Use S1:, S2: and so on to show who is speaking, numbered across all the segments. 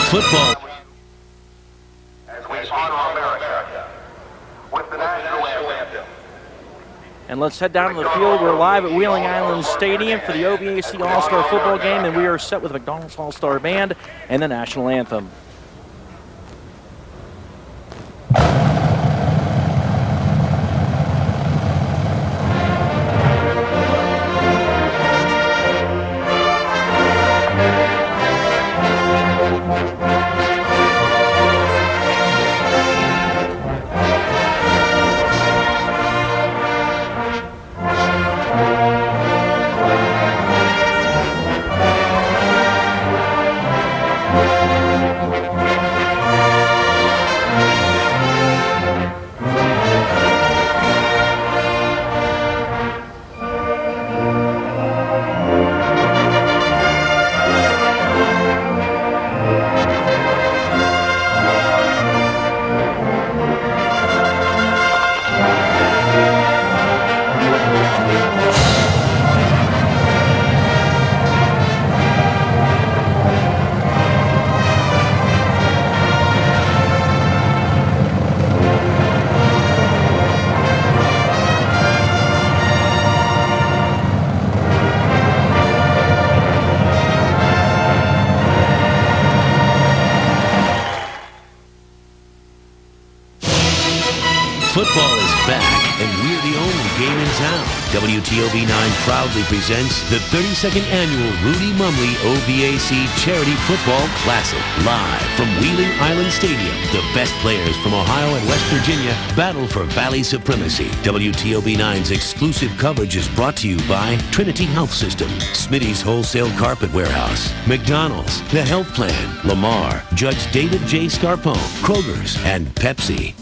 S1: Football.
S2: As we honor America with the national anthem.
S3: And let's head down to the field. We're live at Wheeling Island Stadium for the OVAC All-Star Football Game, and we are set with McDonald's All-Star Band and the national anthem.
S1: Football is back, and we're the only game in town. WTOV9 proudly presents the 32nd Annual Rudy Mumley OVAC Charity Football Classic. Live from Wheeling Island Stadium, the best players from Ohio and West Virginia battle for Valley supremacy. WTOV9's exclusive coverage is brought to you by Trinity Health System, Smitty's Wholesale Carpet Warehouse, McDonald's, The Health Plan, Lamar, Judge David J. Scarpone, Kroger's, and Pepsi.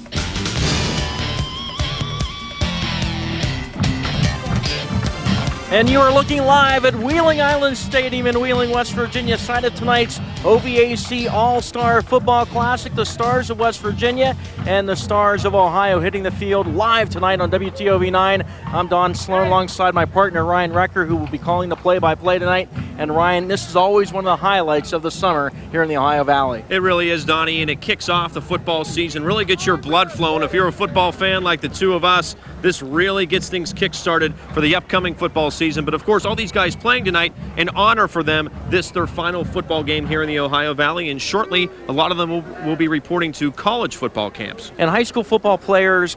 S3: And you are looking live at Wheeling Island Stadium in Wheeling, West Virginia, site of tonight's OVAC All-Star Football Classic. The Stars of West Virginia and the Stars of Ohio hitting the field live tonight on WTOV9. I'm Don Sloan alongside my partner Ryan Recker, who will be calling the play-by-play tonight. And Ryan, this is always one of the highlights of the summer here in the Ohio Valley.
S4: It really is, Donnie, and it kicks off the football season, really gets your blood flowing. If you're a football fan like the two of us, this really gets things kick-started for the upcoming football season. But of course, all these guys playing tonight, an honor for them. This their final football game here in the Ohio Valley, and shortly a lot of them will be reporting to college football camps.
S3: And high school football players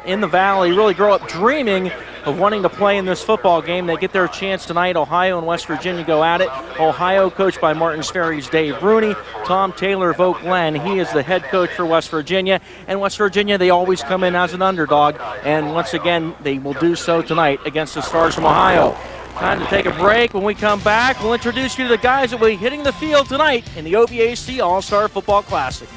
S3: in the Valley really grow up dreaming of wanting to play in this football game. They get their chance tonight. Ohio and West Virginia go at it. Ohio coached by Martin's Ferry's Dave Bruney. Tom Taylor of Oak Glen, he is the head coach for West Virginia. And West Virginia, they always come in as an underdog. And once again, they will do so tonight against the Stars from Ohio. Time to take a break. When we come back, we'll introduce you to the guys that will be hitting the field tonight in the OVAC All-Star Football Classic.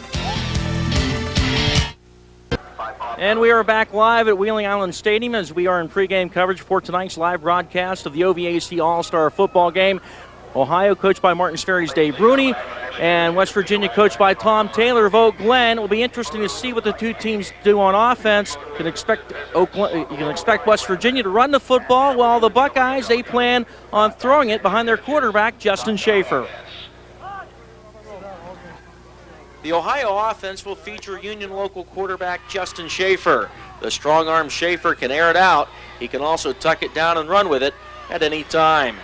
S3: And we are back live at Wheeling Island Stadium as we are in pregame coverage for tonight's live broadcast of the OVAC All-Star Football Game. Ohio coached by Martin's Ferry's Dave Bruney, and West Virginia coached by Tom Taylor of Oak Glen. It will be interesting to see what the two teams do on offense. You can expect West Virginia to run the football, while the Buckeyes, they plan on throwing it behind their quarterback, Justin Schaffer. The Ohio offense will feature Union local quarterback Justin Schaffer. The strong-arm Schaffer can air it out. He can also tuck it down and run with it at any time.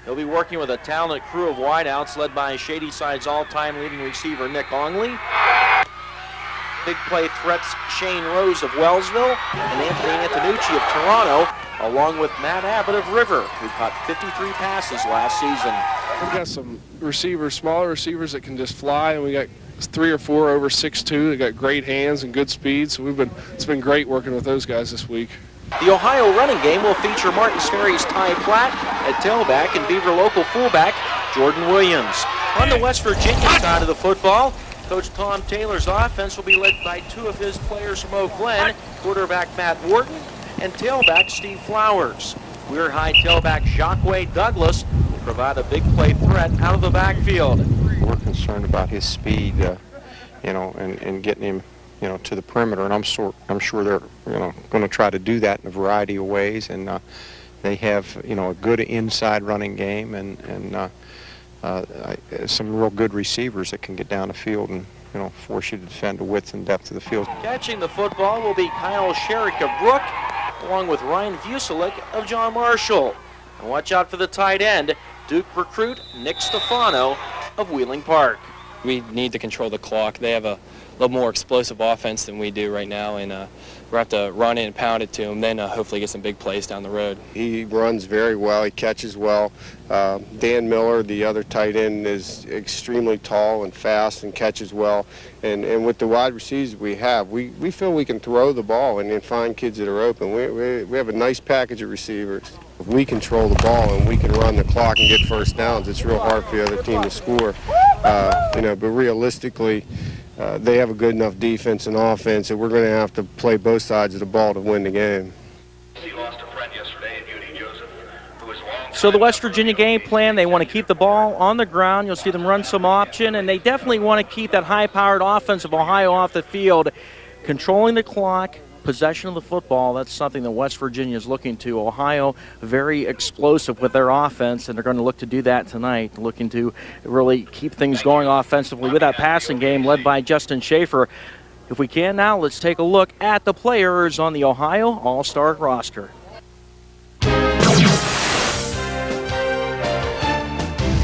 S3: He'll be working with a talented crew of wideouts led by Shadyside's all-time leading receiver Nick Ongley, big play threats Shane Rose of Wellsville, and Anthony Antonucci of Toronto, along with Matt Abbott of River, who caught 53 passes last season.
S5: We've got some receivers, smaller receivers that can just fly, and we got 3 or 4 over 6'2". They got great hands and good speed, so it's been great working with those guys this week.
S3: The Ohio running game will feature Martin's Ferry's Ty Platt at tailback and Beaver local fullback Jordan Williams. On the West Virginia side of the football, Coach Tom Taylor's offense will be led by 2 of his players from Oak Glen, quarterback Matt Wharton and tailback Steve Flowers. Weir High tailback Jacques Douglas will provide a big play threat out of the backfield.
S6: We're concerned about his speed, and getting him, to the perimeter, and I'm sure they're, going to try to do that in a variety of ways. And They have, a good inside running game and some real good receivers that can get down the field and, force you to defend the width and depth of the field.
S3: Catching the football will be Kyle Scherich of Brooke, along with Ryan Vucelik of John Marshall. And watch out for the tight end, Duke recruit Nick Stefano of Wheeling Park.
S7: We need to control the clock. They have a little more explosive offense than we do right now, and we'll have to run it and pound it to them, then hopefully get some big plays down the road.
S8: He runs very well. He catches well. Dan Miller, the other tight end, is extremely tall and fast and catches well. And with the wide receivers we have, we feel we can throw the ball and then find kids that are open. We have a nice package of receivers. If we control the ball and we can run the clock and get first downs, it's real hard for the other team to score. But realistically, they have a good enough defense and offense that we're going to have to play both sides of the ball to win the game.
S3: So the West Virginia game plan, they want to keep the ball on the ground. You'll see them run some option, and they definitely want to keep that high-powered offense of Ohio off the field. Controlling the clock, possession of the football, that's something that West Virginia is looking to. Ohio, very explosive with their offense, and they're going to look to do that tonight, looking to really keep things going offensively with that passing game led by Justin Schaffer. If we can now, let's take a look at the players on the Ohio All-Star roster.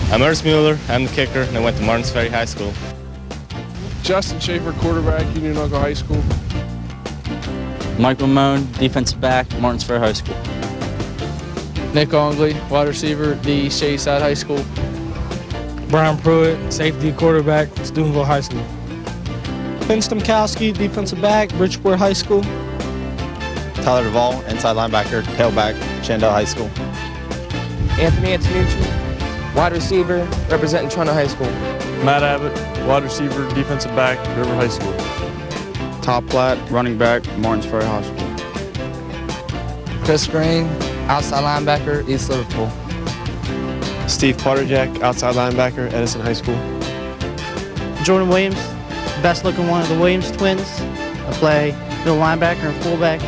S9: I'm Ernest Mueller. I'm the kicker, and I went to Martins Ferry High School.
S5: Justin Schaffer, quarterback, Union Ogle High School.
S10: Mike Mamone, defensive back, Martins Ferry High School.
S11: Nick Ongley, wide receiver, the Shadyside High School.
S12: Brian Pruitt, safety quarterback, Steubenville High School.
S13: Ben Stemkowski, defensive back, Bridgeport High School.
S14: Tyler Duvall, inside linebacker, tailback, Shandell High School.
S15: Anthony Antonucci, wide receiver, representing Toronto High School.
S16: Matt Abbott, wide receiver, defensive back, River High School.
S17: Todd Platt, running back, Martins Ferry High School.
S15: Chris Green, outside linebacker, East Liverpool.
S18: Steve Potterjack, outside linebacker, Edison High School.
S19: Jordan Williams, best looking one of the Williams twins. I play middle linebacker and fullback,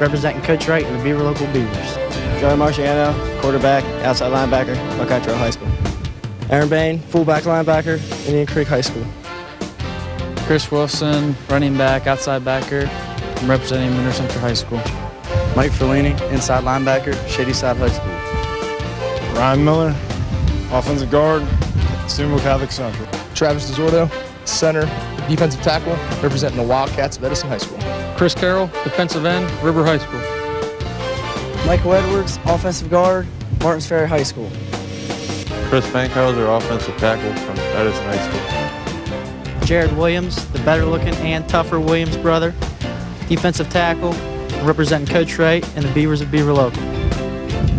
S19: representing Coach Wright and the Beaver Local Beavers.
S20: Joey Marciano, quarterback, outside linebacker, Buckeye Trail High School.
S21: Aaron Bane, fullback linebacker, Indian Creek High School.
S22: Chris Wilson, running back, outside backer, I'm representing Monroe Central High School.
S23: Mike Ferlini, inside linebacker, Shadyside High School.
S24: Ryan Miller, offensive guard, Steubenville Catholic Central.
S25: Travis DeZordo, center, defensive tackle, representing the Wildcats of Edison High School.
S22: Chris Carroll, defensive end, River High School.
S26: Michael Edwards, offensive guard, Martins Ferry High School.
S27: Chris Fankhauser, offensive tackle from Edison High School.
S19: Jared Williams, the better looking and tougher Williams brother, defensive tackle, representing Coach Wright and the Beavers of Beaver Local.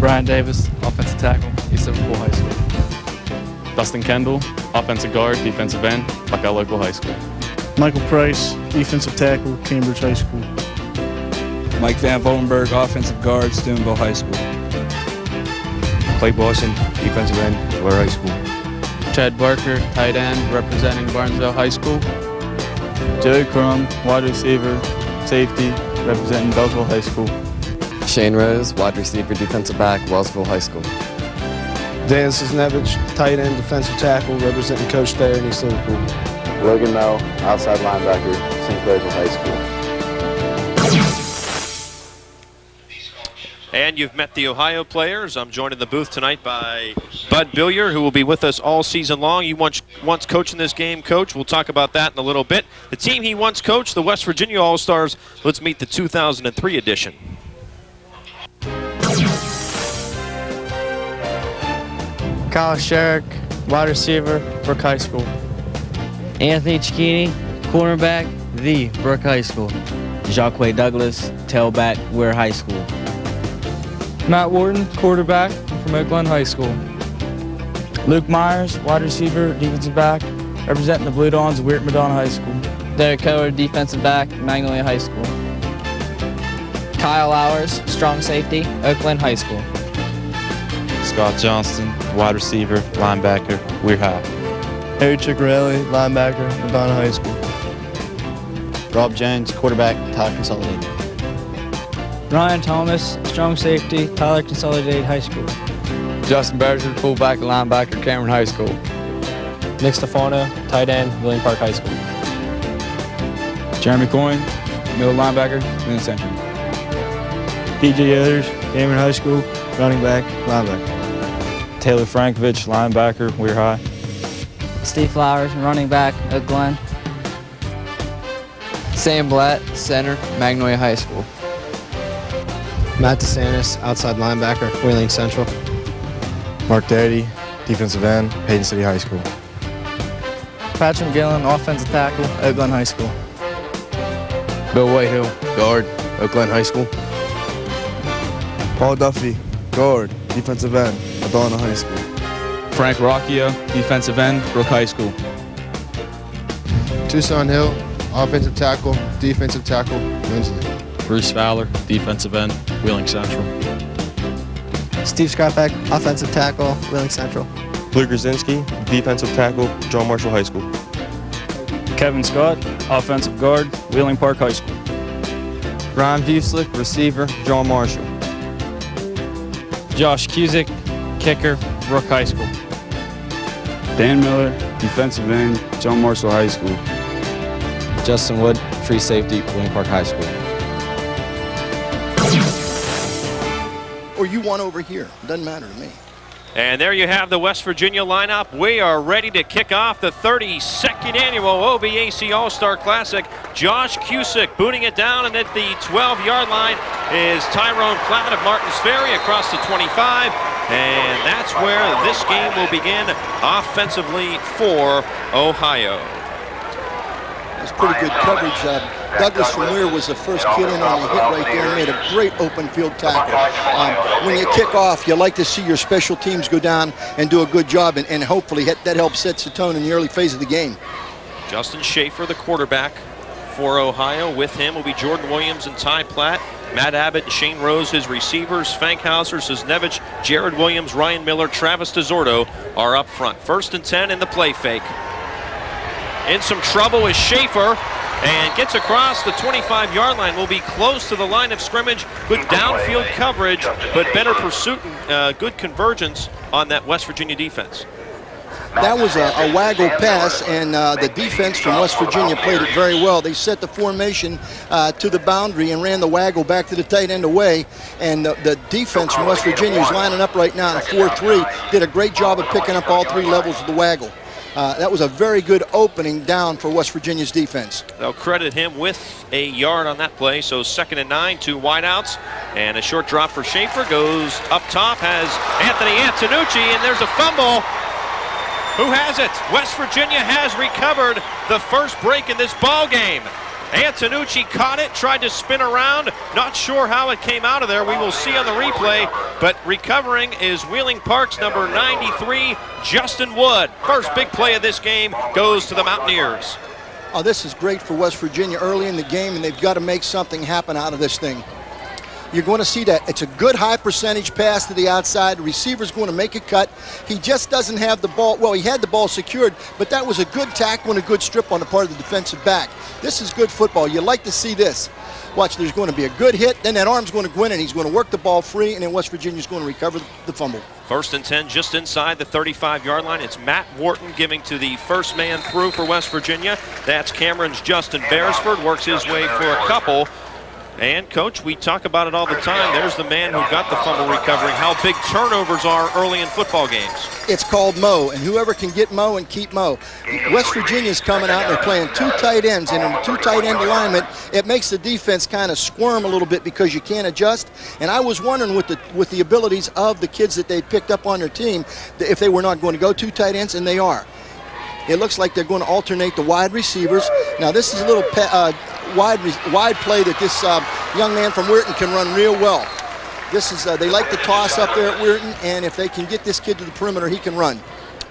S22: Brian Davis, offensive tackle, East Liverpool High School.
S9: Dustin Kendall, offensive guard, defensive end, Buckeye Local High School.
S28: Michael Price, defensive tackle, Cambridge High School.
S29: Mike Van Vollenberg, offensive guard, Steubenville High School.
S30: Clay Boston, defensive end, Blair High School.
S22: Chad Barker, tight end, representing Barnesville High School.
S31: Joey Crum, wide receiver, safety, representing Belleville High School.
S32: Shane Rose, wide receiver, defensive back, Wellsville High School.
S33: Dan Cisnevich, tight end, defensive tackle, representing Coach Thayer in East Liverpool.
S34: Logan Mel, outside linebacker, St. Clair's High School.
S4: And you've met the Ohio players. I'm joined in the booth tonight by Bud Beallsville, who will be with us all season long. He once coached in this game, Coach. We'll talk about that in a little bit. The team he once coached, the West Virginia All-Stars. Let's meet the 2003 edition.
S35: Kyle Scherich, wide receiver, Brooke High School.
S36: Anthony Cecchini, cornerback, the Brooke High School.
S37: Jacques Douglas, tailback, Ware High School.
S22: Matt Wharton, quarterback from Glen High School.
S12: Luke Myers, wide receiver, defensive back, representing the Blue Dawns of Madonna High School.
S38: Derek Kocher, defensive back, Magnolia High School.
S39: Kyle Lowers, strong safety, Oakland High School.
S40: Scott Johnston, wide receiver, linebacker, Weir High.
S41: Harry Ciccarelli, linebacker, Madonna High School.
S42: Rob Jones, quarterback, Consolidated.
S35: Ryan Thomas, strong safety, Tyler Consolidated High School.
S32: Justin Berger, fullback and linebacker, Cameron High School.
S1: Nick Stefano, tight end, William Park High School.
S31: Jeremy Coyne, middle linebacker, Glen Central.
S28: DJ Ehlers, Cameron High School, running back, linebacker.
S31: Taylor Frankovich, linebacker, Weir High.
S36: Steve Flowers, running back at Glen.
S32: Sam Blatt, center, Magnolia High School.
S33: Matt DeSantis, outside linebacker, Wheeling Central.
S41: Mark Doherty, defensive end, Hayden City High School.
S35: Patrick Gillen, offensive tackle, at Glen High School.
S33: Bill Whitehill, guard, Oak Glen High School.
S41: Paul Duffy, guard, defensive end, Madonna High School.
S29: Frank Rocchio, defensive end, Brooke High School.
S33: Tucson Hill, offensive tackle, defensive tackle, Winsley.
S29: Bruce Fowler, defensive end, Wheeling Central.
S35: Steve Skrapek, offensive tackle, Wheeling Central.
S40: Luke Krasinski, defensive tackle, John Marshall High School.
S31: Kevin Scott, offensive guard, Wheeling Park High School.
S32: Ryan Bueslick, receiver, John Marshall.
S31: Josh Cusick, kicker, Brooke High School. Dan Miller, defensive end, John Marshall High School.
S32: Justin Wood, free safety, Wheeling Park High School.
S2: Or you want over here, doesn't matter to me.
S4: And there you have the West Virginia lineup. We are ready to kick off the 32nd annual OVAC All-Star Classic. Josh Cusick booting it down, and at the 12-yard line is Tyrone Platt of Martins Ferry across the 25. And that's where this game will begin offensively for Ohio.
S2: That's pretty good coverage. Douglas from Weir was the first kid in on the hit right there and made a great open field tackle. When you kick off, you like to see your special teams go down and do a good job, and hopefully that helps set the tone in the early phase of the game.
S4: Justin Schaffer, the quarterback for Ohio. With him will be Jordan Williams and Ty Platt. Matt Abbott and Shane Rose, his receivers. Fankhauser, Cisnevich, Jared Williams, Ryan Miller, Travis DeZordo are up front. 1st and 10 in the play fake. In some trouble is Schaffer, and gets across the 25-yard line. Will be close to the line of scrimmage. Good downfield coverage, but better pursuit and good convergence on that West Virginia defense.
S2: That was a waggle pass, and the defense from West Virginia played it very well. They set the formation to the boundary and ran the waggle back to the tight end away, and the defense from West Virginia is lining up right now in a 4-3. Did a great job of picking up all 3 levels of the waggle. That was a very good opening down for West Virginia's defense.
S4: They'll credit him with a yard on that play. So 2nd and 9, 2 wideouts, and a short drop for Schaffer. Goes up top, has Anthony Antonucci, and there's a fumble. Who has it? West Virginia has recovered the first break in this ball game. Antonucci caught it, tried to spin around. Not sure how it came out of there. We will see on the replay. But recovering is Wheeling Park's number 93, Justin Wood. First big play of this game goes to the Mountaineers.
S2: Oh, this is great for West Virginia early in the game, and they've got to make something happen out of this thing. You're going to see that. It's a good high percentage pass to the outside. The receiver's going to make a cut. He just doesn't have the ball. Well, he had the ball secured, but that was a good tackle and a good strip on the part of the defensive back. This is good football. You like to see this. Watch, there's going to be a good hit, then that arm's going to go in, and he's going to work the ball free, and then West Virginia's going to recover the fumble.
S4: 1st and 10 just inside the 35-yard line. It's Matt Wharton giving to the first man through for West Virginia. That's Cameron's Justin Beresford, works his way for a couple. And, Coach, we talk about it all the time. There's the man who got the fumble recovery, how big turnovers are early in football games.
S2: It's called Mo, and whoever can get Mo and keep Mo. West Virginia's coming out and they're playing 2 tight ends, and in a 2 tight end alignment, it makes the defense kind of squirm a little bit because you can't adjust. And I was wondering with the abilities of the kids that they picked up on their team, if they were not going to go 2 tight ends, and they are. It looks like they're going to alternate the wide receivers. Now, this is a little wide play that this young man from Wharton can run real well. This is they like to toss up there at Wharton, and if they can get this kid to the perimeter, he can run.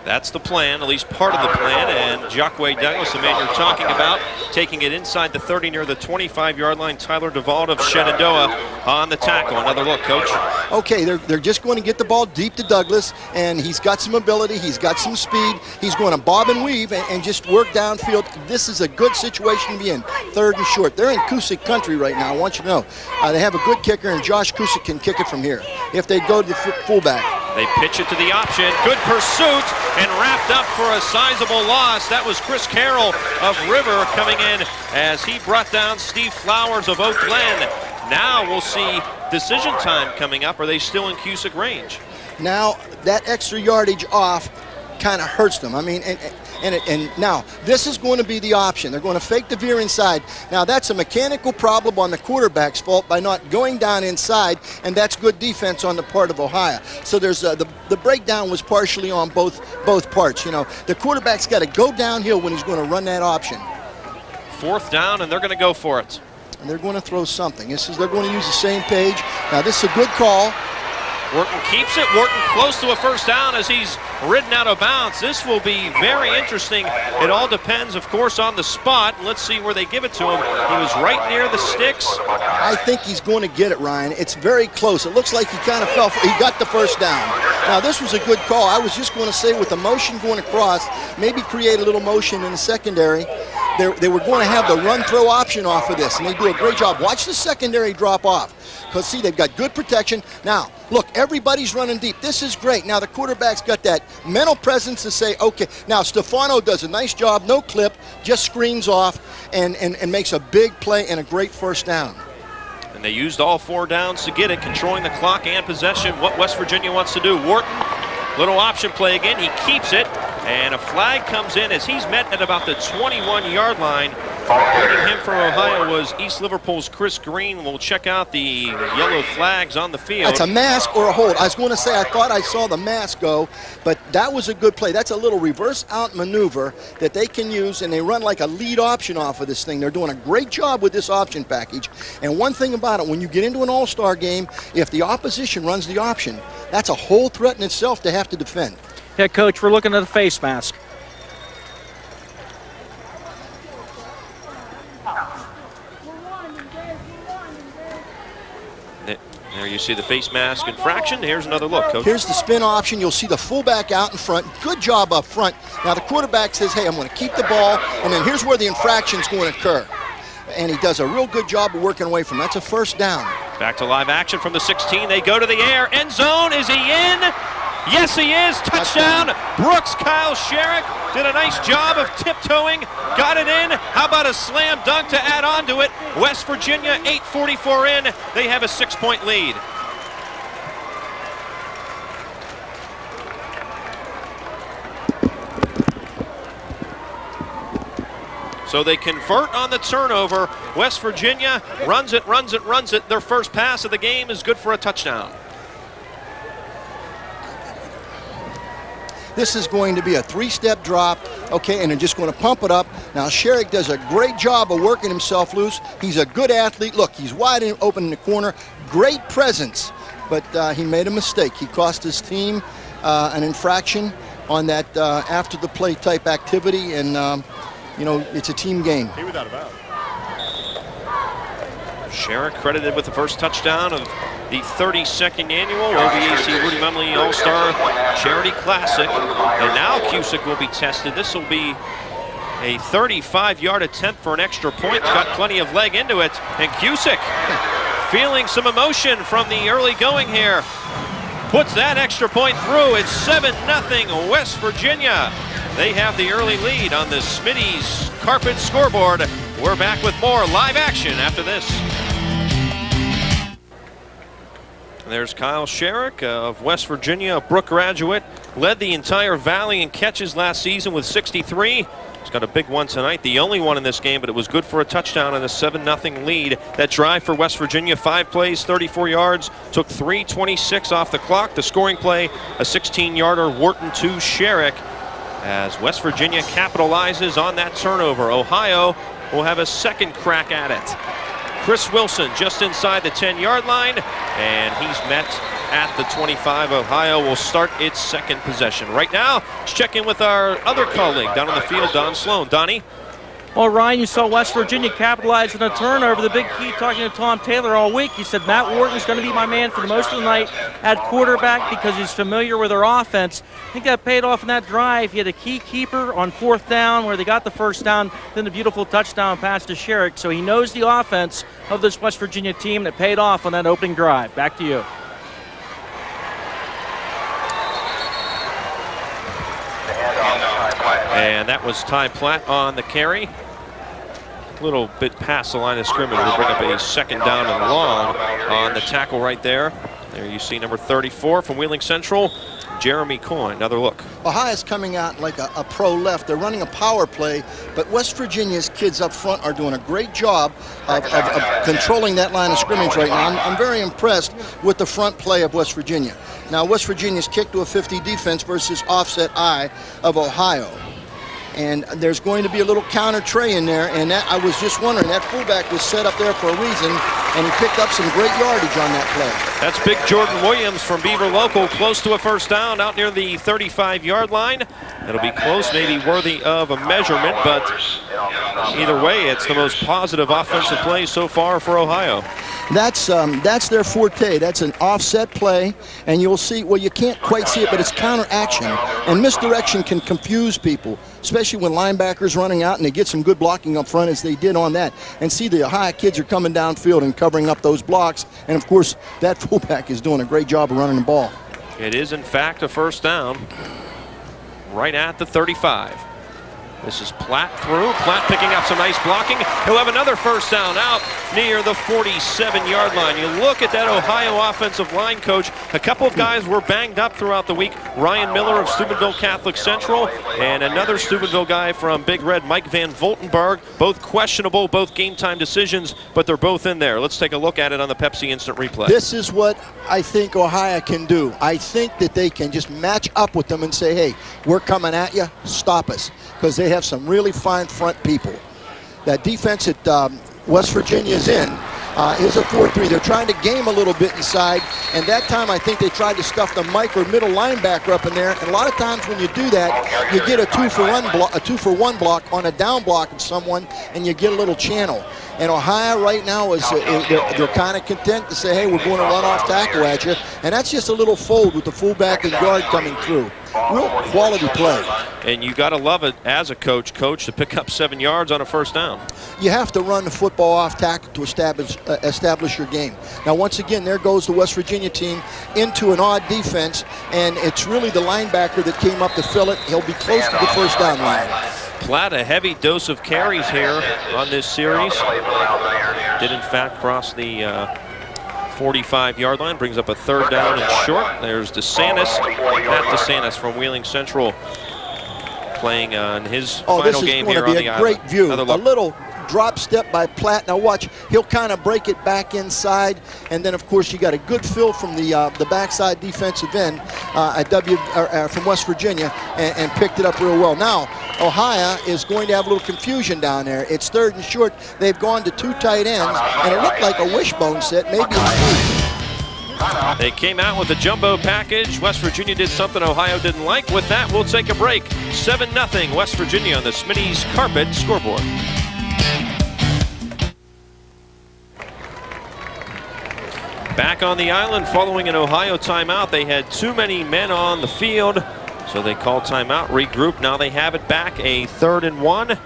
S4: That's the plan, at least part of the plan, and Jacques Douglas, the man you're talking about, taking it inside the 30 near the 25-yard line. Tyler DeVault of Shenandoah on the tackle. Another look, Coach.
S2: Okay, they're just going to get the ball deep to Douglas, and he's got some ability, he's got some speed. He's going to bob and weave and just work downfield. This is a good situation to be in, 3rd and short. They're in Cusick country right now, I want you to know. They have a good kicker, and Josh Cusick can kick it from here if they go to the fullback.
S4: They pitch it to the option. Good pursuit and wrapped up for a sizable loss. That was Chris Carroll of River coming in as he brought down Steve Flowers of Oak Glen. Now we'll see decision time coming up. Are they still in Cusick range?
S2: Now that extra yardage off kind of hurts them. I mean, and now this is going to be the option. They're going to fake the veer inside. Now that's a mechanical problem on the quarterback's fault by not going down inside, and that's good defense on the part of Ohio. So there's the breakdown was partially on both parts. You know, the quarterback's got to go downhill when he's going to run that option.
S4: 4th down, and they're going to go for it.
S2: And they're going to throw something. They're going to use the same page. Now this is a good call.
S4: Wharton keeps it. Wharton close to a 1st down as he's ridden out of bounds. This will be very interesting. It all depends, of course, on the spot. Let's see where they give it to him. He was right near the sticks.
S2: I think he's going to get it, Ryan. It's very close. It looks like he kind of fell. He got the 1st down. Now, this was a good call. I was just going to say with the motion going across, maybe create a little motion in the secondary. They were going to have the run-throw option off of this, and they do a great job. Watch the secondary drop off. Because, see, they've got good protection. Now, look, everybody's running deep. This is great. Now, the quarterback's got that mental presence to say, okay. Now, Stefano does a nice job. No clip, just screens off and makes a big play and a great 1st down.
S4: And they used all 4 downs to get it, controlling the clock and possession. What West Virginia wants to do. Wharton, little option play again. He keeps it, and a flag comes in as he's met at about the 21-yard line. Leading him from Ohio was East Liverpool's Chris Green. We'll check out the yellow flags on the field.
S2: That's a mask or a hold. I was going to say I thought I saw the mask go, but that was a good play. That's a little reverse out maneuver that they can use, and they run like a lead option off of this thing. They're doing a great job with this option package. And one thing about it, when you get into an all-star game, if the opposition runs the option, that's a whole threat in itself to have to defend.
S3: Yeah, Coach, we're looking at the face mask.
S4: There you see the face mask infraction. Here's another look, Coach.
S2: Here's the spin option. You'll see the fullback out in front. Good job up front. Now the quarterback says, hey, I'm going to keep the ball, and then here's where the infraction's going to occur. And he does a real good job of working away from. That's a 1st down.
S4: Back to live action from the 16. They go to the air. End zone. Is he in? Yes, he is. Touchdown. Brooks. Kyle Scherich did a nice job of tiptoeing. Got it in. How about a slam dunk to add on to it? West Virginia, 8:44 in. They have a 6-point lead. So they convert on the turnover. West Virginia runs it. Their first pass of the game is good for a touchdown.
S2: This is going to be a 3-step drop, okay, and they're just going to pump it up. Now, Scherich does a great job of working himself loose. He's a good athlete. Look, he's wide open in the corner. Great presence, but he made a mistake. He cost his team an infraction on that after-the-play type activity, and, you know, it's a team game.
S5: He without a bound.
S4: Scherich credited with the first touchdown of the 32nd annual OVAC Rudy Mumley All-Star Charity Classic. And now Cusick will be tested. This will be a 35-yard attempt for an extra point. It's got plenty of leg into it. And Cusick feeling some emotion from the early going here. Puts that extra point through. It's 7-0 West Virginia. They have the early lead on the Smitty's Carpet scoreboard. We're back with more live action after this. There's Kyle Scherich of West Virginia, a Brooke graduate. Led the entire Valley in catches last season with 63. He's got a big one tonight, the only one in this game, but it was good for a touchdown and a 7-0 lead. That drive for West Virginia, 5 plays, 34 yards, took 3:26 off the clock. The scoring play, a 16-yarder, Wharton to Scherich, as West Virginia capitalizes on that turnover. Ohio will have a second crack at it. Chris Wilson just inside the 10-yard line, and he's met at the 25. Ohio will start its second possession. Right now, let's check in with our other colleague down on the field, Don Sloan. Donnie?
S3: Well, Ryan, you saw West Virginia capitalize on a turnover. The big key, talking to Tom Taylor all week, he said Matt Wharton's going to be my man for the most of the night at quarterback because he's familiar with their offense. I think that paid off in that drive. He had a key keeper on 4th down where they got the first down, then the beautiful touchdown pass to Scherich. So he knows the offense of this West Virginia team that paid off on that opening drive. Back to you.
S4: And that was Ty Platt on the carry. A little bit past the line of scrimmage. We'll bring up a second down and long on the tackle right there. There you see number 34 from Wheeling Central, Jeremy Coyne. Another look.
S2: Ohio's coming out like a pro left. They're running a power play, but West Virginia's kids up front are doing a great job of controlling that line of scrimmage right now. I'm very impressed with the front play of West Virginia. Now, West Virginia's kicked to a 50 defense versus offset I of Ohio. And there's going to be a little counter tray in there, and that, I was just wondering, that fullback was set up there for a reason, and he picked up some great yardage on that play.
S4: That's big Jordan Williams from Beaver Local, close to a first down out near the 35-yard line. It'll be close, maybe worthy of a measurement, but either way, it's the most positive offensive play so far for Ohio.
S2: That's their forte. That's an offset play, and you'll see, well, you can't quite see it, but it's counter action, and misdirection can confuse people, especially when linebackers running out and they get some good blocking up front as they did on that. And see, the Ohio kids are coming downfield and covering up those blocks, and of course, that fullback is doing a great job of running the ball.
S4: It is, in fact, a first down right at the 35. This is Platt through. Platt picking up some nice blocking. He'll have another first down out near the 47-yard line. You look at that Ohio offensive line, Coach. A couple of guys were banged up throughout the week. Ryan Miller of Steubenville Catholic Central and another Steubenville guy from Big Red, Mike Van Voltenberg. Both questionable, both game-time decisions, but they're both in there. Let's take a look at it on the Pepsi Instant Replay.
S2: This is what I think Ohio can do. I think that they can just match up with them and say, hey, we're coming at you, stop us. Because they have some really fine front people. That defense at West Virginia is in. Is a 4-3. They're trying to game a little bit inside, and that time I think they tried to stuff the Mike or middle linebacker up in there. And a lot of times when you do that, you get a 2-for-1 block on a down block of someone, and you get a little channel. And Ohio right now is they're kind of content to say, hey, we're going to run off tackle at you, and that's just a little fold with the fullback and guard coming through. Real quality play.
S4: And you got to love it as a coach, to pick up 7 yards on a first down.
S2: You have to run the football off tackle to establish your game. Now, once again, there goes the West Virginia team into an odd defense, and it's really the linebacker that came up to fill it. He'll be close to the first down line.
S4: Platt, a heavy dose of carries here on this series. Did, in fact, cross the 45-yard line, brings up a third down and short. There's DeSantis, Matt DeSantis from Wheeling Central, playing on his final game here on the island.
S2: This is going to be a great view. A little drop step by Platt. Now watch, he'll kind of break it back inside, and then of course you got a good fill from the backside defensive end from West Virginia, and picked it up real well. Now Ohio is going to have a little confusion down there. It's third and short. They've gone to 2 tight ends, and it looked like a wishbone set, maybe a 3.
S4: They came out with a jumbo package. West Virginia did something Ohio didn't like. With that, we'll take a break. 7-0 West Virginia on the Smitty's Carpet scoreboard. Back on the island following an Ohio timeout. They had too many men on the field, so they called timeout, regroup. Now they have it back, a 3rd and 1.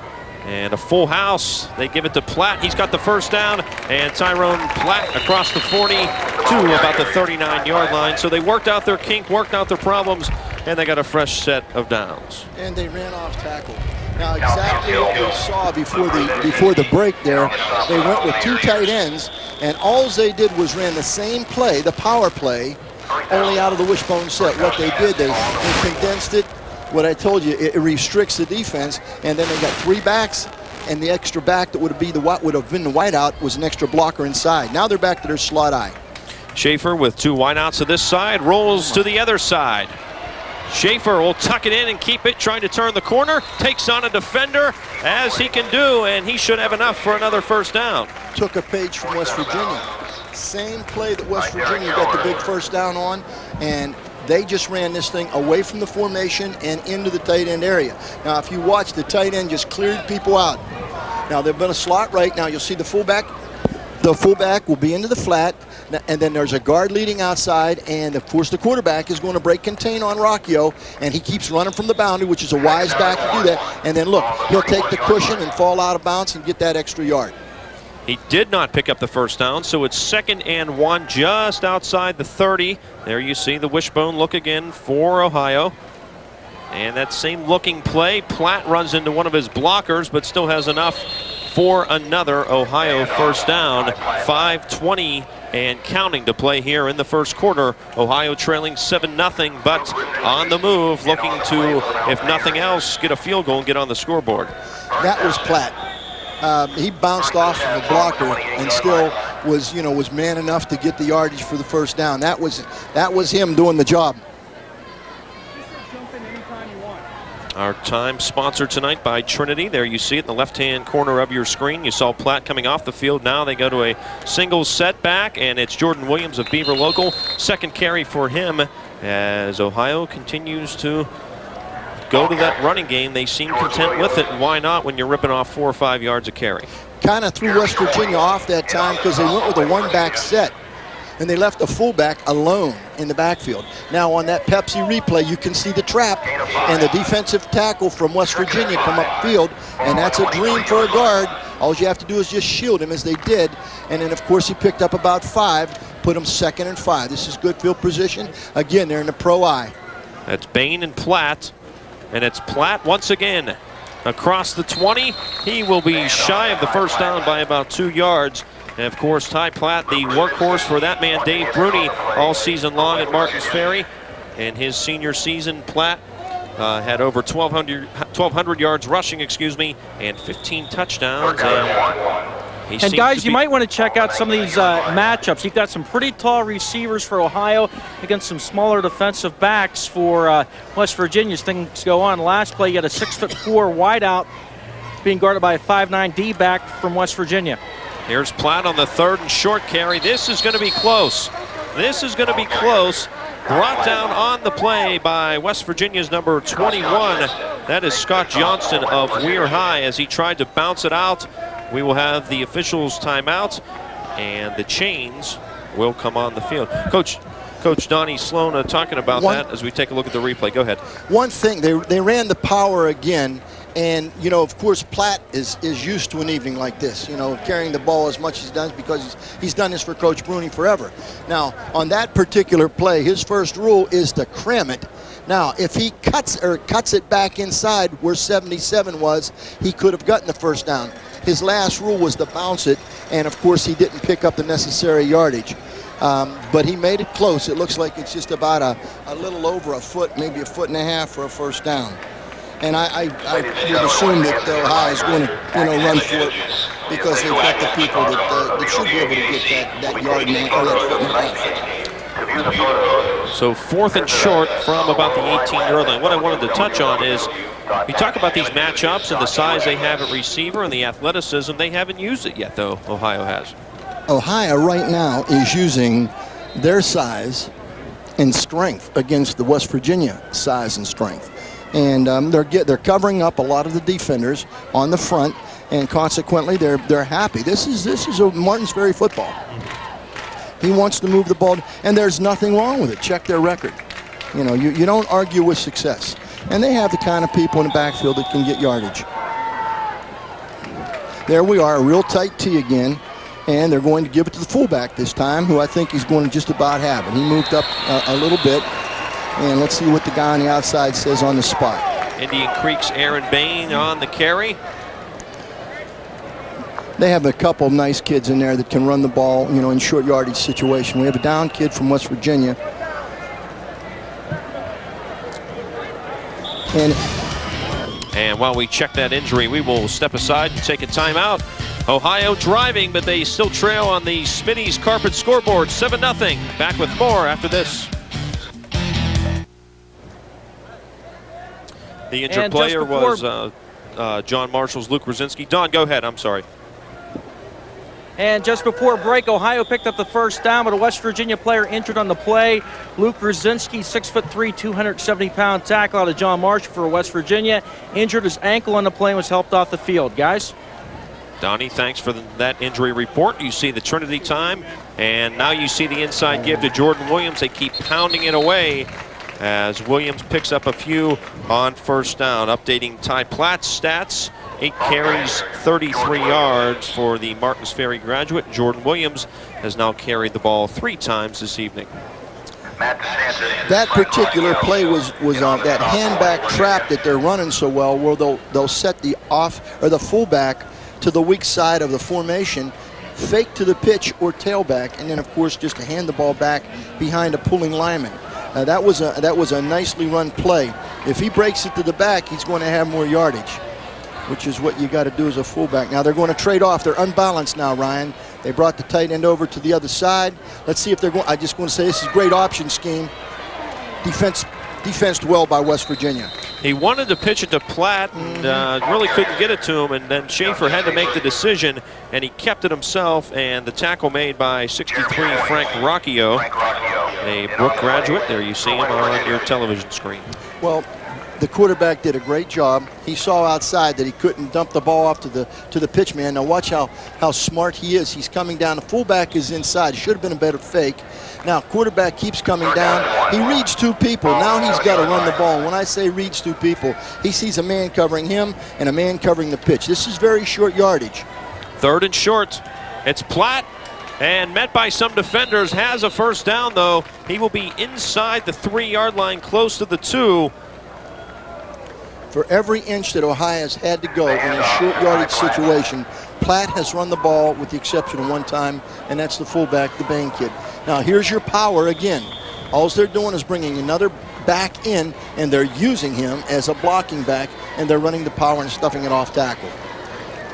S4: And a full house. They give it to Platt. He's got the first down. And Tyrone Platt across the 40 to about the 39-yard line. So they worked out their kink, worked out their problems, and they got a fresh set of downs.
S2: And they ran off tackle. Now exactly what we saw before the break there. They went with 2 tight ends, and all they did was ran the same play, the power play, only out of the wishbone set. What they did, they condensed it. What I told you, it restricts the defense, and then they got 3 backs, and the extra back that would have been the wideout was an extra blocker inside. Now they're back to their slot eye.
S4: Schaffer with 2 wideouts to this side, rolls to the other side. Schaffer will tuck it in and keep it, trying to turn the corner, takes on a defender as he can do, and he should have enough for another first down.
S2: Took a page from West Virginia. Same play that West Virginia got the big first down on, and they just ran this thing away from the formation and into the tight end area. Now, if you watch, the tight end just cleared people out. Now, they've been a slot right now. You'll see the fullback. The fullback will be into the flat, and then there's a guard leading outside, and of course the quarterback is going to break contain on Rockio, and he keeps running from the boundary, which is a wise back to do that. And then look, he'll take the cushion and fall out of bounds and get that extra yard.
S4: He did not pick up the first down, so it's 2nd and 1 just outside the 30. There you see the wishbone look again for Ohio. And that same looking play, Platt runs into one of his blockers, but still has enough for another Ohio first down. 5:20 and counting to play here in the first quarter. Ohio trailing 7-0, but on the move, looking to, if nothing else, get a field goal and get on the scoreboard.
S2: That was Platt. He bounced off of a blocker and still was man enough to get the yardage for the first down. That was him doing the job.
S4: Our time sponsored tonight by Trinity. There you see it in the left-hand corner of your screen. You saw Platt coming off the field. Now they go to a single setback, and it's Jordan Williams of Beaver Local. Second carry for him as Ohio continues to go to that running game. They seem content with it, and why not when you're ripping off 4 or 5 yards a carry?
S2: Kind of threw West Virginia off that time because they went with a one-back set, and they left the fullback alone in the backfield. Now on that Pepsi replay, you can see the trap and the defensive tackle from West Virginia come upfield, and that's a dream for a guard. All you have to do is just shield him, as they did, and then of course he picked up about 5, put him 2nd and 5. This is good field position. Again, they're in the pro eye.
S4: That's Bane and Platt, and it's Platt once again across the 20. He will be shy of the first down by about 2 yards. And of course, Ty Platt, the workhorse for that man, Dave Bruney, all season long at Martins Ferry. In his senior season, Platt had over 1,200 yards rushing, and 15 touchdowns.
S3: And guys, you might want to check out some of these matchups. You've got some pretty tall receivers for Ohio against some smaller defensive backs for West Virginia as things go on. Last play, you got a 6'4" wideout being guarded by a 5'9" D-back from West Virginia.
S4: Here's Platt on the 3rd and short carry. This is going to be close. This is going to be close. Brought down on the play by West Virginia's number 21. That is Scott Johnston of Weir High as he tried to bounce it out. We will have the officials timeout, and the chains will come on the field. Coach Donnie Sloan talking about that as we take a look at the replay. Go ahead.
S2: One thing, they ran the power again. And, of course, Platt is used to an evening like this, carrying the ball as much as he does because he's done this for Coach Bruney forever. Now, on that particular play, his first rule is to cram it. Now, if he cuts it back inside where 77 was, he could have gotten the first down. His last rule was to bounce it, and, of course, he didn't pick up the necessary yardage. But he made it close. It looks like it's just about a little over a foot, maybe a 1.5 feet for a first down. And I would assume that Ohio is going to run for it because they've got the people that should be able to get that yard man or that 1.5 feet.
S4: So 4th and short from about the 18-yard line. What I wanted to touch on is we talk about these matchups and the size they have at receiver and the athleticism. They haven't used it yet, though, Ohio has.
S2: Ohio right now is using their size and strength against the West Virginia size and strength. And they're covering up a lot of the defenders on the front, and consequently they're happy. This is a Martins Ferry football. He wants to move the ball, and there's nothing wrong with it. Check their record. You don't argue with success, and they have the kind of people in the backfield that can get yardage. There we are, a real tight T again, and they're going to give it to the fullback this time, who I think is going to just about have it. He moved up a little bit. And let's see what the guy on the outside says on the spot.
S4: Indian Creek's Aaron Bane on the carry.
S2: They have a couple of nice kids in there that can run the ball, in short yardage situation. We have a down kid from West Virginia.
S4: And while we check that injury, we will step aside and take a timeout. Ohio driving, but they still trail on the Smitty's Carpet scoreboard, 7-0. Back with more after this. The injured player was John Marshall's Luke Rosinski. Don, go ahead. I'm sorry.
S3: And just before break, Ohio picked up the first down, but a West Virginia player injured on the play. Luke Brzezinski, 6'3", 270-pound tackle out of John Marshall for West Virginia. Injured his ankle on the play and was helped off the field. Guys?
S4: Donnie, thanks for that injury report. You see the Trinity time, and now you see the inside give to Jordan Williams. They keep pounding it away as Williams picks up a few on first down. Updating Ty Platt's stats, 8 carries, 33 yards for the Martins Ferry graduate. Jordan Williams has now carried the ball 3 times this evening.
S2: That particular play was on that handback trap that they're running so well, where they'll set the fullback to the weak side of the formation, fake to the pitch or tailback, and then of course just to hand the ball back behind a pulling lineman. That was a nicely run play. If he breaks it to the back, he's going to have more yardage, which is what you got to do as a fullback. Now they're going to trade off. They're unbalanced now, Ryan. They brought the tight end over to the other side. Let's see if they're going. I just want to say this is a great option scheme. Defensed well by West Virginia.
S4: He wanted to pitch it to Platt and really couldn't get it to him, and then Schaffer had to make the decision, and he kept it himself, and the tackle made by 63 Frank Rocchio, a Brooke graduate. There you see him on your television screen.
S2: Well, the quarterback did a great job. He saw outside that he couldn't dump the ball off to the pitch man. Now watch how smart he is. He's coming down. The fullback is inside. Should have been a better fake. Now quarterback keeps coming down. He reads 2 people. Now he's got to run the ball. And when I say reads 2 people, he sees a man covering him and a man covering the pitch. This is very short yardage.
S4: 3rd and short. It's Platt, and met by some defenders. Has a first down though. He will be inside the 3-yard line, close to the 2.
S2: For every inch that Ohio has had to go in a short yardage situation, Platt has run the ball with the exception of one time, and that's the fullback, the Bane kid. Now here's your power again. All they're doing is bringing another back in, and they're using him as a blocking back, and they're running the power and stuffing it off tackle.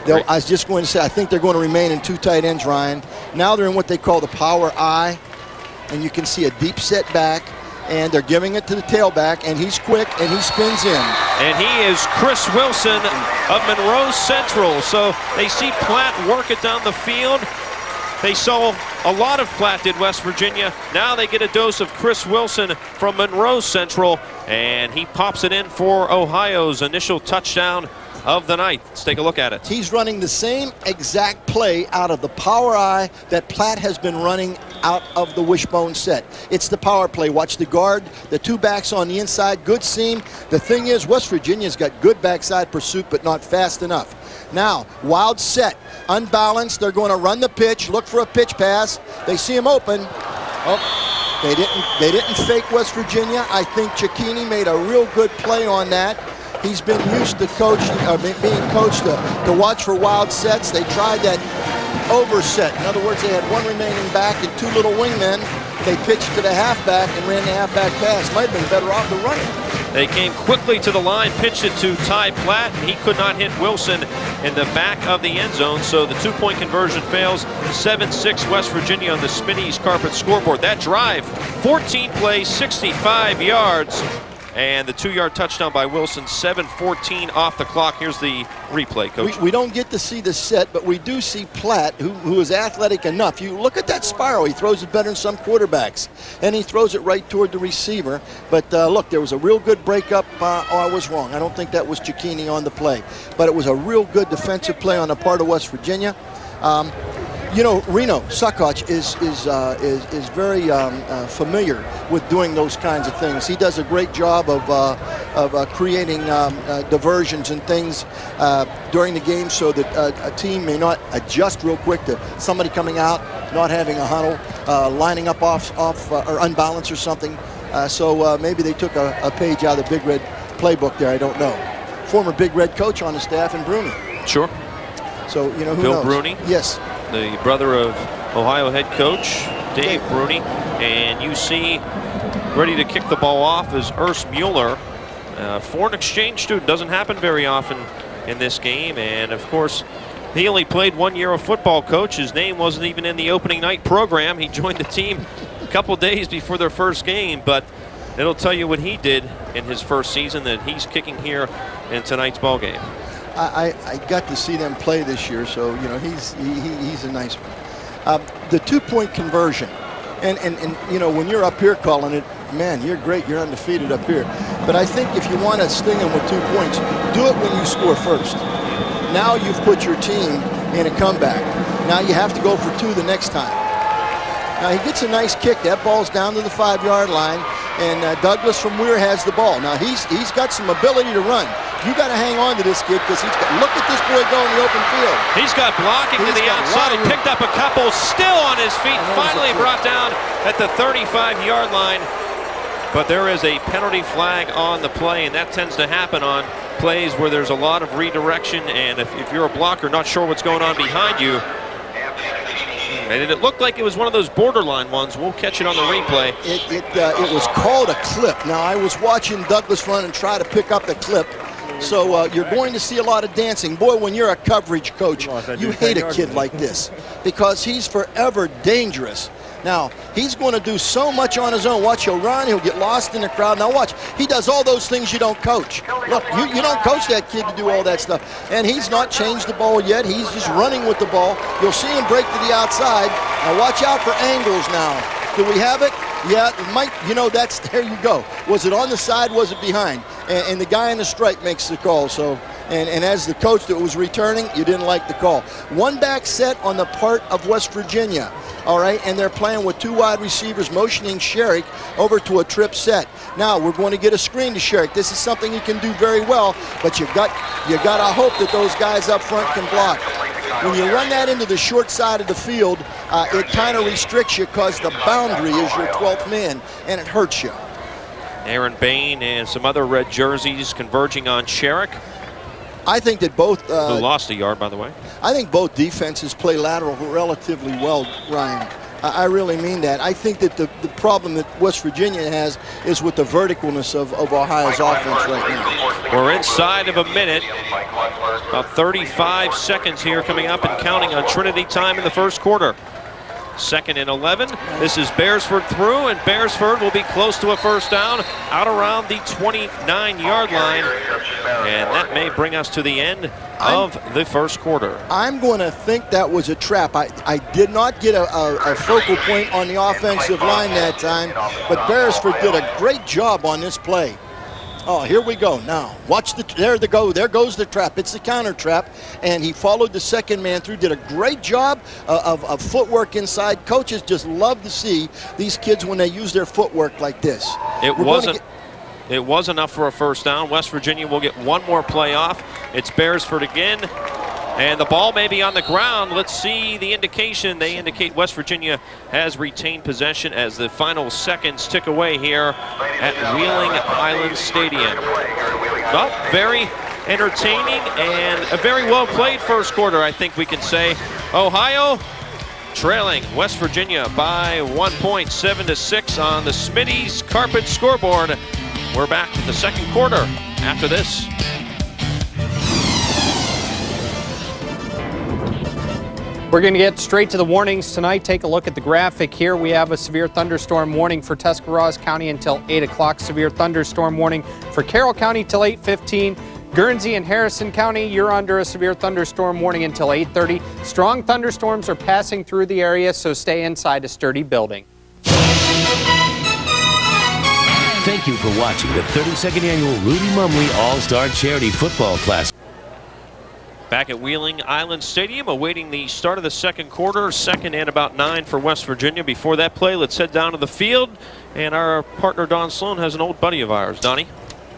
S2: I was just going to say, I think they're going to remain in 2 tight ends, Ryan. Now they're in what they call the power I, and you can see a deep set back, and they're giving it to the tailback, and he's quick, and he spins in.
S4: And he is Chris Wilson of Monroe Central. So they see Platt work it down the field. They saw a lot of Platt did West Virginia. Now they get a dose of Chris Wilson from Monroe Central, and he pops it in for Ohio's initial touchdown of the night. Let's take a look at it.
S2: He's running the same exact play out of the power I that Platt has been running out of the wishbone set. It's the power play. Watch the guard, the 2 backs on the inside, good seam. The thing is, West Virginia's got good backside pursuit, but not fast enough. Now, wild set, unbalanced. They're going to run the pitch, look for a pitch pass. They see him open. Oh, they didn't fake West Virginia. I think Cecchini made a real good play on that. He's been used to being coached to watch for wild sets. They tried that overset. In other words, they had 1 remaining back and 2 little wingmen. They pitched to the halfback and ran the halfback pass. Might have been better off to run it.
S4: They came quickly to the line, pitched it to Ty Platt, and he could not hit Wilson in the back of the end zone, so the 2-point conversion fails. 7-6 West Virginia on the Smitty's carpet scoreboard. That drive, 14 plays, 65 yards. And the 2-yard touchdown by Wilson, 7:14 off the clock. Here's the replay, Coach.
S2: We don't get to see the set, but we do see Platt, who is athletic enough. You look at that spiral. He throws it better than some quarterbacks, and he throws it right toward the receiver. But look, there was a real good breakup. I was wrong. I don't think that was Cecchini on the play, but it was a real good defensive play on the part of West Virginia. You know, Reno Suckoch is very familiar with doing those kinds of things. He does a great job of creating diversions and things during the game so that a team may not adjust real quick to somebody coming out, not having a huddle, lining up off or unbalanced or something. So maybe they took a page out of the Big Red playbook there. I don't know. Former Big Red coach on the staff in Bruney.
S4: Sure.
S2: So, you know, who
S4: Bill
S2: knows?
S4: Bruney?
S2: Yes.
S4: The brother of Ohio head coach Dave Bruney. And you see ready to kick the ball off is Urs Mueller, foreign exchange student. Doesn't happen very often in this game. And, of course, he only played 1 year of football, Coach. His name wasn't even in the opening night program. He joined the team a couple days before their first game. But it'll tell you what he did in his first season that he's kicking here in tonight's ball game.
S2: I got to see them play this year, so you know he's a nice one. The 2-point conversion, and you know when you're up here calling it, man, you're great, you're undefeated up here. But I think if you want to sting them with 2 points, do it when you score first. Now you've put your team in a comeback. Now you have to go for 2 the next time. Now he gets a nice kick. That ball's down to the 5-yard line, and Douglas from Weir has the ball. Now he's got some ability to run. You got to hang on to this kid because look at this boy go in the open field.
S4: He's got blocking to the outside. He picked up a couple, still on his feet, finally brought down at the 35-yard line. But there is a penalty flag on the play, and that tends to happen on plays where there's a lot of redirection, and if you're a blocker not sure what's going on behind you, and it looked like it was one of those borderline ones. We'll catch it on the replay.
S2: It was called a clip. Now, I was watching Douglas run and try to pick up the clip. So you're going to see a lot of dancing. Boy, when you're a coverage coach, you hate a kid like this because he's forever dangerous. Now, he's going to do so much on his own. Watch, he'll run, he'll get lost in the crowd. Now watch, he does all those things you don't coach. Look, you don't coach that kid to do all that stuff. And he's not changed the ball yet. He's just running with the ball. You'll see him break to the outside. Now watch out for angles now. Do we have it? Yeah, it might, you know, there you go. Was it on the side, was it behind? And the guy in the stripe makes the call. So, and as the coach that was returning, you didn't like the call. 1 back set on the part of West Virginia. All right, and they're playing with 2 wide receivers, motioning Scherich over to a trip set. Now we're going to get a screen to Scherich. This is something he can do very well, but you got to hope that those guys up front can block. When you run that into the short side of the field, it kind of restricts you because the boundary is your 12th man, and it hurts you.
S4: Aaron Bane and some other red jerseys converging on Scherich.
S2: I think that both...
S4: who lost a yard, by the way.
S2: I think both defenses play lateral relatively well, Ryan. I really mean that. I think that the problem that West Virginia has is with the verticalness of Ohio's offense right now.
S4: We're inside of a minute. About 35 seconds here coming up and counting on Trinity time in the first quarter. 2nd and 11. This is Beresford through, and Beresford will be close to a first down out around the 29-yard line. And that may bring us to the end of the first quarter.
S2: I'm going to think that was a trap. I did not get a focal point on the offensive line that time, but Beresford did a great job on this play. Oh, here we go now. Watch there goes the trap. It's the counter trap, and he followed the second man through, did a great job of footwork inside. Coaches just love to see these kids when they use their footwork like this.
S4: It was enough for a first down. West Virginia will get one more play off. It's Beresford again. And the ball may be on the ground. Let's see the indication. They indicate West Virginia has retained possession as the final seconds tick away here at Wheeling Island Stadium. Well, very entertaining and a very well played first quarter, I think we can say. Ohio trailing West Virginia by 1 point, 7-6 on the Smitty's Carpet scoreboard. We're back to the second quarter after this.
S5: We're going to get straight to the warnings tonight. Take a look at the graphic here. We have a severe thunderstorm warning for Tuscarawas County until 8 o'clock. Severe thunderstorm warning for Carroll County till 8:15. Guernsey and Harrison County, you're under a severe thunderstorm warning until 8:30. Strong thunderstorms are passing through the area, so stay inside a sturdy building.
S6: Thank you for watching the 32nd Annual Rudy Mumley All-Star Charity Football Classic.
S4: Back at Wheeling Island Stadium, awaiting the start of the second quarter. 2nd and about 9 for West Virginia. Before that play, let's head down to the field. And our partner, Don Sloan, has an old buddy of ours. Donnie?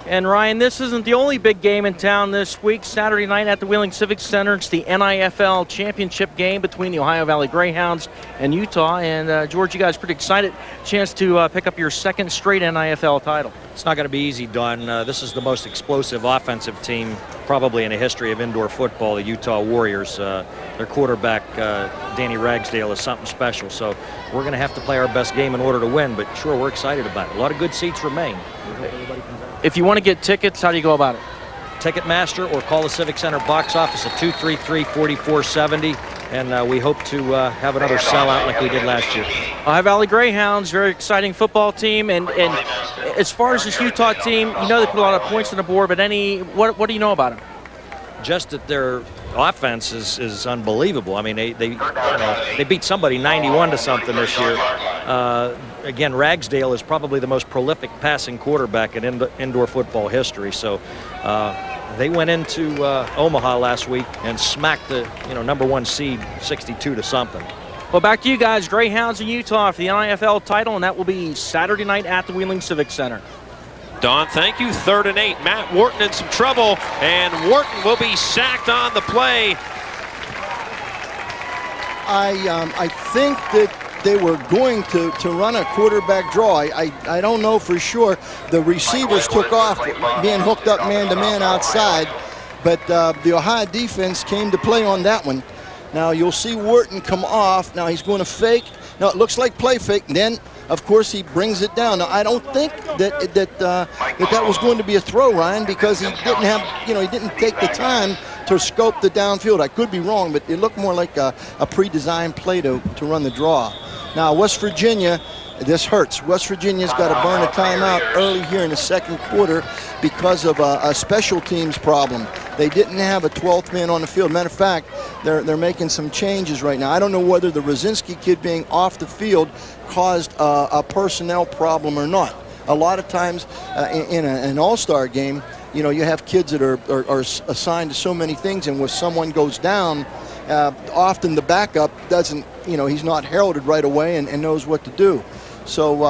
S3: And Ryan, this isn't the only big game in town this week. Saturday night at the Wheeling Civic Center, it's the NIFL Championship game between the Ohio Valley Greyhounds and Utah. And George, you guys pretty excited. Chance to pick up your 2nd straight NIFL title.
S7: It's not going to be easy, Don. This is the most explosive offensive team probably in the history of indoor football, the Utah Warriors. Their quarterback, Danny Ragsdale, is something special. So we're going to have to play our best game in order to win. But sure, we're excited about it. A lot of good seats remain.
S3: If you want to get tickets, how do you go about it?
S7: Ticketmaster or call the Civic Center box office at 233-4470. And we hope to have another sellout like we did last year.
S3: Ohio Valley Greyhounds, very exciting football team. And as far as this Utah team, you know they put a lot of points on the board, but what do you know about them?
S7: just that their offense is unbelievable. I mean, they beat somebody 91 to something this year. Again, Ragsdale is probably the most prolific passing quarterback in indoor football history. So they went into Omaha last week and smacked the #1 seed 62 to something.
S3: Well, back to you guys. Greyhounds in Utah for the NIFL title, and that will be Saturday night at the Wheeling Civic Center.
S4: Don, thank you. 3rd and 8. Matt Wharton in some trouble, and Wharton will be sacked on the play.
S2: I think that they were going to run a quarterback draw. I don't know for sure. The receivers took off, being hooked up man-to-man outside, but the Ohio defense came to play on that one. Now you'll see Wharton come off. Now he's going to fake. Now it looks like play fake. And then, of course, he brings it down. Now I don't think that was going to be a throw, Ryan, because he didn't have, he didn't take the time to scope the downfield. I could be wrong, but it looked more like a pre-designed play to run the draw. Now West Virginia, this hurts. West Virginia's got to burn a timeout early here in the second quarter because of a special teams problem. They didn't have a 12th man on the field. Matter of fact, they're making some changes right now. I don't know whether the Rosinski kid being off the field caused a personnel problem or not. A lot of times in an all-star game, you have kids that are assigned to so many things, and when someone goes down, often the backup doesn't, he's not heralded right away and knows what to do. So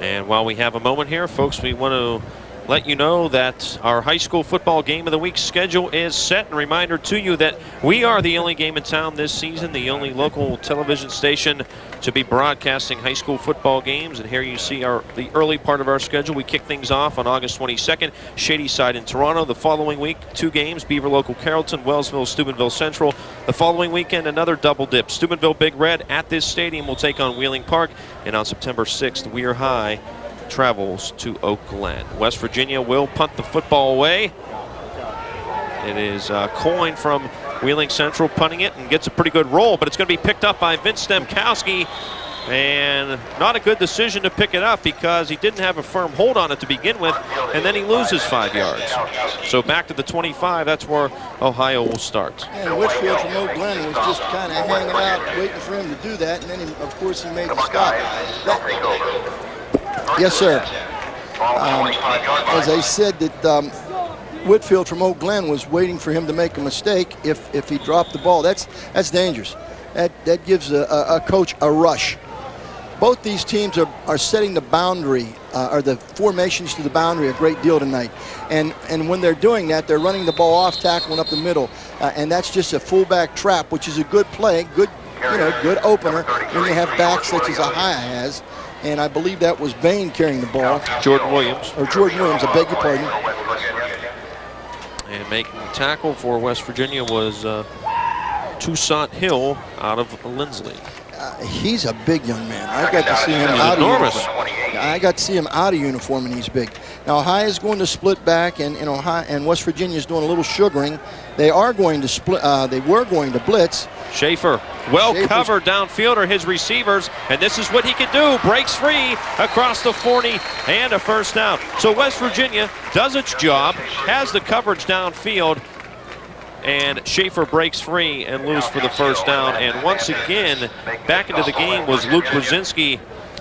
S4: and while we have a moment here, folks, we want to let you know that our high school football game of the week schedule is set. And reminder to you that we are the only game in town this season, the only local television station to be broadcasting high school football games. And here you see the early part of our schedule. We kick things off on August 22nd, Shadyside in Toronto. The following week, 2 games, Beaver Local Carrollton, Wellsville, Steubenville Central. The following weekend, another double dip. Steubenville Big Red at this stadium will take on Wheeling Park. And on September 6th, Weir High travels to Oak Glen. West Virginia will punt the football away. It is Coyne from Wheeling Central punting it and gets a pretty good roll, but it's going to be picked up by Vince Stemkowski, and not a good decision to pick it up because he didn't have a firm hold on it to begin with, and then he loses 5 yards. So back to the 25, that's where Ohio will start.
S2: And Whitfield from Oak Glen was just kind of hanging out, waiting for him to do that, and then, of course, he made the stop. Yes, sir. As I said, that Whitfield from Oak Glen was waiting for him to make a mistake if he dropped the ball. That's dangerous. That gives a coach a rush. Both these teams are setting the boundary, or the formations to the boundary a great deal tonight. And when they're doing that, they're running the ball off tackle and up the middle. And that's just a fullback trap, which is a good play, good opener when you have backs such as Ohio has. And I believe that was Bane carrying the ball.
S4: Jordan Williams.
S2: Or Jordan Williams, I beg your pardon.
S4: And making the tackle for West Virginia was Toussaint Hill out of Lindsley.
S2: He's a big young man. I got to see him out of uniform. I got to see him out of uniform, and he's big. Now Ohio is going to split back, and West Virginia is doing a little sugaring. They are going to split. They were going to blitz.
S4: Schaffer, covered downfield are his receivers, and this is what he can do. Breaks free across the 40 and a first down. So West Virginia does its job, has the coverage downfield, and Schaffer breaks free and loose for the first down. And once again, back into the game was Luke Brzezinski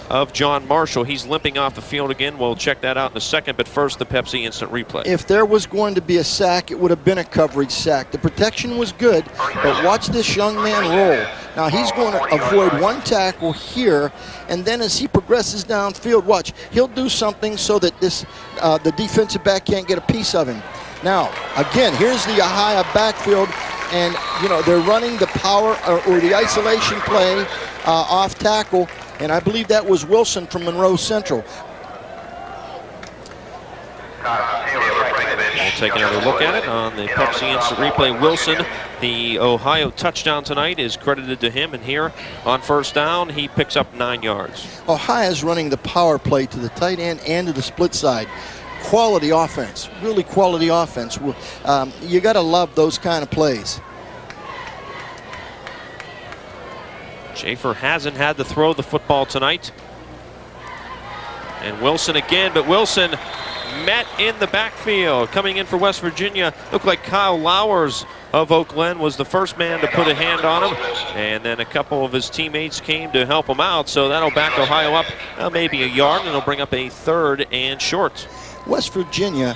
S4: of John Marshall. He's limping off the field again. We'll check that out in a second, but first the Pepsi instant replay.
S2: If there was going to be a sack, it would have been a coverage sack. The protection was good, but watch this young man roll. Now he's going to avoid one tackle here, and then as he progresses downfield, watch, he'll do something so that the defensive back can't get a piece of him. Now, again, here's the Ohio backfield, and they're running the power or the isolation play off tackle. And I believe that was Wilson from Monroe Central.
S4: We'll take another look at it on the Pepsi Instant Replay. Wilson, the Ohio touchdown tonight is credited to him. And here on first down, he picks up 9 yards.
S2: Ohio's running the power play to the tight end and to the split side. Quality offense, really quality offense. You got to love those kind of plays.
S4: Schaffer hasn't had to throw the football tonight. And Wilson again, but Wilson met in the backfield. Coming in for West Virginia, looked like Kyle Lowers of Oak Glen was the first man to put a hand on him, and then a couple of his teammates came to help him out, so that'll back Ohio up maybe a yard, and it'll bring up a 3rd and short.
S2: West Virginia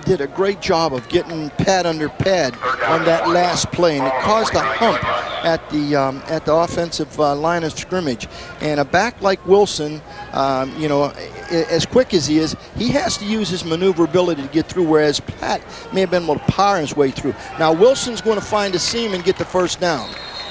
S2: did a great job of getting pad under pad on that last play, and it caused a hump at the offensive line of scrimmage. And a back like Wilson, you know, as quick as he is, he has to use his maneuverability to get through, whereas Platt may have been able to power his way through. Now Wilson's going to find a seam and get the first down,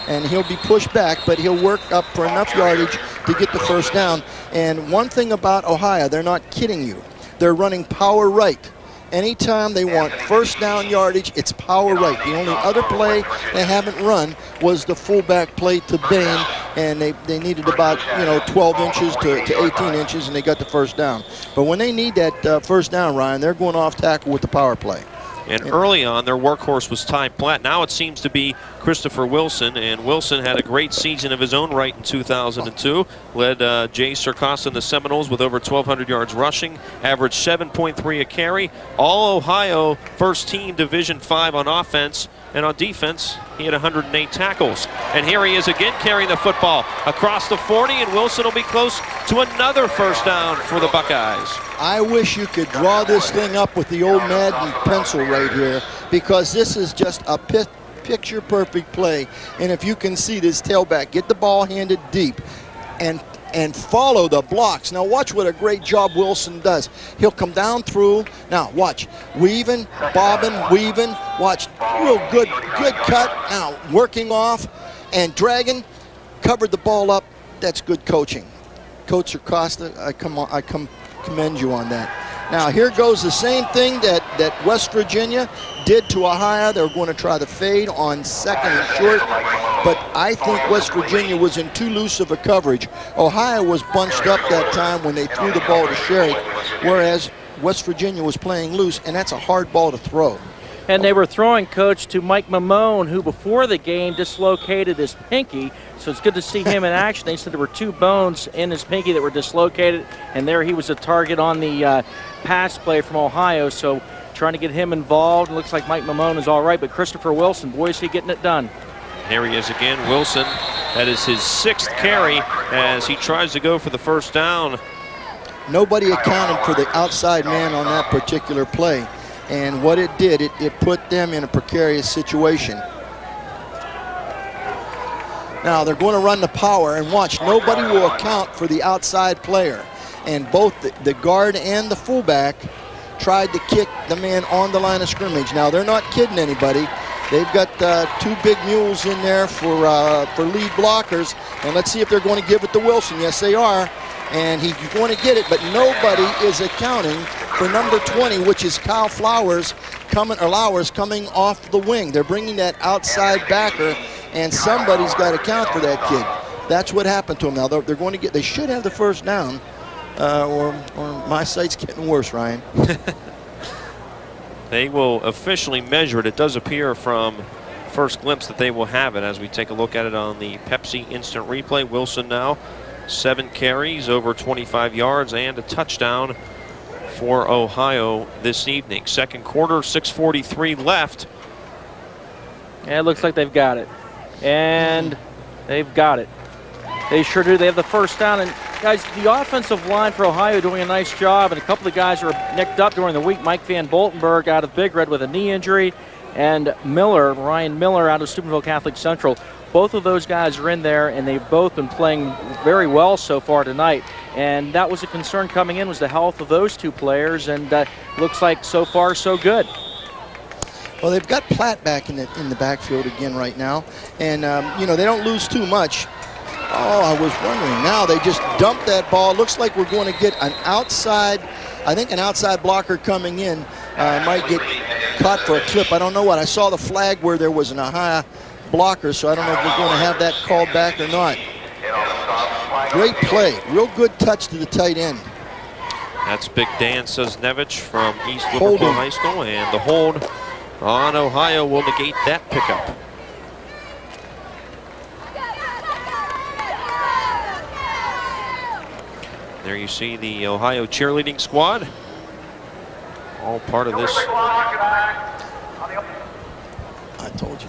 S2: and he'll be pushed back, but he'll work up for enough yardage to get the first down. And one thing about Ohio, they're not kidding you. They're running power right. Anytime they want first down yardage, it's power right. The only other play they haven't run was the fullback play to Bane, and they needed about 12 inches to 18 inches, and they got the first down. But when they need that first down, Ryan, they're going off tackle with the power play.
S4: And early on, their workhorse was Ty Platt. Now it seems to be Christopher Wilson, and Wilson had a great season of his own right in 2002. Led Jay Circosta and the Seminoles with over 1,200 yards rushing, averaged 7.3 a carry. All Ohio first team Division V on offense, and on defense, he had 108 tackles. And here he is again carrying the football across the 40, and Wilson will be close to another first down for the Buckeyes.
S2: I wish you could draw this thing up with the old Madden pencil right here, because this is just a picture-perfect play. And if you can see this tailback get the ball handed deep and follow the blocks. Now watch what a great job Wilson does. He'll come down through. Now watch, weaving, bobbing, weaving. Watch, real good cut. Now working off and dragging, covered the ball up. That's good coaching. Coach Circosta, I commend you on that. Now here goes the same thing that West Virginia did to Ohio. They're going to try the fade on 2nd and short, but I think West Virginia was in too loose of a coverage. Ohio was bunched up that time when they threw the ball to Scherich, whereas West Virginia was playing loose, and that's a hard ball to throw.
S3: And they were throwing, Coach, to Mike Mamone, who before the game dislocated his pinky. So it's good to see him in action. They said there were 2 bones in his pinky that were dislocated, and there he was a target on the pass play from Ohio. So trying to get him involved. It looks like Mike Mamone is all right, but Christopher Wilson, boy, is he getting it done.
S4: Here he is again, Wilson. That is his 6th carry as he tries to go for the first down.
S2: Nobody accounted for the outside man on that particular play. And what it did, it put them in a precarious situation. Now they're going to run the power, and watch, nobody will account for the outside player. And both the guard and the fullback tried to kick the man on the line of scrimmage. Now they're not kidding anybody. They've got 2 big mules in there for lead blockers, and let's see if they're going to give it to Wilson. Yes, they are. And he's going to get it, but nobody is accounting for number 20, which is Kyle Lowers coming off the wing. They're bringing that outside backer, and somebody's got to count for that kid. That's what happened to him. Now they're going to get. They should have the first down, or my sight's getting worse, Ryan.
S4: They will officially measure it. It does appear from first glimpse that they will have it as we take a look at it on the Pepsi Instant Replay. Wilson now 7 carries, over 25 yards, and a touchdown for Ohio this evening. Second quarter, 6:43 left.
S3: Yeah, it looks like they've got it. And they've got it. They sure do. They have the first down. And guys, the offensive line for Ohio doing a nice job. And a couple of guys are nicked up during the week. Mike Van Boltenberg out of Big Red with a knee injury. And Ryan Miller out of Steubenville Catholic Central. Both of those guys are in there, and they've both been playing very well so far tonight. And that was a concern coming in, was the health of those 2 players. And looks like so far so good.
S2: Well, they've got Platt back in the backfield again right now, and they don't lose too much. Oh, I was wondering. Now they just dumped that ball. Looks like we're going to get an outside. I think an outside blocker coming in might get caught for a clip. I don't know what. I saw the flag where there was an Ohio blocker, so I don't know if we're going to have that called back or not. Great play. Real good touch to the tight end.
S4: That's Big Dan Sosnevich from East Liverpool High School, and the hold on Ohio will negate that pickup. There you see the Ohio cheerleading squad All part of this.
S2: I told you.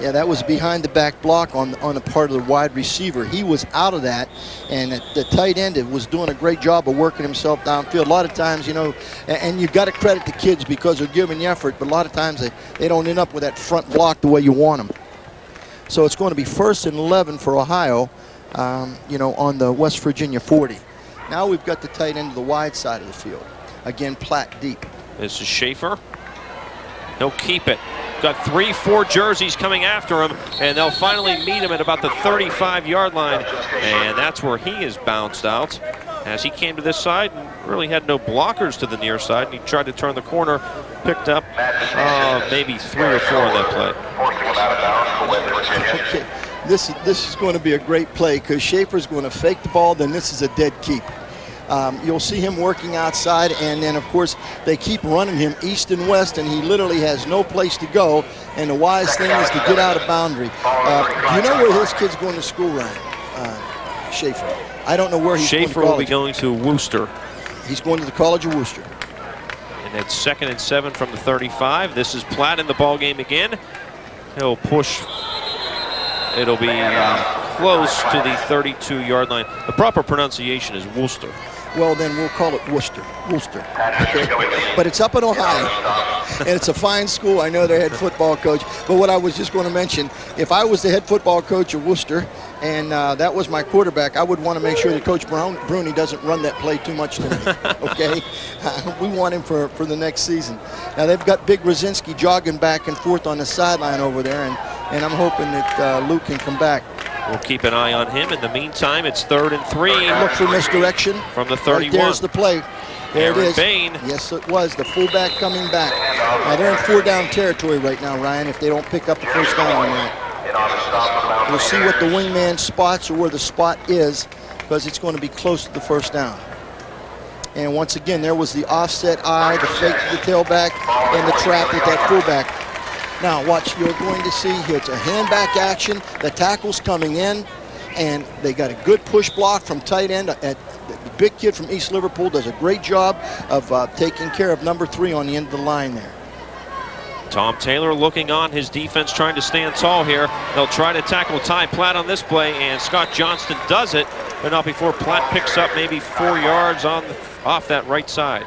S2: Yeah, that was behind the back block on the part of the wide receiver. He was out of that, and the tight end was doing a great job of working himself downfield. A lot of times, you know, and you've got to credit the kids because they're giving you effort, but a lot of times they don't end up with that front block the way you want them. So it's going to be 1st and 11 for Ohio, you know, on the West Virginia 40. Now we've got the tight end to the wide side of the field. Again, Platt deep.
S4: This is Schaffer. He'll keep it. Got 3-4 jerseys coming after him, and they'll finally meet him at about the 35-yard line, and that's where he is bounced out as he came to this side and really had no blockers to the near side, and he tried to turn the corner, picked up maybe 3 or 4 on that play.
S2: Okay. This is going to be a great play because Schaffer's going to fake the ball, then this is a dead keep. You'll see him working outside, and then, of course, they keep running him east and west, and he literally has no place to go, and the wise thing is to get out of boundary. Do you know where this kid's going to school, Ryan? Schaffer. I don't know where he's going to
S4: Schaffer will be going to Worcester.
S2: He's going to the College of Worcester.
S4: And it's 2nd and 7 from the 35. This is Platt in the ball game again. He'll push. It'll be close to the 32-yard line. The proper pronunciation is Worcester.
S2: Well, then we'll call it Worcester. Worcester. Okay? But it's up in Ohio, and it's a fine school. I know their head football coach. But what I was just going to mention, if I was the head football coach of Worcester and that was my quarterback, I would want to make sure that Coach Bruney doesn't run that play too much to me, okay? We want him for the next season. Now, they've got Big Rosinski jogging back and forth on the sideline over there, and I'm hoping that Luke can come back.
S4: We'll keep an eye on him. In the meantime, it's 3rd and 3.
S2: Look for misdirection.
S4: From the 31.
S2: Right there's the play. There it is.
S4: Bane.
S2: Yes, it was. The fullback coming back. Now, they're in 4-down territory right now, Ryan, if they don't pick up the first down on that. We'll see what the wingman spots or where the spot is, because it's going to be close to the first down. And once again, there was the offset eye, the fake to the tailback, and the trap with that fullback. Now watch, you're going to see here, it's a hand back action, the tackle's coming in, and they got a good push block from tight end. The big kid from East Liverpool does a great job of taking care of number 3 on the end of the line there.
S4: Tom Taylor looking on, his defense trying to stand tall here. They'll try to tackle Ty Platt on this play, and Scott Johnston does it, but not before Platt picks up maybe 4 yards off that right side.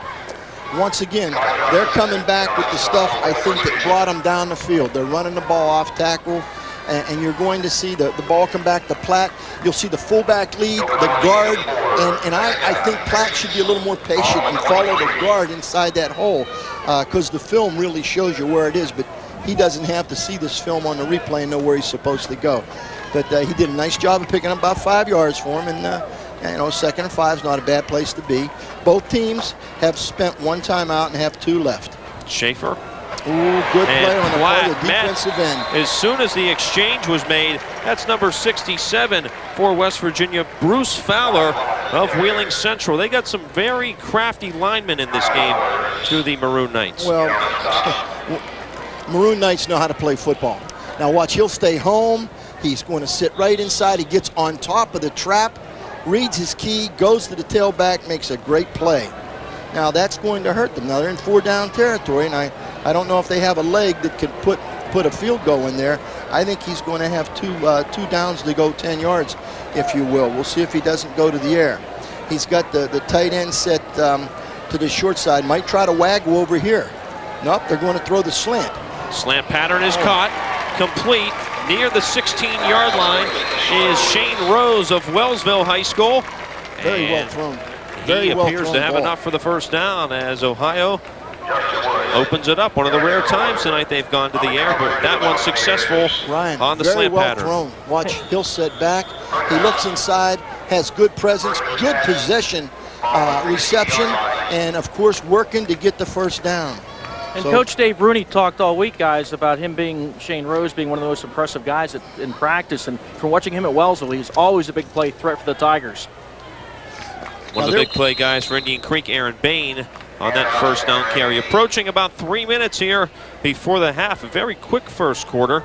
S2: Once again, they're coming back with the stuff, I think, that brought them down the field. They're running the ball off tackle, and you're going to see the ball come back to Platt. You'll see the fullback lead, the guard, and I think Platt should be a little more patient and follow the guard inside that hole, because the film really shows you where it is, but he doesn't have to see this film on the replay and know where he's supposed to go. But he did a nice job of picking up about 5 yards for him, and you know, 2nd and 5 is not a bad place to be. Both teams have spent 1 timeout and have 2 left.
S4: Schaffer.
S2: Ooh, good play on the part of the defensive end.
S4: As soon as the exchange was made, that's number 67 for West Virginia, Bruce Fowler of Wheeling Central. They got some very crafty linemen in this game through the Maroon Knights.
S2: Well, Maroon Knights know how to play football. Now watch, he'll stay home. He's going to sit right inside. He gets on top of the trap, reads his key, goes to the tailback, makes a great play. Now that's going to hurt them. Now they're in 4-down territory, and I don't know if they have a leg that could put a field goal in there. I think he's going to have two downs to go 10 yards, if you will. We'll see if he doesn't go to the air. He's got the tight end set to the short side. Might try to waggle over here. Nope, they're going to throw the slant.
S4: Slant pattern is caught, complete. Near the 16-yard line is Shane Rose of Wellsville High School.
S2: Very well thrown.
S4: He appears to have enough for the first down as Ohio opens it up. One of the rare times tonight they've gone to the air, but that one's successful on the slant pattern.
S2: Very well thrown. Watch, he'll set back. He looks inside, has good presence, good possession, reception, and of course working to get the first down.
S3: And Coach Dave Bruney talked all week, guys, about him being, Shane Rose being one of the most impressive guys in practice. And from watching him at Wellsville, he's always a big play threat for the Tigers.
S4: One of the big play guys for Indian Creek, Aaron Bane, on that first down carry. Approaching about 3 minutes here before the half. A very quick first quarter,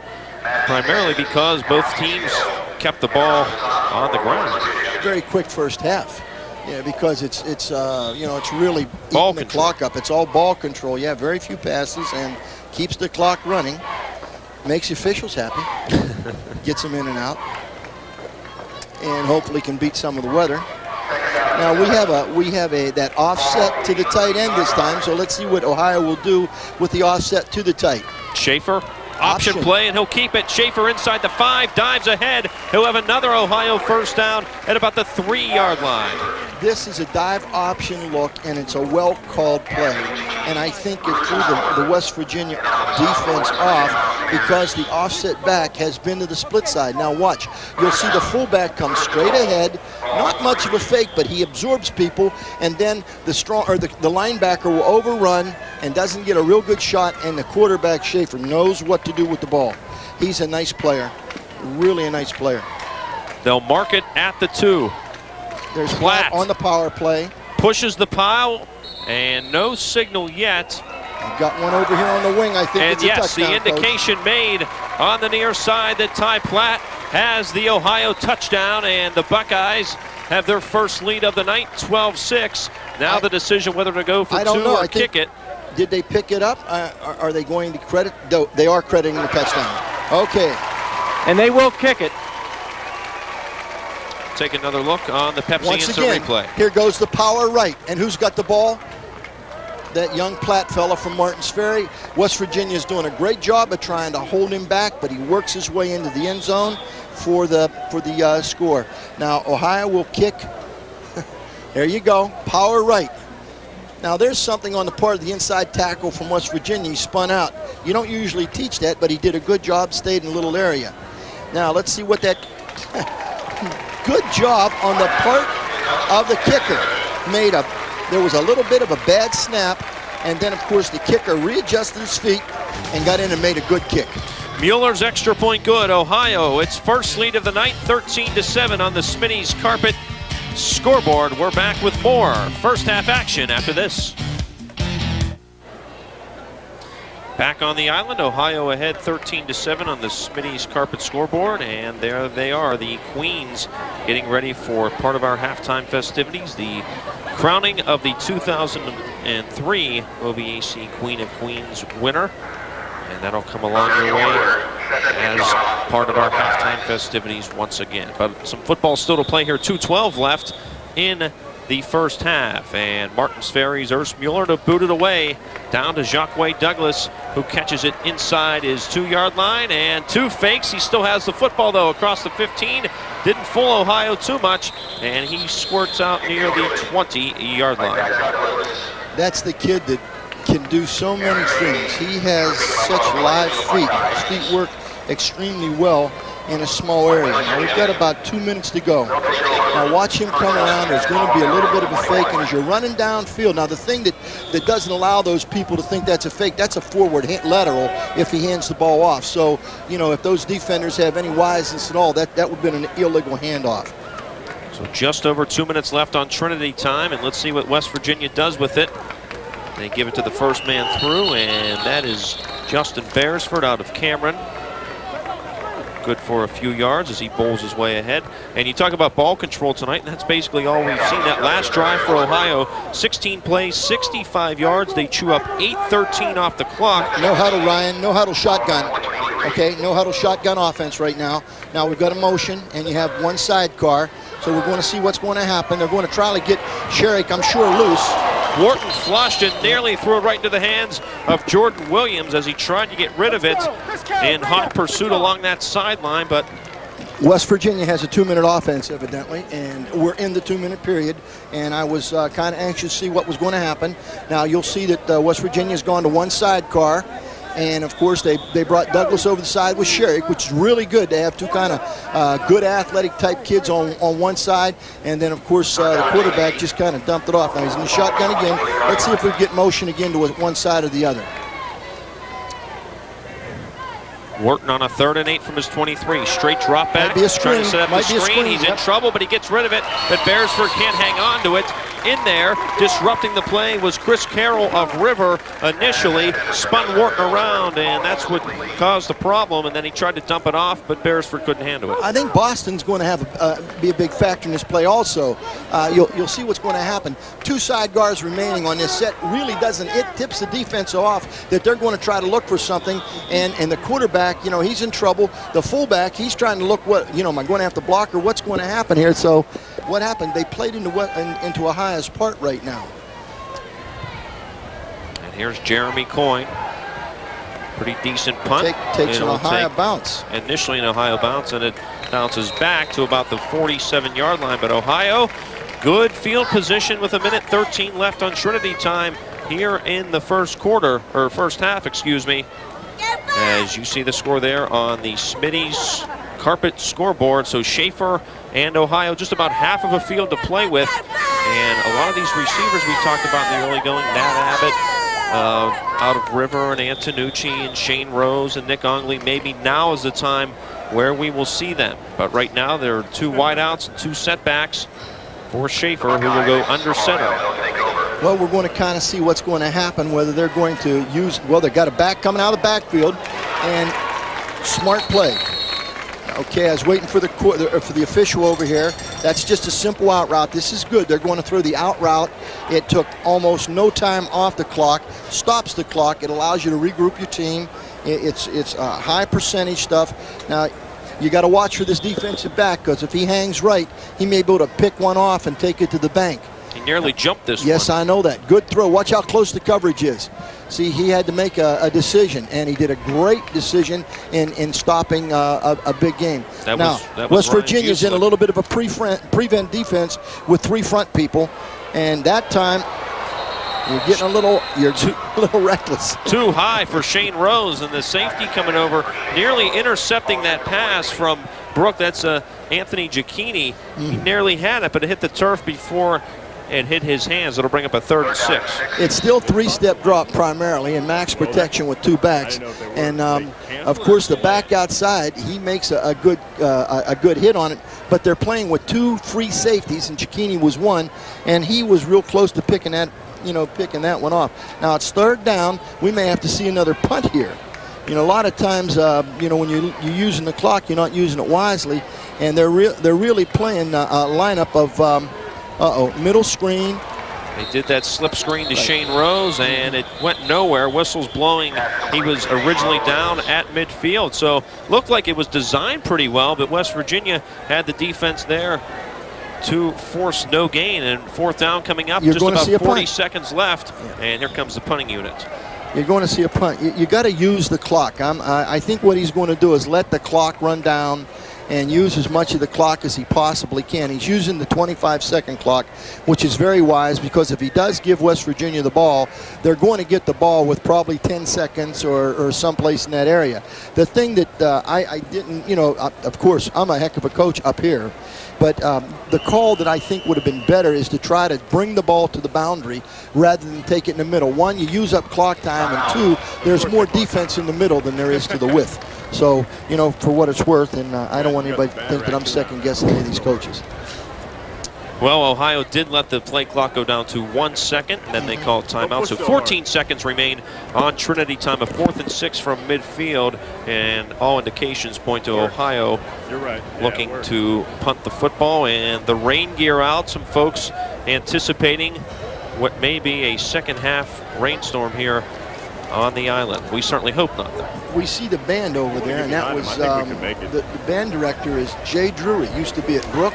S4: primarily because both teams kept the ball on the ground.
S2: Very quick first half. Yeah, because it's really eating the clock up. It's all ball control. Yeah, very few passes and keeps the clock running. Makes the officials happy. Gets them in and out. And hopefully can beat some of the weather. Now we have that offset to the tight end this time, so let's see what Ohio will do with the offset to the tight.
S4: Schaffer, option play, and he'll keep it. Schaffer inside the 5, dives ahead. He'll have another Ohio first down at about the 3-yard line.
S2: This is a dive option look, and it's a well-called play. And I think it threw the West Virginia defense off because the offset back has been to the split side. Now watch, you'll see the fullback come straight ahead. Not much of a fake, but he absorbs people, and then the linebacker will overrun and doesn't get a real good shot, and the quarterback, Schaffer, knows what to do with the ball. He's a nice player, really a nice player.
S4: They'll mark it at the 2.
S2: There's
S4: Platt
S2: on the power play.
S4: Pushes the pile, and no signal yet.
S2: You've got one over here on the wing, I think.
S4: And
S2: it's a
S4: yes,
S2: touchdown,
S4: the indication made on the near side that Ty Platt has the Ohio touchdown, and the Buckeyes have their first lead of the night, 12-6. Now the decision whether to go for 2 or kick it.
S2: Did they pick it up? Are they going to credit? They are crediting the touchdown. Okay.
S3: And they will kick it.
S4: Take another look on the Pepsi
S2: Once
S4: Instant
S2: again,
S4: replay.
S2: Here goes the power right. And who's got the ball? That young Platt fella from Martin's Ferry. West Virginia's doing a great job of trying to hold him back, but he works his way into the end zone for the score. Now Ohio will kick. There you go, power right. Now there's something on the part of the inside tackle from West Virginia. He spun out. You don't usually teach that, but he did a good job, stayed in a little area. Now let's see what that good job on the part of the kicker. There was a little bit of a bad snap, and then of course the kicker readjusted his feet and got in and made a good kick.
S4: Mueller's extra point good. Ohio, its first lead of the night, 13-7 on the Smitty's carpet scoreboard. We're back with more first half action after this. Back on the island, Ohio ahead 13-7 on the Smitty's carpet scoreboard, and there they are, the Queens, getting ready for part of our halftime festivities, the crowning of the 2003 OVAC Queen of Queens winner, and that'll come along your way as part of our halftime festivities once again. But some football still to play here, 2:12 left in the first half, and Martin's Ferry's Ernst Mueller to boot it away down to Jacques Douglas, who catches it inside his 2-yard line, and 2 fakes. He still has the football though across the 15. Didn't fool Ohio too much, and he squirts out near the 20-yard line.
S2: That's the kid that can do so many things. He has such live feet. His feet work extremely well in a small area. Now we've got about 2 minutes to go. Now watch him come around. There's going to be a little bit of a fake, and as you're running downfield, now the thing that doesn't allow those people to think that's a fake, that's a forward lateral if he hands the ball off. So, you know, if those defenders have any wiseness at all, that would have been an illegal handoff.
S4: So just over 2 minutes left on Trinity time, and let's see what West Virginia does with it. They give it to the first man through, and that is Justin Beresford out of Cameron. Good for a few yards as he bowls his way ahead. And you talk about ball control tonight, and that's basically all we've seen. That last drive for Ohio, 16 plays, 65 yards. They chew up 8:13 off the clock.
S2: No huddle, Ryan. No huddle shotgun. Okay, no huddle shotgun offense right now. Now we've got a motion, and you have one sidecar. So we're going to see what's going to happen. They're going to try to get Scherich, I'm sure, loose.
S4: Wharton flushed and nearly threw it right into the hands of Jordan Williams as he tried to get rid of it in hot pursuit along that sideline, but
S2: West Virginia has a 2-minute offense, evidently, and we're in the 2-minute period, and I was kind of anxious to see what was going to happen. Now you'll see that West Virginia's gone to one sidecar, and of course they brought Douglas over the side with Scherich, which is really good to have two kind of good athletic type kids on one side, and then of course the quarterback just kind of dumped it off. Now he's in the shotgun again. Let's see if we get motion again to one side or the other.
S4: Wharton on a 3rd and 8 from his 23. Straight drop back.
S2: Might be a screen.
S4: Trying to set up the screen. He's in trouble, but he gets rid of it. But Beresford can't hang on to it. in there. Disrupting the play was Chris Carroll of River initially, spun Wharton around, and that's what caused the problem, and then he tried to dump it off, but Beresford couldn't handle it.
S2: I think Boston's going to have be a big factor in this play also. You'll see what's going to happen. 2 side guards remaining on this set really doesn't, it tips the defense off that they're going to try to look for something, and the quarterback, you know, he's in trouble. The fullback, he's trying to look what, you know, am I going to have to block or what's going to happen here? So what happened? They played into Ohio's part right now.
S4: And here's Jeremy Coyne. Pretty decent punt.
S2: Takes an Ohio bounce.
S4: Initially an Ohio bounce, and it bounces back to about the 47-yard line. But Ohio, good field position with 1:13 left on Trinity time here in the first quarter, or first half, excuse me. As you see the score there on the Smitty's carpet scoreboard. So Schaffer and Ohio just about half of a field to play with. And a lot of these receivers we talked about in the early going, Nat Abbott out of River, and Antonucci and Shane Rose and Nick Ongley, maybe now is the time where we will see them. But right now there are 2 wideouts and 2 setbacks for Schaffer, who will go under center.
S2: Well, we're going to kind of see what's going to happen, whether they're going to use, well, they've got a back coming out of the backfield, and smart play. Okay, I was waiting for the official over here. That's just a simple out route. This is good. They're going to throw the out route. It took almost no time off the clock, stops the clock. It allows you to regroup your team. It's high percentage stuff. Now, you got to watch for this defensive back, because if he hangs right, he may be able to pick one off and take it to the bank.
S4: He nearly jumped this one.
S2: Yes, I know that. Good throw. Watch how close the coverage is. See, he had to make a decision, and he did a great decision in stopping a big game. Now, West Virginia's in a little bit of a prevent defense with 3 front people, and that time you're getting a little reckless.
S4: Too high for Shane Rose, and the safety coming over, nearly intercepting that pass from Brooke. That's Anthony Cecchini. He nearly had it, but it hit the turf before it hit his hands. It'll bring up a 3rd and 6.
S2: It's still 3-step drop primarily, and max protection with 2 backs. And of course, the back outside, he makes a good hit on it. But they're playing with 2 free safeties, and Cecchini was one, and he was real close to picking that one off. Now it's 3rd down. We may have to see another punt here. You know, a lot of times, when you're using the clock, you're not using it wisely, and they're really playing a lineup of middle screen.
S4: They did that slip screen to Shane Rose, and it went nowhere. Whistles blowing. He was originally down at midfield, so looked like it was designed pretty well, but West Virginia had the defense there to force no gain. And 4th down coming up, just about 40 seconds left, and here comes the punting unit.
S2: You're going to see a punt. You got to use the clock. I think what he's going to do is let the clock run down and use as much of the clock as he possibly can. He's using the 25-second clock, which is very wise, because if he does give West Virginia the ball, they're going to get the ball with probably 10 seconds or someplace in that area. The thing that I didn't, of course, I'm a heck of a coach up here, but the call that I think would have been better is to try to bring the ball to the boundary rather than take it in the middle. 1, you use up clock time, and 2, there's more defense in the middle than there is to the width. So, for what it's worth, and I don't want anybody to think that I'm second-guessing any of these coaches.
S4: Well, Ohio did let the play clock go down to 1 second, and then they called timeout. So 14 seconds remain on Trinity time, a 4th and 6 from midfield, and all indications point to Ohio looking to punt the football. And the rain gear out, some folks anticipating what may be a second-half rainstorm here on the island. We certainly hope not, though.
S2: We see the band over there, and that was the band director is Jay Drury. Used to be at Brooke,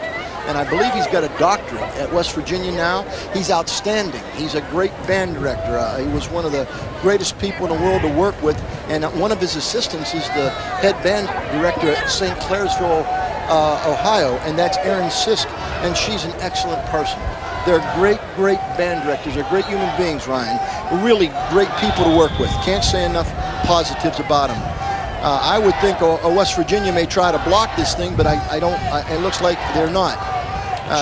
S2: and I believe he's got a doctorate at West Virginia now. He's outstanding. He's a great band director. He was one of the greatest people in the world to work with, and one of his assistants is the head band director at St. Clairsville, Ohio, and that's Erin Sisk, and she's an excellent person. They're great band directors. They're great human beings, Ryan. Really great people to work with. Can't say enough positives about them. I would think West Virginia may try to block this thing, but I don't. It looks like they're not.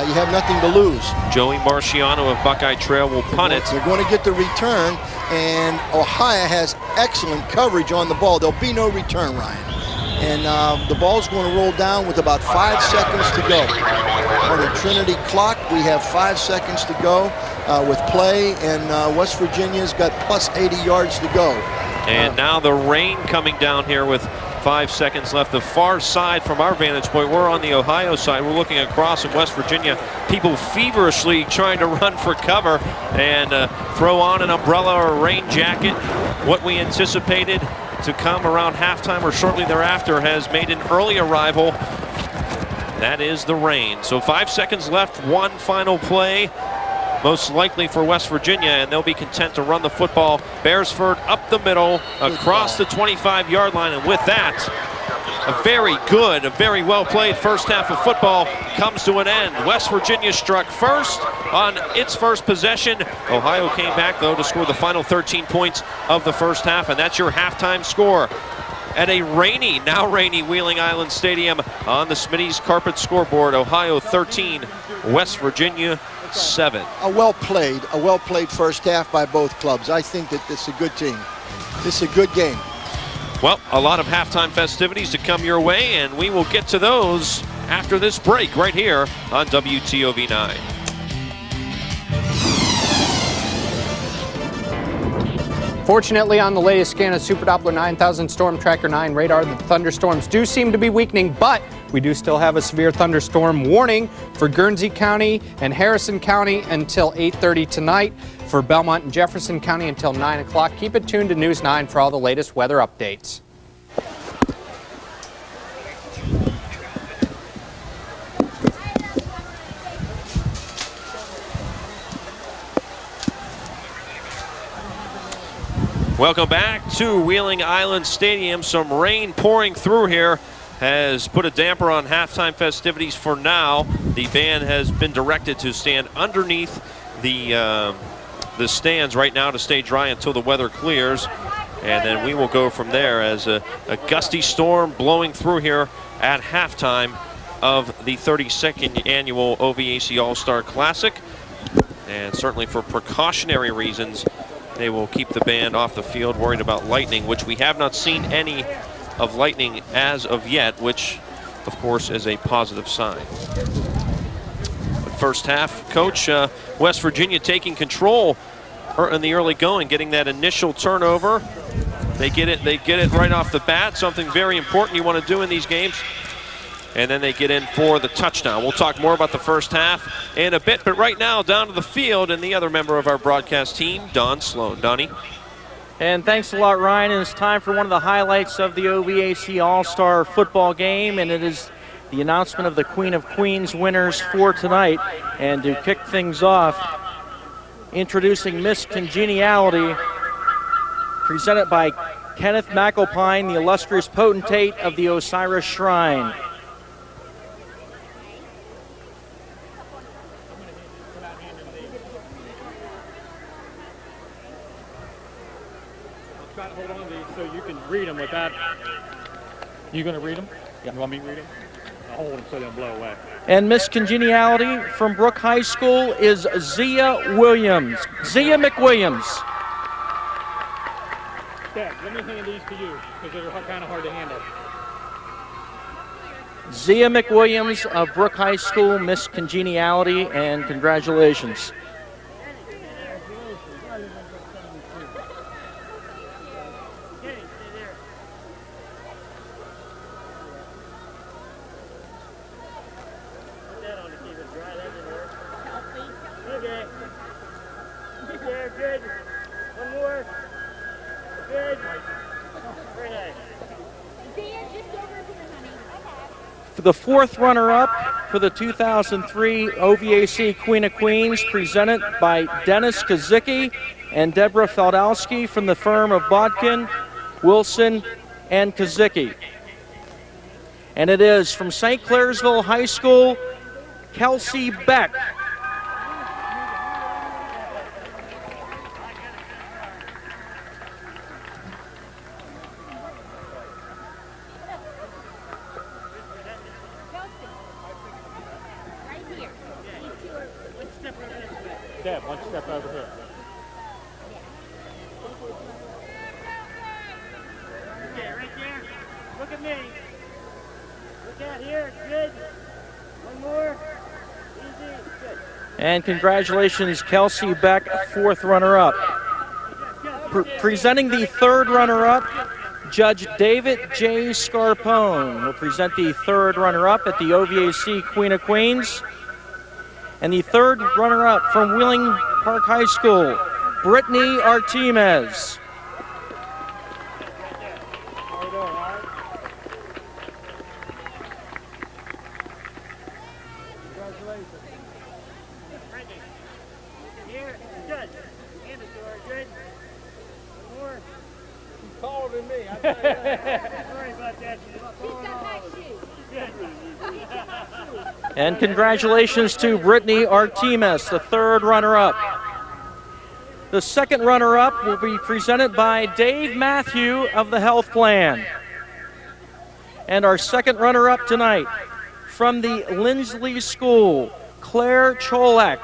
S2: You have nothing to lose.
S4: Joey Marciano of Buckeye Trail will punt it.
S2: They're going to get the return, and Ohio has excellent coverage on the ball. There'll be no return, Ryan. And the ball's going to roll down with about 5 seconds to go. On the Trinity clock, we have 5 seconds to go with play, and West Virginia's got plus 80 yards to go.
S4: And now the rain coming down here with 5 seconds left. The far side from our vantage point, we're on the Ohio side. We're looking across in West Virginia. People feverishly trying to run for cover and throw on an umbrella or a rain jacket. What we anticipated to come around halftime or shortly thereafter has made an early arrival. That is the rain. So 5 seconds left, one final play, most likely for West Virginia, and they'll be content to run the football. Beresford up the middle, across the 25-yard line, and with that, a very good, a very well-played first half of football comes to an end. West Virginia struck first on its first possession. Ohio came back, though, to score the final 13 points of the first half, and that's your halftime score. At a rainy, now rainy Wheeling Island Stadium on the Smitty's Carpet scoreboard, Ohio 13, West Virginia 7.
S2: A well played first half by both clubs. I think that this is a good team. This is a good game.
S4: Well, a lot of halftime festivities to come your way, and we will get to those after this break right here on WTOV 9.
S5: Fortunately, on the latest scan of Super Doppler 9000 Storm Tracker 9 radar, the thunderstorms do seem to be weakening, but we do still have a severe thunderstorm warning for Guernsey County and Harrison County until 8:30 tonight, for Belmont and Jefferson County until 9 o'clock. Keep it tuned to News 9 for all the latest weather updates.
S4: Welcome back to Wheeling Island Stadium. Some rain pouring through here has put a damper on halftime festivities for now. The band has been directed to stand underneath the stands right now to stay dry until the weather clears, and then we will go from there as a gusty storm blowing through here at halftime of the 32nd annual OVAC All-Star Classic. And certainly for precautionary reasons, they will keep the band off the field, worried about lightning, which we have not seen any of lightning as of yet, which, of course, is a positive sign. But first half, Coach, West Virginia taking control in the early going, getting that initial turnover. They get it right off the bat, something very important you want to do in these games. And then they get in for the touchdown. We'll talk more about the first half in a bit, but right now down to the field and the other member of our broadcast team, Don Sloan. Donnie?
S3: And thanks a lot, Ryan. And it's time for one of the highlights of the OVAC All-Star football game, and it is the announcement of the Queen of Queens winners for tonight. And to kick things off, introducing Miss Congeniality, presented by Kenneth McAlpine, the illustrious potentate of the Osiris Shrine.
S8: Hold on to these so you can read them without. You going to read them? Yeah. You want me to read them? I'll hold them so they don't blow away.
S3: And Miss Congeniality from Brooke High School is Zia Williams. Zia McWilliams.
S8: Dad, let me hand these to you because they're kind of hard to handle.
S3: Zia McWilliams of Brooke High School, Miss Congeniality, and congratulations. For the fourth runner-up for the 2003 OVAC Queen of Queens, presented by Dennis Kazicki and Deborah Feldowski from the firm of Bodkin, Wilson, and Kazicki. And it is from St. Clairsville High School, Kelsey Beck.
S8: Deb, one step over here.
S3: Okay, right there. Look at me. And congratulations, Kelsey Beck, 4th runner-up. Presenting the 3rd runner-up, Judge David J. Scarpone will present the 3rd runner-up at the OVAC Queen of Queens. And the 3rd runner-up from Wheeling Park High School, Brittany Artemes. And congratulations to Brittany Artemes, the 3rd runner-up. The 2nd runner-up will be presented by Dave Matthew of the Health Plan. And our 2nd runner-up tonight from the Lindsley School, Claire Cholak.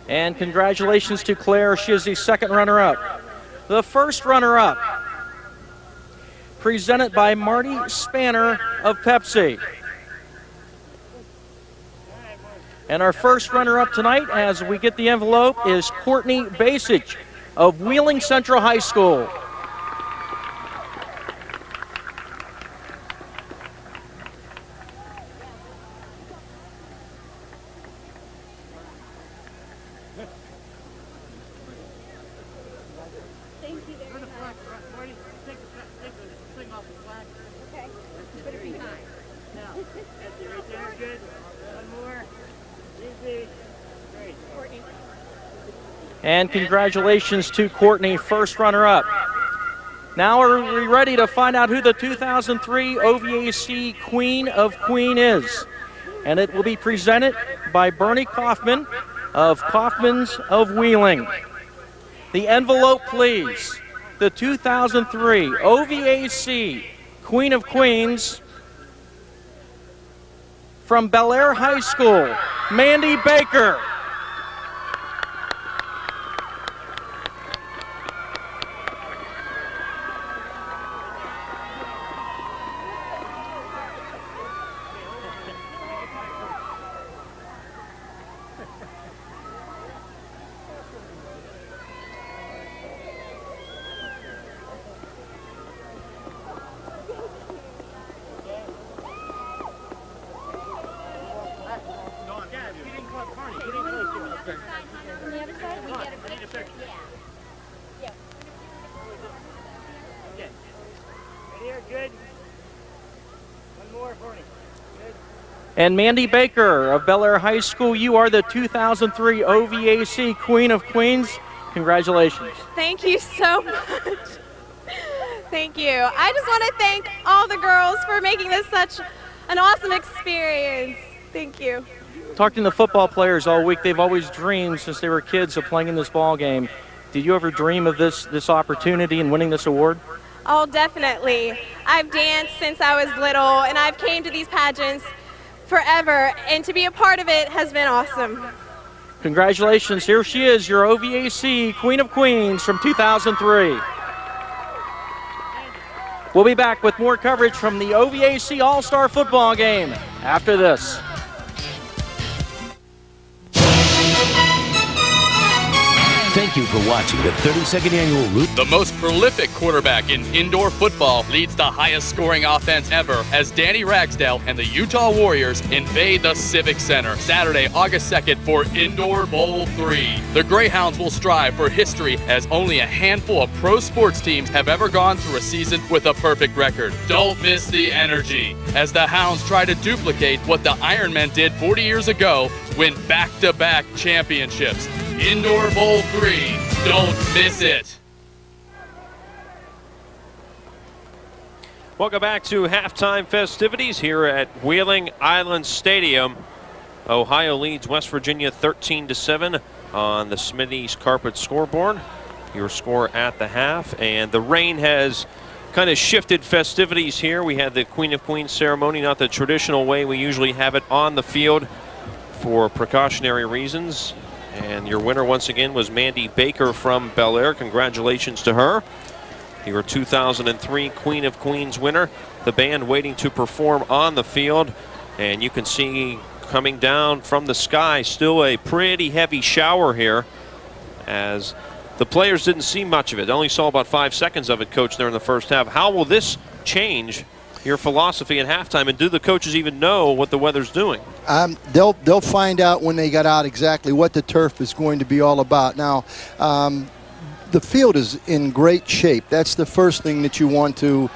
S3: And congratulations to Claire. She is the 2nd runner-up. The 1st runner-up, presented by Marty Spanner of Pepsi. And our 1st runner-up tonight, as we get the envelope, is Courtney Basich of Wheeling Central High School. And congratulations to Courtney, 1st runner-up. Now are we ready to find out who the 2003 OVAC Queen of Queen is? And it will be presented by Bernie Kaufman of Kaufman's of Wheeling. The envelope, please. The 2003 OVAC Queen of Queens from Bellaire High School, Mandy Baker. And Mandy Baker of Bellaire High School, you are the 2003 OVAC Queen of Queens. Congratulations.
S9: Thank you so much. Thank you. I just want to thank all the girls for making this such an awesome experience. Thank you.
S3: Talking to football players all week, they've always dreamed since they were kids of playing in this ball game. Did you ever dream of this opportunity and winning this award?
S9: Oh, definitely. I've danced since I was little, and I've came to these pageants forever, and to be a part of it has been awesome.
S3: Congratulations. Here she is, your OVAC Queen of Queens from 2003. We'll be back with more coverage from the OVAC All-Star Football Game after this.
S6: Thank you for watching the 32nd Annual Root.
S10: The most prolific quarterback in indoor football leads the highest scoring offense ever as Danny Ragsdale and the Utah Warriors invade the Civic Center Saturday, August 2nd for Indoor Bowl 3. The Greyhounds will strive for history as only a handful of pro sports teams have ever gone through a season with a perfect record. Don't miss the energy as the Hounds try to duplicate what the Ironmen did 40 years ago, win back-to-back championships. Indoor Bowl 3. Don't miss it.
S4: Welcome back to halftime festivities here at Wheeling Island Stadium. Ohio leads West Virginia 13-7 on the Smitty's Carpet scoreboard. your score at the half. And the rain has kind of shifted festivities here. We had the Queen of Queens ceremony, not the traditional way we usually have it on the field for precautionary reasons. And your winner once again was Mandy Baker from Bellaire. Congratulations to her. Your 2003 Queen of Queens winner. The band waiting to perform on the field. And you can see coming down from the sky still a pretty heavy shower here, as the players didn't see much of it. Only saw about 5 seconds of it, Coach, there in the first half. How will this change your philosophy at halftime, and do the coaches even know what the weather's doing?
S2: They'll find out when they get out exactly what the turf is going to be all about. Now, the field is in great shape. That's the first thing that you want to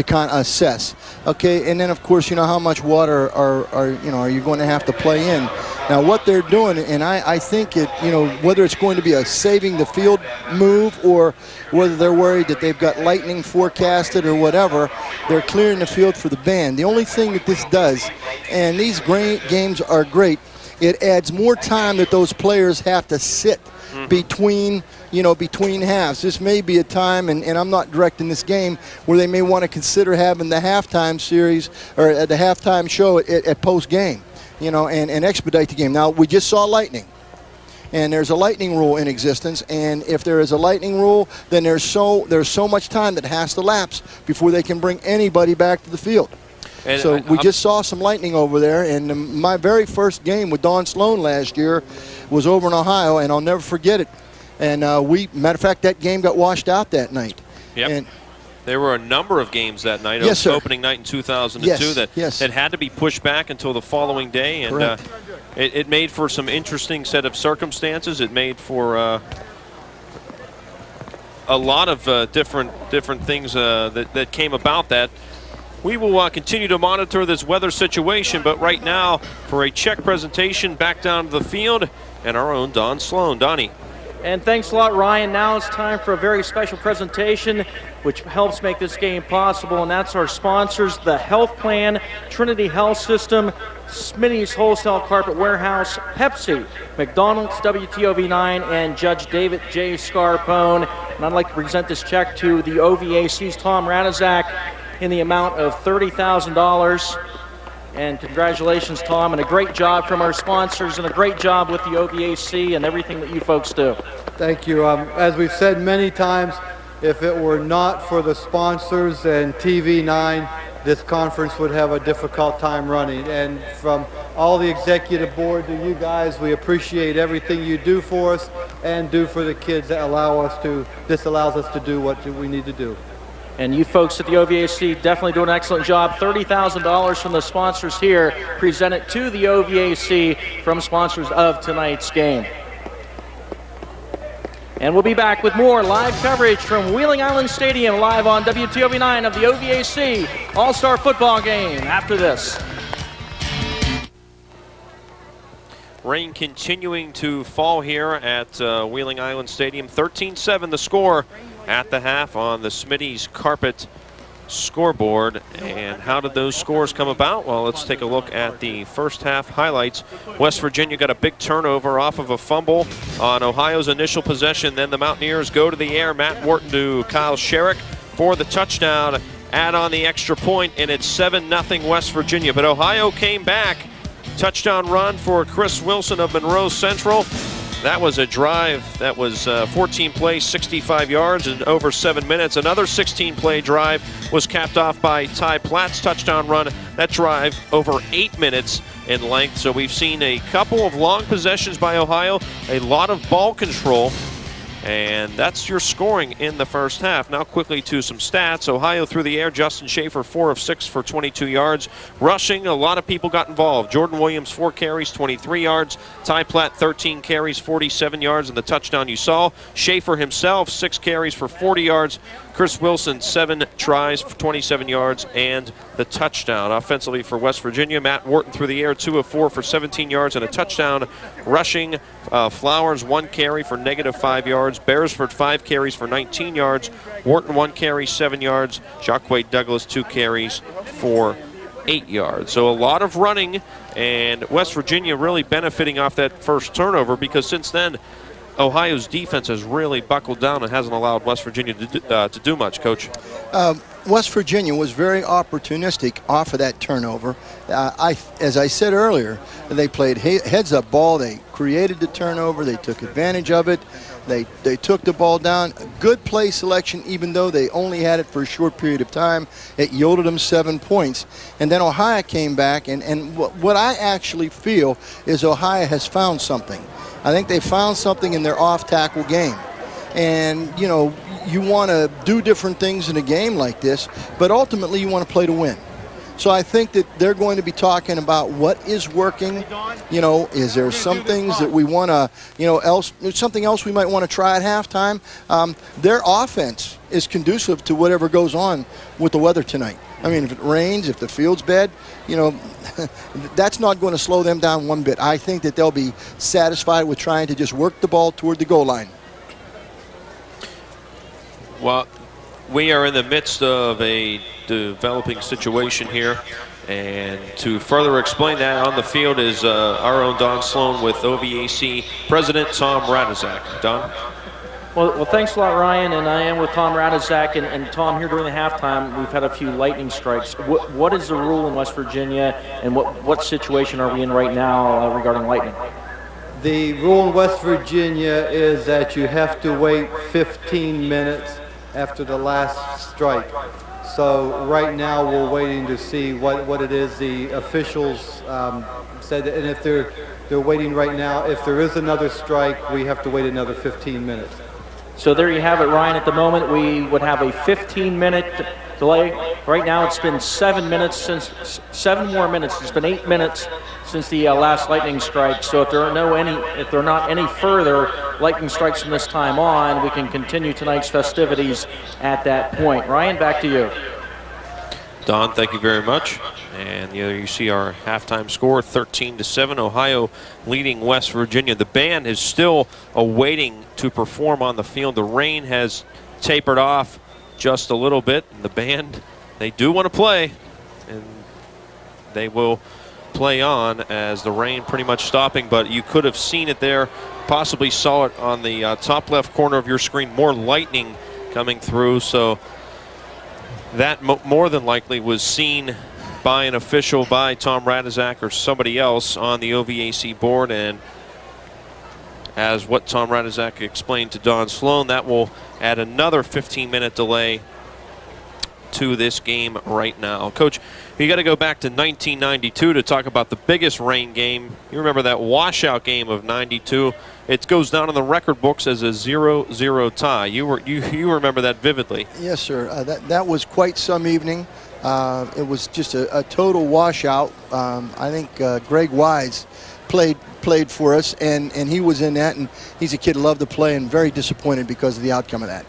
S2: kind of assess. Okay, and then of course, you know, how much water are you going to have to play in. Now what they're doing, and I think it, you know, whether it's going to be a saving the field move or whether they're worried that they've got lightning forecasted or whatever, they're clearing the field for the band. The only thing that this does, and these games are great, it adds more time that those players have to sit between halves. This may be a time, and I'm not directing this game, where they may want to consider having the halftime series or the halftime show at post game, you know, and expedite the game. Now, we just saw lightning, and there's a lightning rule in existence, and if there is a lightning rule, then there's so much time that has to lapse before they can bring anybody back to the field. And so we just saw some lightning over there, and my very first game with Don Sloan last year was over in Ohio, and I'll never forget it. And matter of fact, that game got washed out that night.
S4: Yep.
S2: And
S4: there were a number of games that night,
S2: yes, sir.
S4: Opening night in 2002, that had to be pushed back until the following day, and it made for some interesting set of circumstances. It made for a lot of different things that came about that. We will continue to monitor this weather situation, but right now, for a check presentation, back down to the field, and our own Don Sloan. Donnie.
S3: And thanks a lot, Ryan. Now it's time for a very special presentation which helps make this game possible, and that's our sponsors, the Health Plan, Trinity Health System, Smitty's Wholesale Carpet Warehouse, Pepsi, McDonald's, WTOV9, and Judge David J. Scarpone. And I'd like to present this check to the OVAC's Tom Ranizak in the amount of $30,000. And congratulations, Tom, and a great job from our sponsors, and a great job with the OVAC and everything that you folks do.
S11: Thank you. As we've said many times, if it were not for the sponsors and TV9, this conference would have a difficult time running. And from all the executive board to you guys, we appreciate everything you do for us and do for the kids that this allows us to do what we need to do.
S3: And you folks at the OVAC definitely do an excellent job. $30,000 from the sponsors here, presented to the OVAC from sponsors of tonight's game. And we'll be back with more live coverage from Wheeling Island Stadium, live on WTOV9 of the OVAC All-Star Football Game after this.
S4: Rain continuing to fall here at Wheeling Island Stadium. 13-7 the score at the half on the Smitty's Carpet scoreboard. And how did those scores come about? Well, let's take a look at the first half highlights. West Virginia got a big turnover off of a fumble on Ohio's initial possession. Then the Mountaineers go to the air. Matt Wharton to Kyle Scherich for the touchdown. Add on the extra point, and it's 7-0 West Virginia. But Ohio came back. Touchdown run for Chris Wilson of Monroe Central. That was a drive that was 14 plays, 65 yards in over 7 minutes. Another 16-play drive was capped off by Ty Platt's touchdown run. That drive over 8 minutes in length. So we've seen a couple of long possessions by Ohio, a lot of ball control, and that's your scoring in the first half. Now quickly to some stats. Ohio through the air, Justin Schaffer 4 of 6 for 22 yards. Rushing, a lot of people got involved. Jordan Williams 4 carries, 23 yards. Ty Platt 13 carries, 47 yards, and the touchdown you saw. Schaffer himself 6 carries for 40 yards. Chris Wilson 7 tries for 27 yards and the touchdown. Offensively for West Virginia, Matt Wharton through the air 2 of 4 for 17 yards and a touchdown. Rushing, Flowers 1 carry for -5 yards. Beresford 5 carries for 19 yards. Wharton 1 carry, 7 yards. Jacquay Douglas 2 carries for 8 yards. So a lot of running, and West Virginia really benefiting off that first turnover, because since then Ohio's defense has really buckled down and hasn't allowed West Virginia to do much, Coach.
S2: West Virginia was very opportunistic off of that turnover. As I said earlier, they played heads-up ball. They created the turnover. They took advantage of it. They took the ball down. Good play selection, even though they only had it for a short period of time. It yielded them 7 points. And then Ohio came back, and what I actually feel is Ohio has found something. I think they found something in their off-tackle game. And, you know, you want to do different things in a game like this, but ultimately you want to play to win. So I think that they're going to be talking about what is working. You know, is there some things that we want to, you know, something else we might want to try at halftime? Their offense is conducive to whatever goes on with the weather tonight. I mean, if it rains, if the field's bad, you know, that's not going to slow them down one bit. I think that they'll be satisfied with trying to just work the ball toward the goal line.
S4: Well, we are in the midst of a developing situation here, and to further explain that, on the field is our own Don Sloan with OVAC President Tom Radizak. Don?
S3: Well, thanks a lot, Ryan, and I am with Tom Radizak, and Tom, here during the halftime, we've had a few lightning strikes. What is the rule in West Virginia, and what situation are we in right now regarding lightning?
S11: The rule in West Virginia is that you have to wait 15 minutes after the last strike. So right now we're waiting to see what it is the officials said, and if they're waiting right now, if there is another strike, we have to wait another 15 minutes.
S3: So there you have it, Ryan. At the moment, we would have a 15-minute delay. Right now, it's been 7 minutes since 7 more minutes. It's been 8 minutes since the last lightning strike. So if there are not any further lightning strikes from this time on, we can continue tonight's festivities at that point. Ryan, back to you.
S4: Don, thank you very much. And you see our halftime score, 13-7, Ohio leading West Virginia. The band is still awaiting to perform on the field. The rain has tapered off just a little bit. The band, they do want to play, and they will play on as the rain pretty much stopping, but you could have seen it there, possibly saw it on the top left corner of your screen, more lightning coming through. So that more than likely was seen by an official, by Tom Radizak or somebody else on the OVAC board. And as what Tom Radizak explained to Don Sloan, that will add another 15-minute delay to this game right now. Coach, you got to go back to 1992 to talk about the biggest rain game. You remember that washout game of '92? It goes down in the record books as a 0-0 tie. You remember that vividly.
S2: Yes, sir. That was quite some evening. It was just a total washout. I think Greg Wise played for us, and he was in that, and he's a kid who loved to play and very disappointed because of the outcome of that.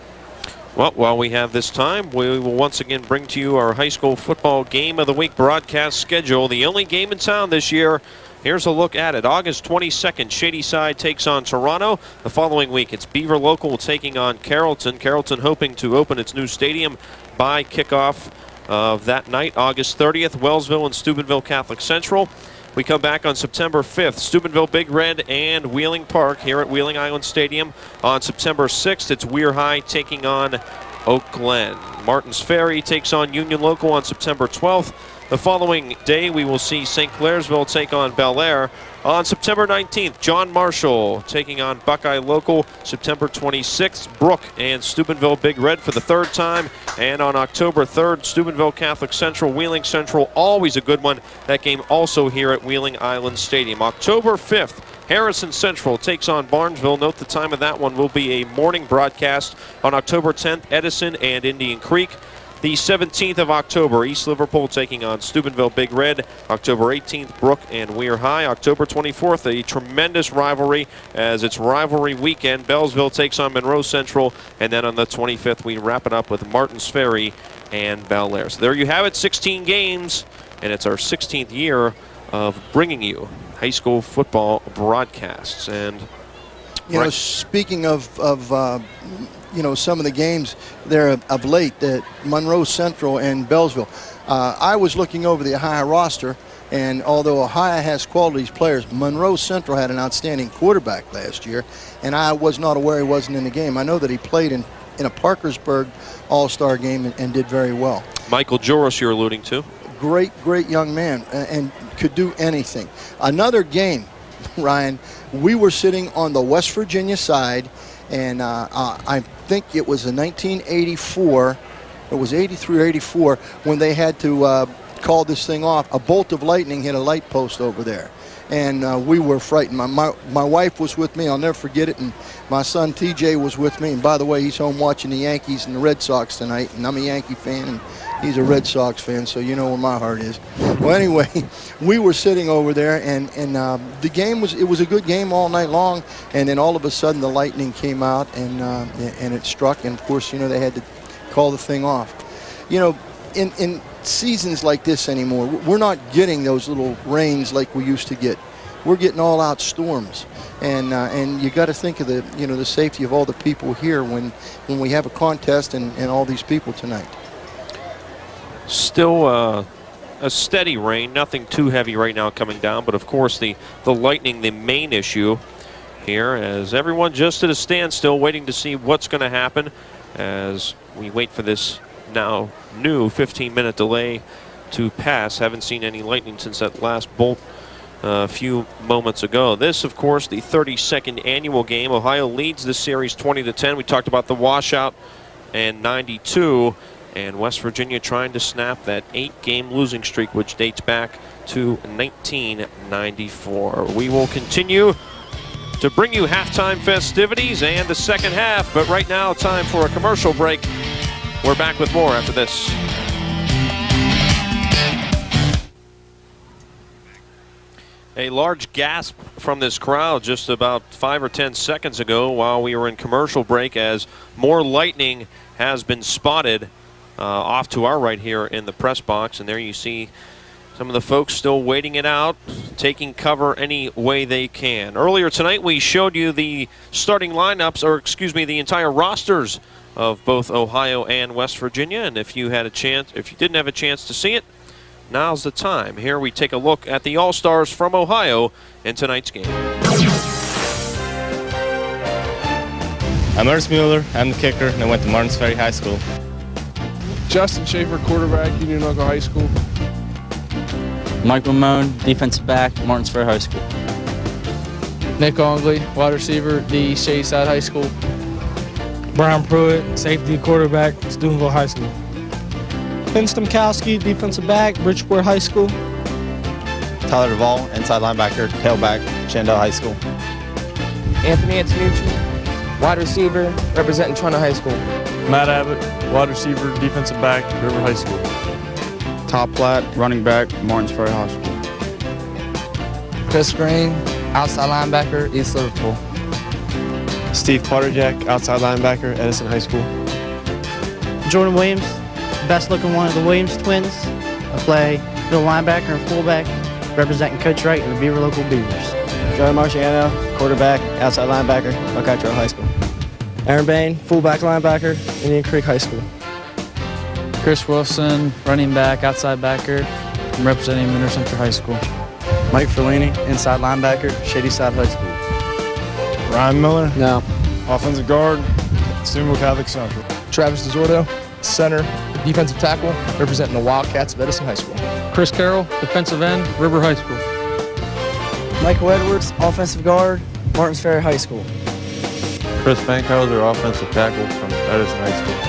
S4: Well, while we have this time, we will once again bring to you our high school football game of the week broadcast schedule. The only game in town this year. Here's a look at it. August 22nd, Shadyside takes on Toronto. The following week, it's Beaver Local taking on Carrollton. Carrollton hoping to open its new stadium by kickoff of that night. August 30th, Wellsville and Steubenville Catholic Central. We come back on September 5th, Steubenville Big Red and Wheeling Park here at Wheeling Island Stadium. On September 6th, it's Weir High taking on Oak Glen. Martin's Ferry takes on Union Local on September 12th. The following day, we will see St. Clairsville take on Bellaire. On September 19th, John Marshall taking on Buckeye Local. September 26th, Brooke and Steubenville Big Red for the third time. And on October 3rd, Steubenville Catholic Central, Wheeling Central, always a good one. That game also here at Wheeling Island Stadium. October 5th, Harrison Central takes on Barnesville. Note the time of that one will be a morning broadcast. On October 10th, Edison and Indian Creek. The 17th of October, East Liverpool taking on Steubenville Big Red. October 18th, Brooke and Weir High. October 24th, a tremendous rivalry as it's rivalry weekend. Beallsville takes on Monroe Central. And then on the 25th, we wrap it up with Martin's Ferry and Bellaire. So there you have it, 16 games. And it's our 16th year of bringing you high school football broadcasts. And
S2: you know, speaking of you know, some of the games there of late, that Monroe Central and Beallsville. I was looking over the Ohio roster, And although Ohio has quality players, Monroe Central had an outstanding quarterback last year, and I was not aware he wasn't in the game. I know that he played in a Parkersburg All-Star game and did very well.
S4: Michael Joris you're alluding to.
S2: Great young man, and could do anything. Another game, Ryan, we were sitting on the West Virginia side, and I think it was in 1984, it was 83 or 84, when they had to call this thing off. A bolt of lightning hit a light post over there, and we were frightened. My wife was with me, I'll never forget it, and my son TJ was with me, and by the way, he's home watching the Yankees and the Red Sox tonight, and I'm a Yankee fan, and he's a Red Sox fan, so you know where my heart is. Well, anyway, we were sitting over there, and the game was a good game all night long, and then all of a sudden the lightning came out, and it struck, and of course, you know, they had to call the thing off. You know, in seasons like this anymore, we're not getting those little rains like we used to get. We're getting all-out storms, and you got to think of the safety of all the people here when we have a contest and all these people tonight.
S4: Still a steady rain, nothing too heavy right now coming down, but of course the lightning, the main issue here, as everyone just at a standstill waiting to see what's going to happen as we wait for this now new 15-minute delay to pass. Haven't seen any lightning since that last bolt a few moments ago. This, of course, the 32nd annual game. Ohio leads this series 20-10. We talked about the washout and 92. And West Virginia trying to snap that 8-game losing streak, which dates back to 1994. We will continue to bring you halftime festivities and the second half, but right now, time for a commercial break. We're back with more after this. A large gasp from this crowd just about 5 or 10 seconds ago while we were in commercial break, as more lightning has been spotted off to our right here in the press box. And there you see some of the folks still waiting it out, taking cover any way they can. Earlier tonight we showed you the starting lineups, or excuse me, the entire rosters of both Ohio and West Virginia. And if you didn't have a chance to see it, now's the time. Here we take a look at the All-Stars from Ohio in tonight's game.
S40: I'm Ernest Mueller. I'm the kicker, and I went to Ferry High School.
S31: Justin Schaffer, quarterback, Union Oak High School.
S35: Mike Mamone, defensive back, Ferry High School.
S28: Nick Ongley, wide receiver, D, Shadyside High School.
S12: Brian Pruitt, safety quarterback, Steubenville High School.
S33: Ben Stemkowski, defensive back, Bridgeport High School.
S41: Tyler Duvall, inside linebacker, tailback, Shandell High School.
S13: Anthony Antonucci, wide receiver, representing Toronto High School.
S28: Matt Abbott, wide receiver, defensive back, River High School.
S31: Todd Platt, running back, Ferry High School.
S13: Chris Green, outside linebacker, East Liverpool.
S41: Steve Potterjack, outside linebacker, Edison High School.
S33: Jordan Williams, best looking one of the Williams twins. I play middle linebacker and fullback, representing Coach Wright and the Beaver local Beavers.
S12: Joey Marciano, quarterback, outside linebacker, Buckeye Trail High School. Aaron Bane, fullback linebacker, Indian Creek High School.
S35: Chris Wilson, running back, outside backer, I'm representing Monroe Central High School.
S12: Mike Ferlini, inside linebacker, Shadyside High School.
S31: Ryan Miller,
S12: No.
S31: offensive guard, Steubenville Catholic Central.
S12: Travis DeZordo, center, defensive tackle, representing the Wildcats of Edison High School.
S28: Chris Carroll, defensive end, River High School.
S12: Michael Edwards, offensive guard, Ferry High School.
S40: Chris Fankhauser, offensive tackle from Edison High School.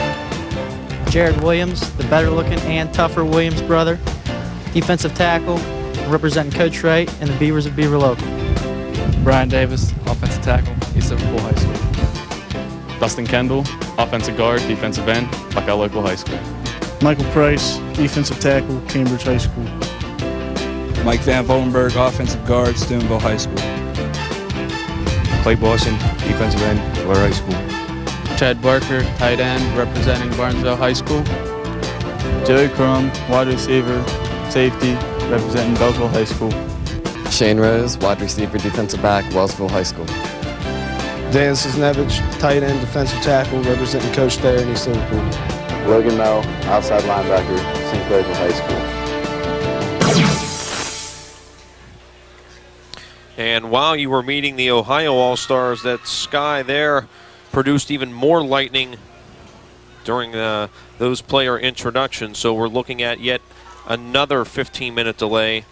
S33: Jared Williams, the better looking and tougher Williams brother, defensive tackle, representing Coach Wright and the Beavers of Beaver local.
S35: Brian Davis, offensive tackle, East Liverpool High School.
S41: Dustin Kendall, offensive guard, defensive end, Buckeye Local High School.
S12: Michael Price, defensive tackle, Cambridge High School.
S29: Mike Van Vollenberg, offensive guard, Steubenville High School.
S41: Clay Boston, defensive end, Blair High School.
S35: Chad Barker, tight end, representing Barnesville High School.
S31: Joey Crum, wide receiver, safety, representing Belleville High School.
S32: Shane Rose, wide receiver, defensive back, Wellsville High School.
S33: Dan Cisnevich, tight end, defensive tackle, representing Coach there in East Liverpool.
S41: Logan Mel, outside linebacker, St. Clairsville High School.
S4: And while you were meeting the Ohio All-Stars, that sky there produced even more lightning during those player introductions. So we're looking at yet another 15-minute delay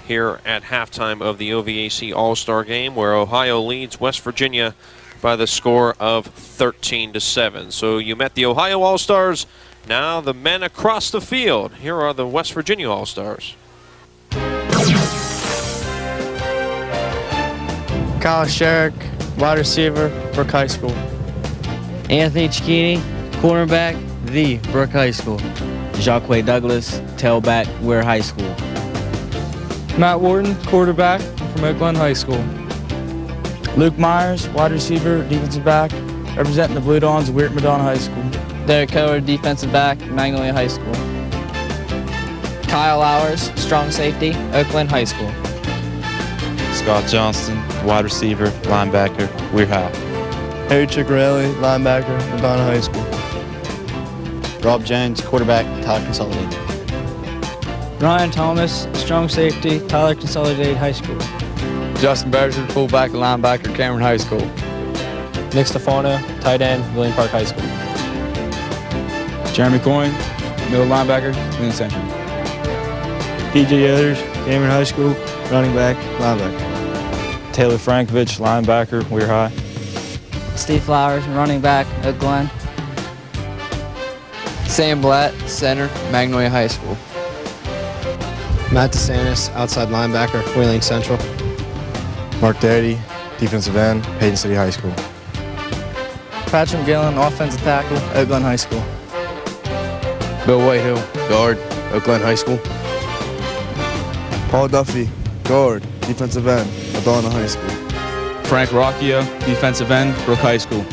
S4: here at halftime of the OVAC All-Star Game, where Ohio leads West Virginia by the score of 13-7. So you met the Ohio All-Stars. Now the men across the field. Here are the West Virginia All-Stars.
S13: Scherich, wide receiver, Brooke High School. Anthony Cecchini, cornerback, the Brooke High School. Jacques Douglas, tailback, Ware High School.
S35: Matt Wharton, quarterback from Glen High School.
S13: Luke Myers, wide receiver, defensive back, representing the Blue Dawns, Madonna High School.
S35: Derek Kocher, defensive back, Magnolia High School.
S13: Kyle Hours, strong safety, Oakland High School.
S40: Scott Johnston, wide receiver, linebacker, Weir High.
S12: Harry Ciccarelli, linebacker, Madonna High School.
S1: Rob Jones, quarterback, Tyler Consolidated.
S13: Ryan Thomas, strong safety, Tyler Consolidated High School.
S41: Justin Berger, fullback and linebacker, Cameron High School.
S12: Nick Stefano, tight end, William Park High School.
S31: Jeremy Coyne, middle linebacker, Glen Central.
S28: PJ Others, Cameron High School, running back, linebacker.
S41: Taylor Frankovich, linebacker, Weir High.
S13: Steve Flowers, running back, Oak Glen.
S32: Sam Blatt, center, Magnolia High School.
S12: Matt DeSantis, outside linebacker, Wheeling Central.
S41: Mark Daddy, defensive end, Payton City High School.
S13: Patrick Gillen, offensive tackle, Oak Glen High School.
S41: Bill Whitehill, guard, Oak Glen High School. Paul Duffy, guard, defensive end, Madonna High School. Frank Rocchio, defensive end, Brooke High School.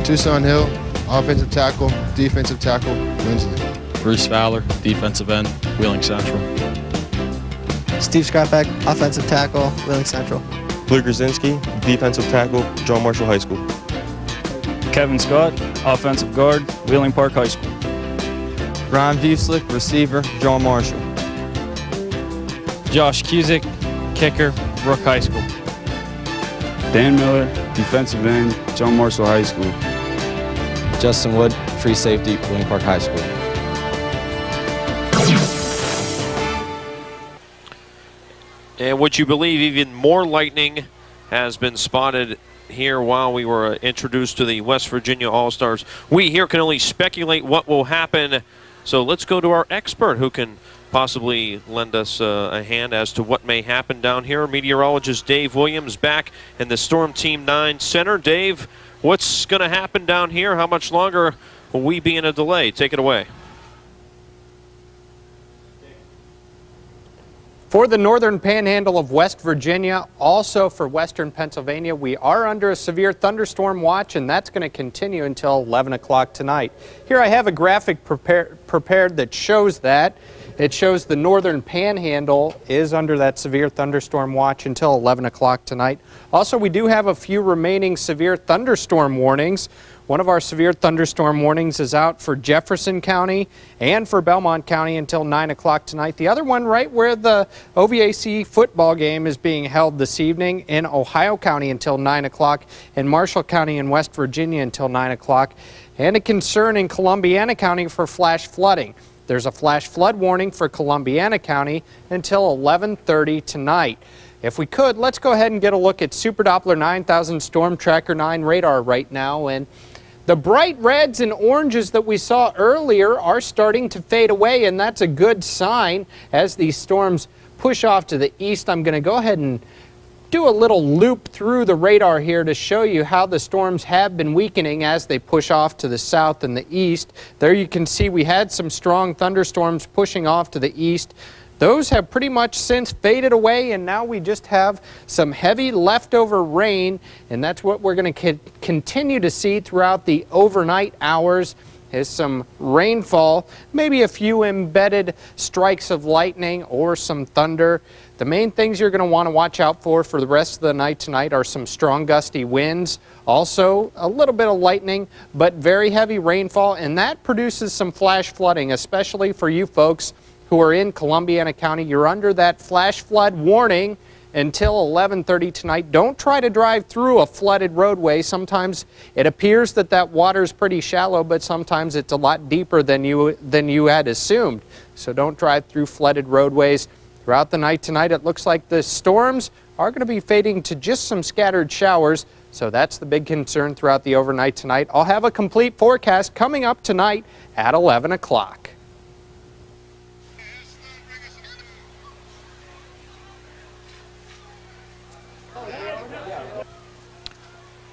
S12: Tucson Hill, offensive tackle, defensive tackle, Lindsley.
S41: Bruce Fowler, defensive end, Wheeling Central.
S12: Steve Scrapback, offensive tackle, Wheeling Central.
S41: Luke Krasinski, defensive tackle, John Marshall High School. Kevin Scott, offensive guard, Wheeling Park High School.
S12: Ryan Vueslick, receiver, John Marshall.
S35: Josh Cusick, kicker, Brooke High School.
S31: Dan Miller, defensive end, John Marshall High School.
S32: Justin Wood, free safety, William Park High School.
S4: And would you believe even more lightning has been spotted here while we were introduced to the West Virginia All-Stars. We here can only speculate what will happen. So let's go to our expert who can possibly lend us a hand as to what may happen down here. Meteorologist Dave Williams back in the Storm Team 9 Center. Dave, what's going to happen down here? How much longer will we be in a delay? Take it away.
S5: For the northern panhandle of West Virginia, also for western Pennsylvania, we are under a severe thunderstorm watch, and that's going to continue until 11 o'clock tonight. Here I have a graphic prepared that shows that. It shows the northern panhandle is under that severe thunderstorm watch until 11 o'clock tonight. Also, we do have a few remaining severe thunderstorm warnings. One of our severe thunderstorm warnings is out for Jefferson County and for Belmont County until 9 o'clock tonight. The other one right where the OVAC football game is being held this evening in Ohio County until 9 o'clock and Marshall County in West Virginia until 9 o'clock. And a concern in Columbiana County for flash flooding. There's a flash flood warning for Columbiana County until 11:30 tonight. If we could, let's go ahead and get a look at Super Doppler 9000 Storm Tracker 9 radar right now. And the bright reds and oranges that we saw earlier are starting to fade away, and that's a good sign as these storms push off to the east. I'm going to go ahead and do a little loop through the radar here to show you how the storms have been weakening as they push off to the south and the east. There you can see we had some strong thunderstorms pushing off to the east. Those have pretty much since faded away, and now we just have some heavy leftover rain, and that's what we're going to continue to see throughout the overnight hours is some rainfall, maybe a few embedded strikes of lightning or some thunder. The main things you're going to want to watch out for the rest of the night tonight are some strong gusty winds, also a little bit of lightning, but very heavy rainfall, and that produces some flash flooding, especially for you folks who are in Columbiana County. You're under that flash flood warning until 11:30 tonight. Don't try to drive through a flooded roadway. Sometimes it appears that water is pretty shallow, but sometimes it's a lot deeper than you had assumed. So don't drive through flooded roadways. Throughout the night tonight, it looks like the storms are going to be fading to just some scattered showers. So that's the big concern throughout the overnight tonight. I'll have a complete forecast coming up tonight at 11 o'clock.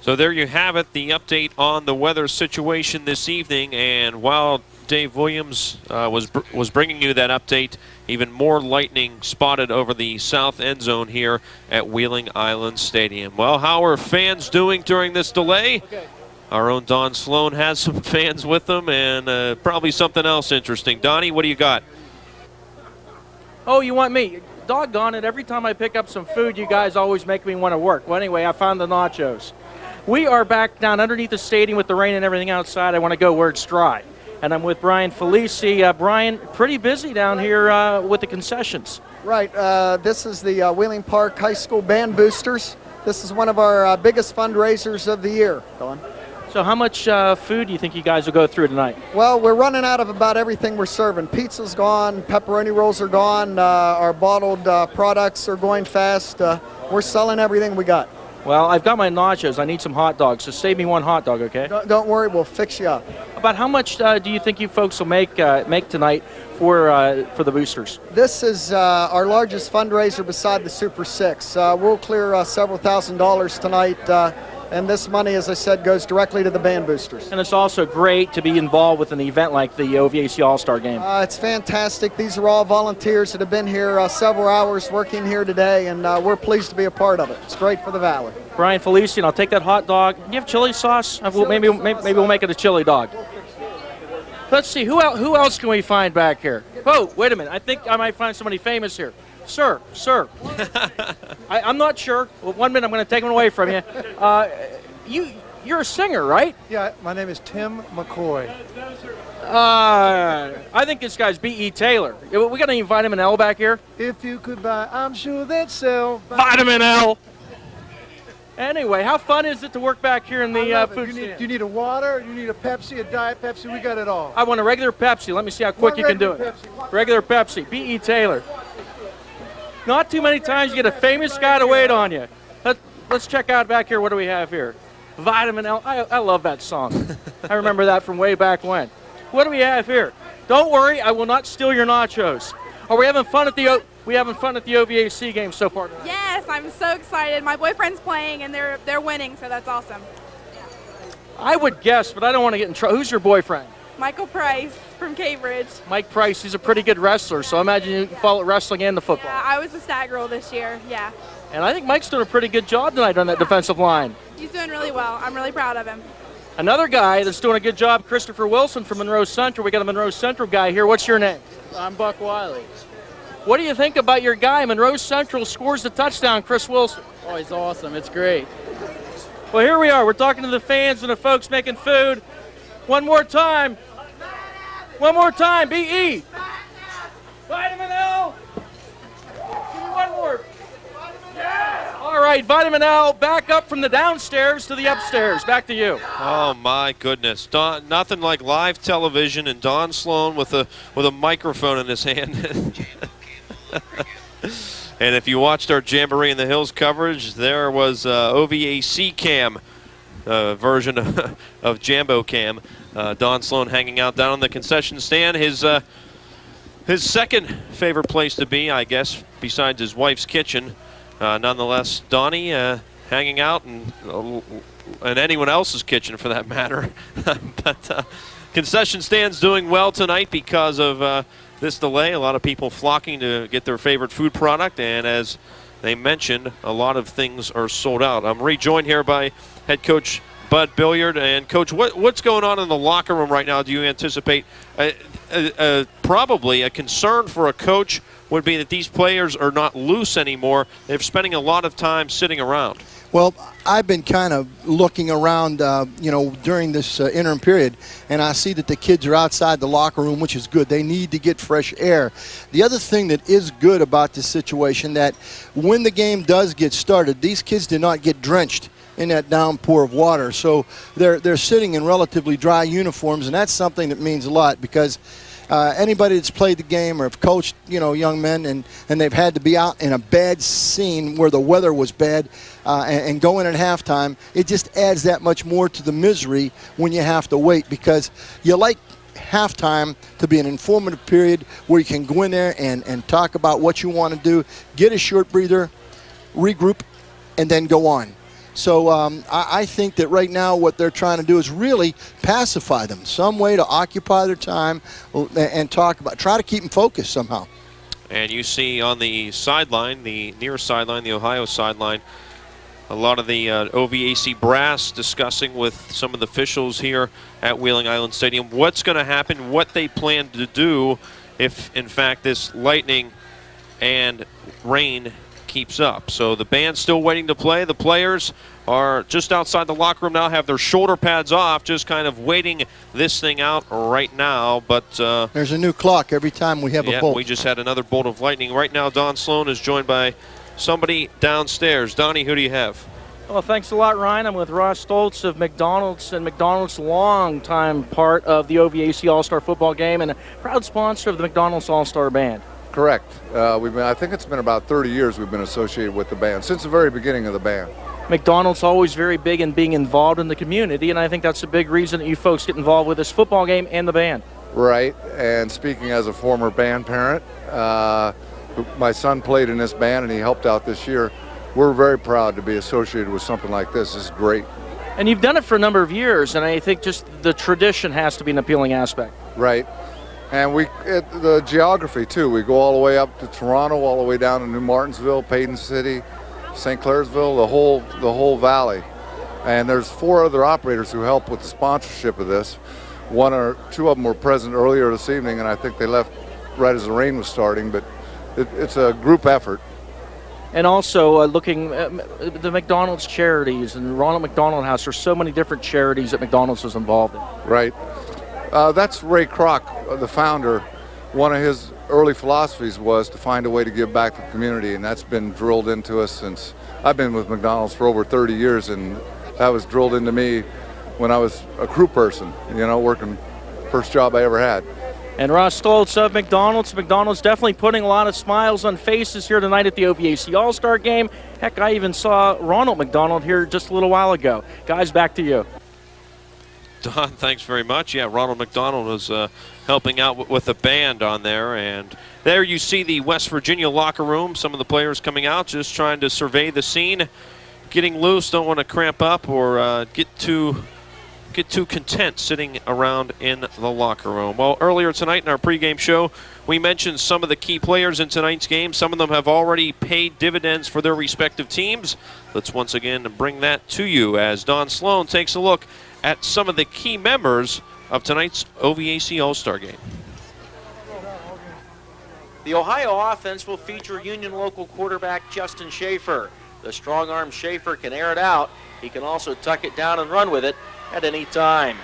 S4: So there you have it, the update on the weather situation this evening. And while Dave Williams was bringing you that update, even more lightning spotted over the south end zone here at Wheeling Island Stadium. Well, how are fans doing during this delay? Our own Don Sloan has some fans with them, and probably something else interesting. Donnie, what do you got?
S3: Oh, you want me? Doggone it, every time I pick up some food, you guys always make me want to work. Well, anyway, I found the nachos. We are back down underneath the stadium with the rain and everything outside. I want to go where it's dry. And I'm with Bryan Felici. Bryan, pretty busy down here with the concessions.
S7: Right. This is the Wheeling Park High School Band Boosters. This is one of our biggest fundraisers of the year. Don.
S3: So how much food do you think you guys will go through tonight?
S7: Well, we're running out of about everything we're serving. Pizza's gone, pepperoni rolls are gone, our bottled products are going fast. We're selling everything we got.
S3: Well, I've got my nachos. I need some hot dogs, so save me one hot dog, okay?
S7: Don't worry, we'll fix you up.
S3: About how much do you think you folks will make tonight for the boosters?
S7: This is our largest fundraiser beside the Super Six. We'll clear several $1,000s tonight, and this money, as I said, goes directly to the band boosters.
S3: And it's also great to be involved with an event like the OVAC Allstar Game.
S7: It's fantastic. These are all volunteers that have been here several hours working here today, and we're pleased to be a part of it. It's great for the Valley.
S3: Bryan Felici, and I'll take that hot dog. Do you have chili sauce? Maybe we'll make it a chili dog. Let's see, who else can we find back here? Oh, wait a minute. I think I might find somebody famous here. Sir. I'm not sure. Well, 1 minute, I'm going to take him away from you. You're a singer, right?
S14: Yeah, my name is Tim McCoy.
S3: I think this guy's B.E. Taylor. We got any Vitamin L back here?
S14: If you could buy, I'm sure they'd sell.
S3: Vitamin L! Anyway, how fun is it to work back here in the food stand?
S14: Do you need a water? You need a Pepsi, a Diet Pepsi? We got it all.
S3: I want a regular Pepsi. Let me see how quick you can do it.
S14: Pepsi.
S3: Regular Pepsi. B.E. Taylor. Not too many times you get a famous guy to wait on you. Let's check out back here. What do we have here? Vitamin L. I love that song. I remember that from way back when. What do we have here? Don't worry, I will not steal your nachos. Are we having fun at the OVAC game so far tonight?
S15: Yes, I'm so excited. My boyfriend's playing and they're winning, so that's awesome.
S3: I would guess, but I don't want to get in trouble. Who's your boyfriend?
S15: Michael Price from Cambridge.
S3: Mike Price, he's a pretty good wrestler, so I imagine you follow wrestling and the football.
S15: Yeah, I was a stat girl this year, yeah.
S3: And I think Mike's doing a pretty good job tonight on that defensive line.
S15: He's doing really well. I'm really proud of him.
S3: Another guy that's doing a good job, Christopher Wilson from Monroe Central. We got a Monroe Central guy here. What's your name?
S16: I'm Buck Wiley.
S3: What do you think about your guy? Monroe Central scores the touchdown, Chris Wilson.
S16: Oh, he's awesome. It's great.
S3: Well, here we are. We're talking to the fans and the folks making food. One more time. B.E. Vitamin L. Give me one more. Yeah. All right, Vitamin L, back up from the downstairs to the upstairs. Back to you.
S4: Oh my goodness! Nothing like live television and Don Sloan with a microphone in his hand. And if you watched our Jamboree in the Hills coverage, there was OVAC Cam version of Jambo Cam. Don Sloan hanging out down in the concession stand. His second favorite place to be, I guess, besides his wife's kitchen. Nonetheless, Donnie hanging out in anyone else's kitchen for that matter. But concession stand's doing well tonight because of this delay. A lot of people flocking to get their favorite food product, and as they mentioned, a lot of things are sold out. I'm rejoined here by head coach Bud Billiard. And coach, what's going on in the locker room right now? Do you anticipate probably a concern for a coach would be that these players are not loose anymore? They're spending a lot of time sitting around.
S2: Well, I've been kind of looking around, during this interim period, and I see that the kids are outside the locker room, which is good. They need to get fresh air. The other thing that is good about this situation, that when the game does get started, these kids do not get drenched in that downpour of water. So they're sitting in relatively dry uniforms, and that's something that means a lot, because anybody that's played the game or have coached, young men, and they've had to be out in a bad scene where the weather was bad and go in at halftime, it just adds that much more to the misery when you have to wait, because you like halftime to be an informative period where you can go in there and talk about what you want to do, get a short breather, regroup, and then go on. So I think that right now what they're trying to do is really pacify them, some way to occupy their time and try to keep them focused somehow.
S4: And you see on the sideline, the near sideline, the Ohio sideline, a lot of the OVAC brass discussing with some of the officials here at Wheeling Island Stadium what's going to happen, what they plan to do if, in fact, this lightning and rain keeps up. So the band's still waiting to play. The players are just outside the locker room now, have their shoulder pads off, just kind of waiting this thing out right now. But
S2: there's a new clock every time we have a bolt.
S4: We just had another bolt of lightning. Right now, Don Sloan is joined by somebody downstairs. Donnie, who do you have?
S3: Well, thanks a lot, Ryan. I'm with Ross Stoltz of McDonald's, and McDonald's long-time part of the OVAC All-Star football game and a proud sponsor of the McDonald's All-Star Band.
S6: Correct. I think it's been about 30 years we've been associated with the band, since the very beginning of the band.
S3: McDonald's always very big in being involved in the community, and I think that's a big reason that you folks get involved with this football game and the band.
S6: Right, and speaking as a former band parent, my son played in this band and he helped out this year. We're very proud to be associated with something like this. This is great.
S3: And you've done it for a number of years, and I think just the tradition has to be an appealing aspect.
S6: Right. And the geography too. We go all the way up to Toronto, all the way down to New Martinsville, Payton City, St. Clairsville, the whole valley. And there's 4 other operators who help with the sponsorship of this. 1 or 2 of them were present earlier this evening, and I think they left right as the rain was starting. But it's a group effort.
S3: And also looking at the McDonald's charities and Ronald McDonald House. There's so many different charities that McDonald's is involved in.
S6: Right. That's Ray Kroc, the founder. One of his early philosophies was to find a way to give back to the community, and that's been drilled into us since I've been with McDonald's for over 30 years, and that was drilled into me when I was a crew person, working first job I ever had.
S3: And Ross Stoltz of McDonald's. McDonald's definitely putting a lot of smiles on faces here tonight at the OVAC All-Star Game. Heck, I even saw Ronald McDonald here just a little while ago. Guys, back to you.
S4: Don, thanks very much. Yeah, Ronald McDonald was helping out with the band on there. And there you see the West Virginia locker room. Some of the players coming out just trying to survey the scene, getting loose, don't want to cramp up or get too content sitting around in the locker room. Well, earlier tonight in our pregame show, we mentioned some of the key players in tonight's game. Some of them have already paid dividends for their respective teams. Let's once again bring that to you as Don Sloan takes a look at some of the key members of tonight's OVAC All-Star Game.
S3: The Ohio offense will feature Union local quarterback Justin Schaffer. The strong-arm Schaffer can air it out. He can also tuck it down and run with it at any time.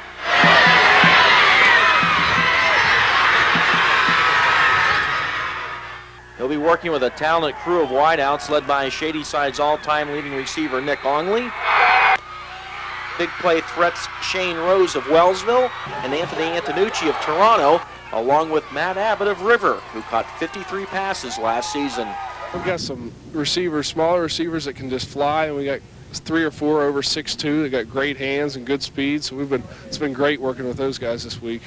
S3: He'll be working with a talented crew of wideouts led by Shadyside's all-time leading receiver Nick Ongley, big play threats Shane Rose of Wellsville, and Anthony Antonucci of Toronto, along with Matt Abbott of River, who caught 53 passes last season.
S8: We've got some receivers, smaller receivers that can just fly, and we got 3 or 4 over 6'2". They got great hands and good speed, so it's been great working with those guys this week.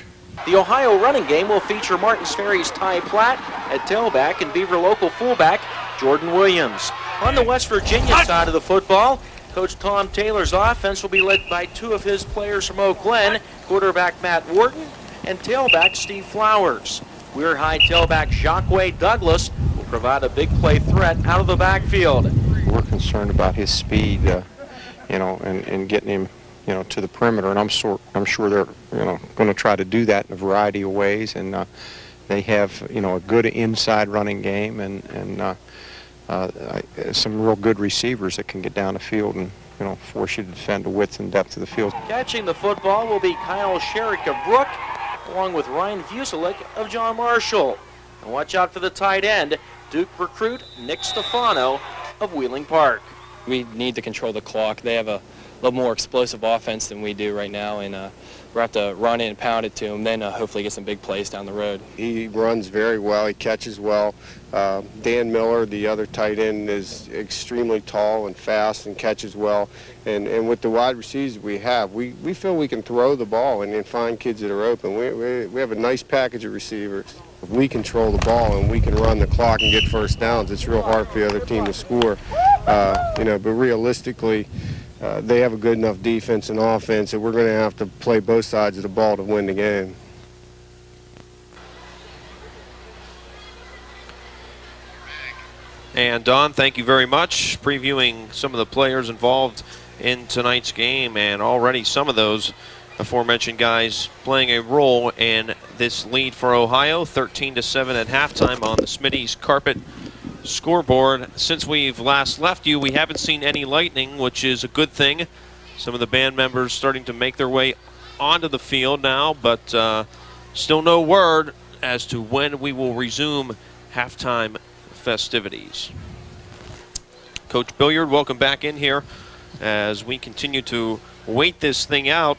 S3: The Ohio running game will feature Martins Ferry's Ty Platt at tailback and Beaver local fullback Jordan Williams. On the West Virginia side of the football, Coach Tom Taylor's offense will be led by 2 of his players from Glen, quarterback Matt Wharton and tailback Steve Flowers. Weir High tailback Jacques Douglas will provide a big play threat out of the backfield.
S9: We're concerned about his speed, and getting him, to the perimeter, and I'm sure they're, going to try to do that in a variety of ways, and they have, a good inside running game, and some real good receivers that can get down the field and force you to defend the width and depth of the field.
S3: Catching the football will be Kyle Scherich of Brooke, along with Ryan Vucelik of John Marshall. And watch out for the tight end, Duke recruit Nick Stefano of Wheeling Park.
S32: We need to control the clock. They have a little more explosive offense than we do right now, and we'll have to run in and pound it to him, then hopefully get some big plays down the road.
S10: He runs very well. He catches well. Dan Miller, the other tight end, is extremely tall and fast and catches well. And with the wide receivers we have, we feel we can throw the ball and find kids that are open. We have a nice package of receivers. If we control the ball and we can run the clock and get first downs, it's real hard for the other team to score. But realistically, they have a good enough defense and offense that we're going to have to play both sides of the ball to win the game.
S4: And Don, thank you very much, previewing some of the players involved in tonight's game, and already some of those aforementioned guys playing a role in this lead for Ohio, 13-7 at halftime on the Smitty's carpet scoreboard. Since we've last left you, we haven't seen any lightning, which is a good thing. Some of the band members starting to make their way onto the field now, but still no word as to when we will resume halftime festivities. Coach Beallsville, welcome back in here as we continue to wait this thing out.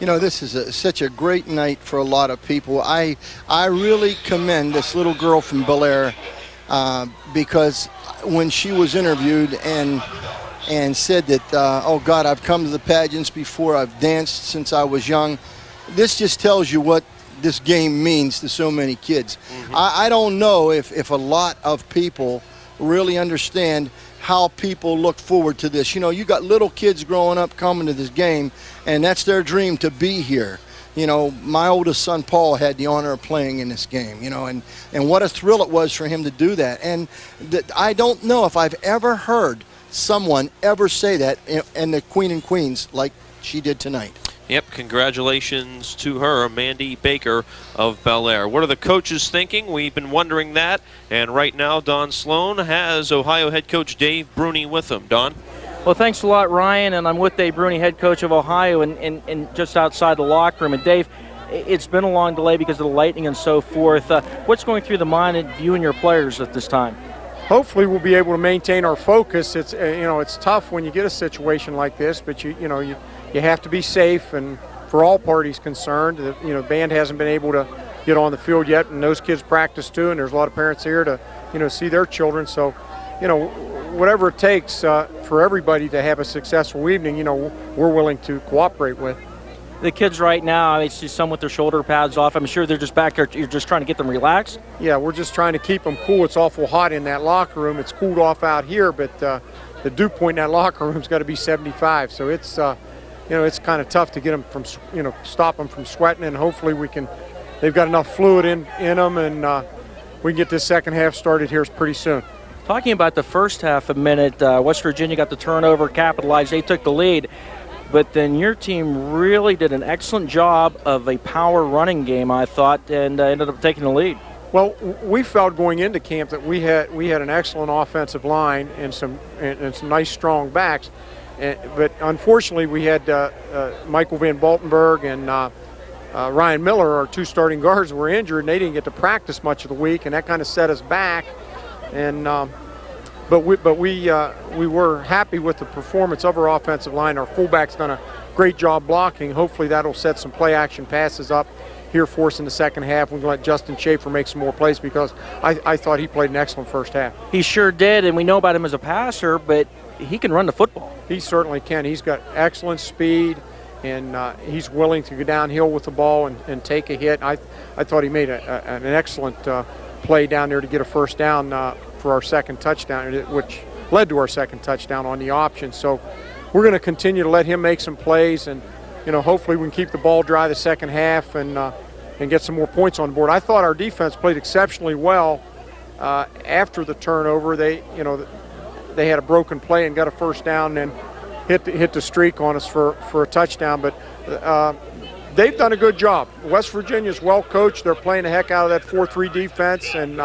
S2: This is such a great night for a lot of people. I really commend this little girl from Bellaire because when she was interviewed and said that, oh God, I've come to the pageants before, I've danced since I was young, this just tells you what this game means to so many kids. Mm-hmm. I don't know if a lot of people really understand how people look forward to this. You got little kids growing up coming to this game, and that's their dream to be here. My oldest son, Paul, had the honor of playing in this game, and what a thrill it was for him to do that. And I don't know if I've ever heard someone ever say that in the Queen and Queens like she did tonight.
S4: Yep, congratulations to her, Mandy Baker of Bellaire. What are the coaches thinking? We've been wondering that. And right now, Don Sloan has Ohio head coach Dave Bruney with him. Don?
S3: Well, thanks a lot, Ryan. And I'm with Dave Bruney, head coach of Ohio, and just outside the locker room. And Dave, it's been a long delay because of the lightning and so forth. What's going through the mind of you and your players at this time?
S11: Hopefully we'll be able to maintain our focus. It's it's tough when you get a situation like this, but you have to be safe, and for all parties concerned, band hasn't been able to get on the field yet, and those kids practice too, and there's a lot of parents here to see their children. So, whatever it takes for everybody to have a successful evening, we're willing to cooperate with.
S3: The kids right now, I see some with their shoulder pads off. I'm sure they're just back there. You're just trying to get them relaxed?
S11: Yeah, we're just trying to keep them cool. It's awful hot in that locker room. It's cooled off out here, but the dew point in that locker room's got to be 75. So it's it's kind of tough to get them from, stop them from sweating, and hopefully they've got enough fluid in them, and we can get this second half started here pretty soon.
S3: Talking about the first half a minute, West Virginia got the turnover, capitalized, they took the lead, but then your team really did an excellent job of a power running game, I thought, and ended up taking the lead.
S11: Well, we felt going into camp that we had an excellent offensive line and some nice strong backs. But unfortunately, we had Michael Van Baltenberg and Ryan Miller, our two starting guards, were injured, and they didn't get to practice much of the week, and that kind of set us back. And but we were happy with the performance of our offensive line. Our fullback's done a great job blocking. Hopefully, that'll set some play action passes up here for us in the second half. We're going to let Justin Schaffer make some more plays because I thought he played an excellent first half.
S3: He sure did, and we know about him as a passer, but he can run the football.
S11: He certainly can. He's got excellent speed, and he's willing to go downhill with the ball and take a hit. I thought he made an excellent play down there to get a first down for our second touchdown, which led to our second touchdown on the option. So we're going to continue to let him make some plays, and hopefully we can keep the ball dry the second half and get some more points on the board. I thought our defense played exceptionally well after the turnover. They had a broken play and got a first down and hit the streak on us for a touchdown. But they've done a good job. West Virginia's well coached. They're playing the heck out of that 4-3 defense, and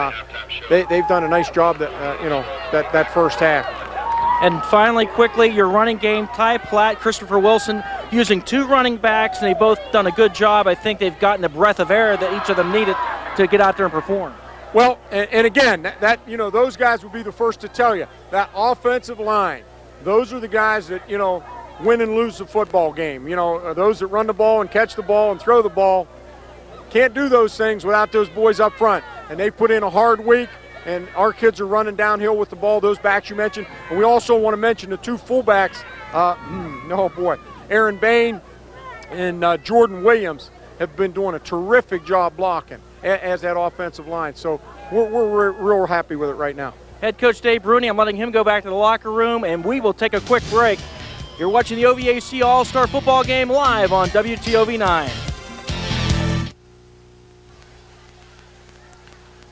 S11: they've done a nice job. That first half.
S3: And finally, quickly, your running game, Ty Platt, Christopher Wilson, using 2 running backs, and they've both done a good job. I think they've gotten a breath of air that each of them needed to get out there and perform.
S11: Well, and again, those guys will be the first to tell you, that offensive line, those are the guys that, win and lose the football game. Those that run the ball and catch the ball and throw the ball, can't do those things without those boys up front. And they put in a hard week, and our kids are running downhill with the ball, those backs you mentioned. And we also want to mention the 2 fullbacks, Aaron Bane and Jordan Williams have been doing a terrific job blocking as that offensive line. So we're real happy with it right now.
S3: Head coach Dave Bruney, I'm letting him go back to the locker room, and we will take a quick break. You're watching the OVAC All-Star Football Game live on WTOV9.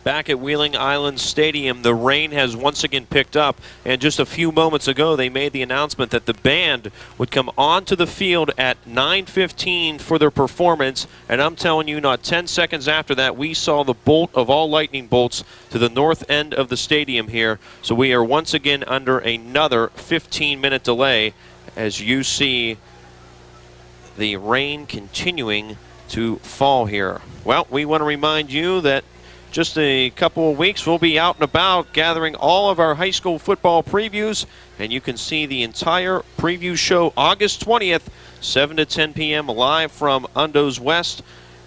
S4: Back at Wheeling Island Stadium, the rain has once again picked up, and just a few moments ago they made the announcement that the band would come onto the field at 9:15 for their performance, and I'm telling you, not 10 seconds after that, we saw the bolt of all lightning bolts to the north end of the stadium here. So we are once again under another 15-minute delay as you see the rain continuing to fall here. Well, we want to remind you that just a couple of weeks, we'll be out and about gathering all of our high school football previews, and you can see the entire preview show August 20th, 7 to 10 p.m. live from Undo's West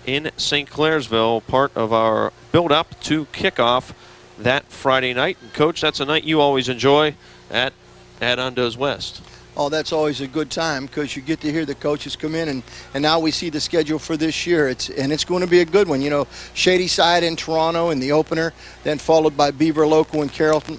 S4: in St. Clairsville, part of our build-up to kickoff that Friday night. And Coach, that's a night you always enjoy at Undo's West.
S2: Oh, that's always a good time because you get to hear the coaches come in, and now we see the schedule for this year. It's going to be a good one. Shadyside in Toronto in the opener, then followed by Beaver Local in Carrollton.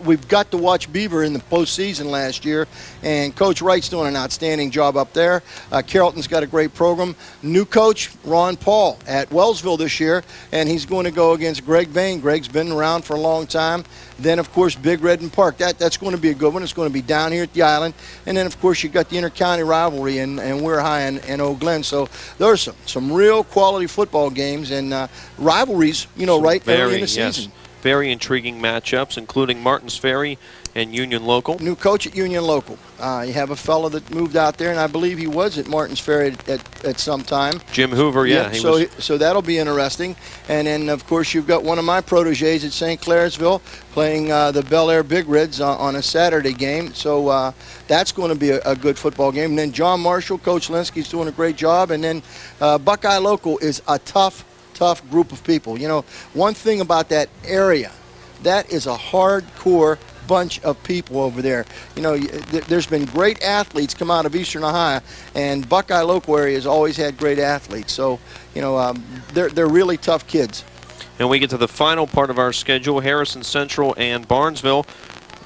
S2: We've got to watch Beaver in the postseason last year, and Coach Wright's doing an outstanding job up there. Carrollton's got a great program. New coach, Ron Paul, at Wellsville this year, and he's going to go against Greg Bane. Greg's been around for a long time. Then, of course, Big Redden Park. That's going to be a good one. It's going to be down here at the island. And then, of course, you've got the inter-county rivalry in Weir High and Old Glen. So there's some real quality football games and rivalries, right early in the season.
S4: Very intriguing matchups, including Martins Ferry and Union Local.
S2: New coach at Union Local. You have a fellow that moved out there, and I believe he was at Martins Ferry at some time.
S4: Jim Hoover, yeah.
S2: So that'll be interesting. And then, of course, you've got one of my proteges at St. Clairsville playing the Bellaire Big Reds on a Saturday game. So that's going to be a good football game. And then John Marshall, Coach Linsky's doing a great job. And then Buckeye Local is a tough group of people. One thing about that area, that is a hardcore bunch of people over there. There's been great athletes come out of Eastern Ohio, and Buckeye Local area has always had great athletes. So, they're really tough kids.
S4: And we get to the final part of our schedule, Harrison Central and Barnesville.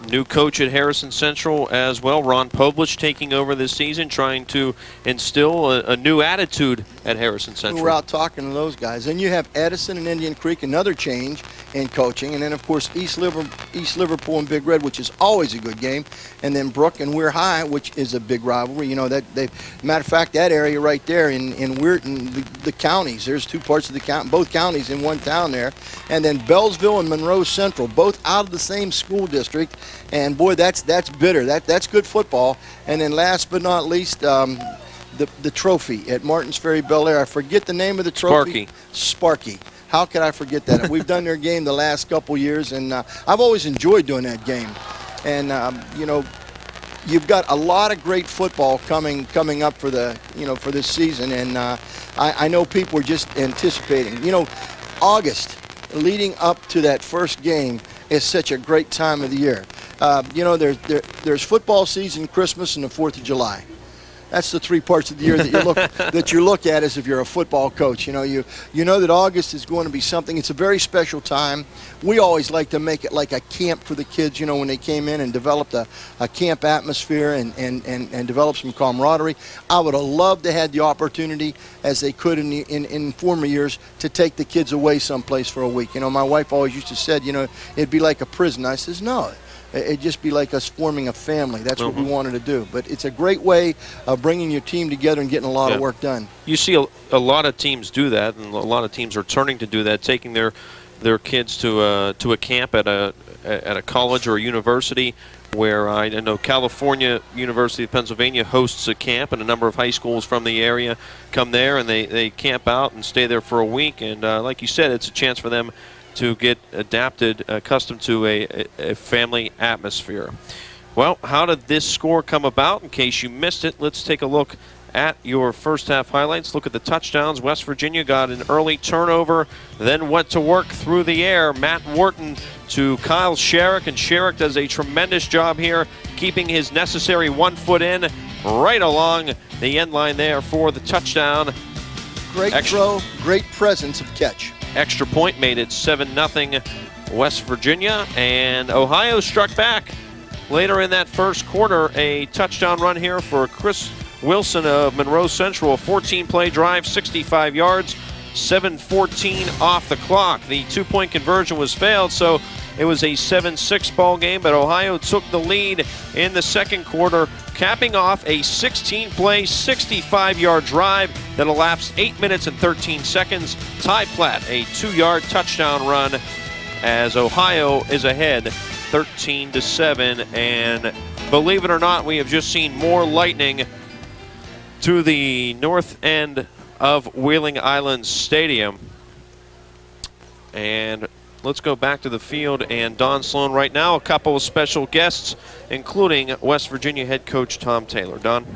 S4: New coach at Harrison Central as well, Ron Poblich, taking over this season, trying to instill a new attitude at Harrison Central.
S2: We're out talking to those guys. Then you have Edison and Indian Creek, another change in coaching. And then, of course, East Liverpool and Big Red, which is always a good game. And then Brooke and Weir High, which is a big rivalry. Matter of fact, that area right there in Wharton, the counties, there's two parts of the county, both counties in one town there. And then Beallsville and Monroe Central, both out of the same school district. And boy, that's bitter. That's good football. And then last but not least, the trophy at Martins Ferry Bellaire. I forget the name of the trophy. Sparky. How could I forget that? We've done their game the last couple years, and I've always enjoyed doing that game. And you've got a lot of great football coming up for for this season, and I know people are just anticipating. August, leading up to that first game, is such a great time of the year. There's football season, Christmas, and the 4th of July. That's the three parts of the year that you look at as if you're a football coach. You know that August is going to be something. It's a very special time. We always like to make it like a camp for the kids, when they came in and developed a camp atmosphere and developed some camaraderie. I would have loved to have the opportunity, as they could in former years, to take the kids away someplace for a week. My wife always used to say, it'd be like a prison. I says, no. it'd just be like us forming a family. That's what we wanted to do. But it's a great way of bringing your team together and getting a lot of work done.
S4: You see a lot of teams do that, and a lot of teams are turning to do that, taking their kids to a camp at a college or a university, where I know California, University of Pennsylvania hosts a camp, and a number of high schools from the area come there, and they camp out and stay there for a week. And like you said, it's a chance for them to get accustomed to a family atmosphere. Well, how did this score come about? In case you missed it, let's take a look at your first half highlights. Look at the touchdowns. West Virginia got an early turnover, then went to work through the air. Matt Wharton to Kyle Scherich, and Scherich does a tremendous job here, keeping his necessary 1 foot in right along the end line there for the touchdown.
S2: Great throw, great presence of catch.
S4: Extra point made it 7-0 West Virginia, and Ohio struck back later in that first quarter. A touchdown run here for Chris Wilson of Monroe Central, a 14-play drive, 65 yards, 7:14 off the clock. The 2-point conversion was failed, so it was a 7-6 ball game, but Ohio took the lead in the second quarter, capping off a 16-play, 65-yard drive that elapsed 8 minutes and 13 seconds. Ty Platt, a 2-yard touchdown run, as Ohio is ahead 13-7. And believe it or not, we have just seen more lightning to the north end of Wheeling Island Stadium. And let's go back to the field and Don Sloan right now. A couple of special guests, including West Virginia head coach Tom Taylor. Don?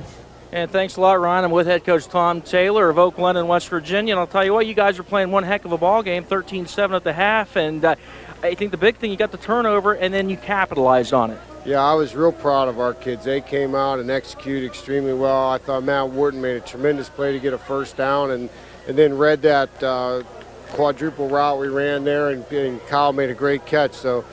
S3: And thanks a lot, Ryan. I'm with head coach Tom Taylor of Oak Glen in West Virginia. And I'll tell you what, you guys are playing one heck of a ball game, 13-7 at the half. And I think the big thing, you got the turnover, and then you capitalized on it.
S10: Yeah, I was real proud of our kids. They came out and executed extremely well. I thought Matt Wharton made a tremendous play to get a first down, and then read that quadruple route we ran there, and Kyle made a great catch. So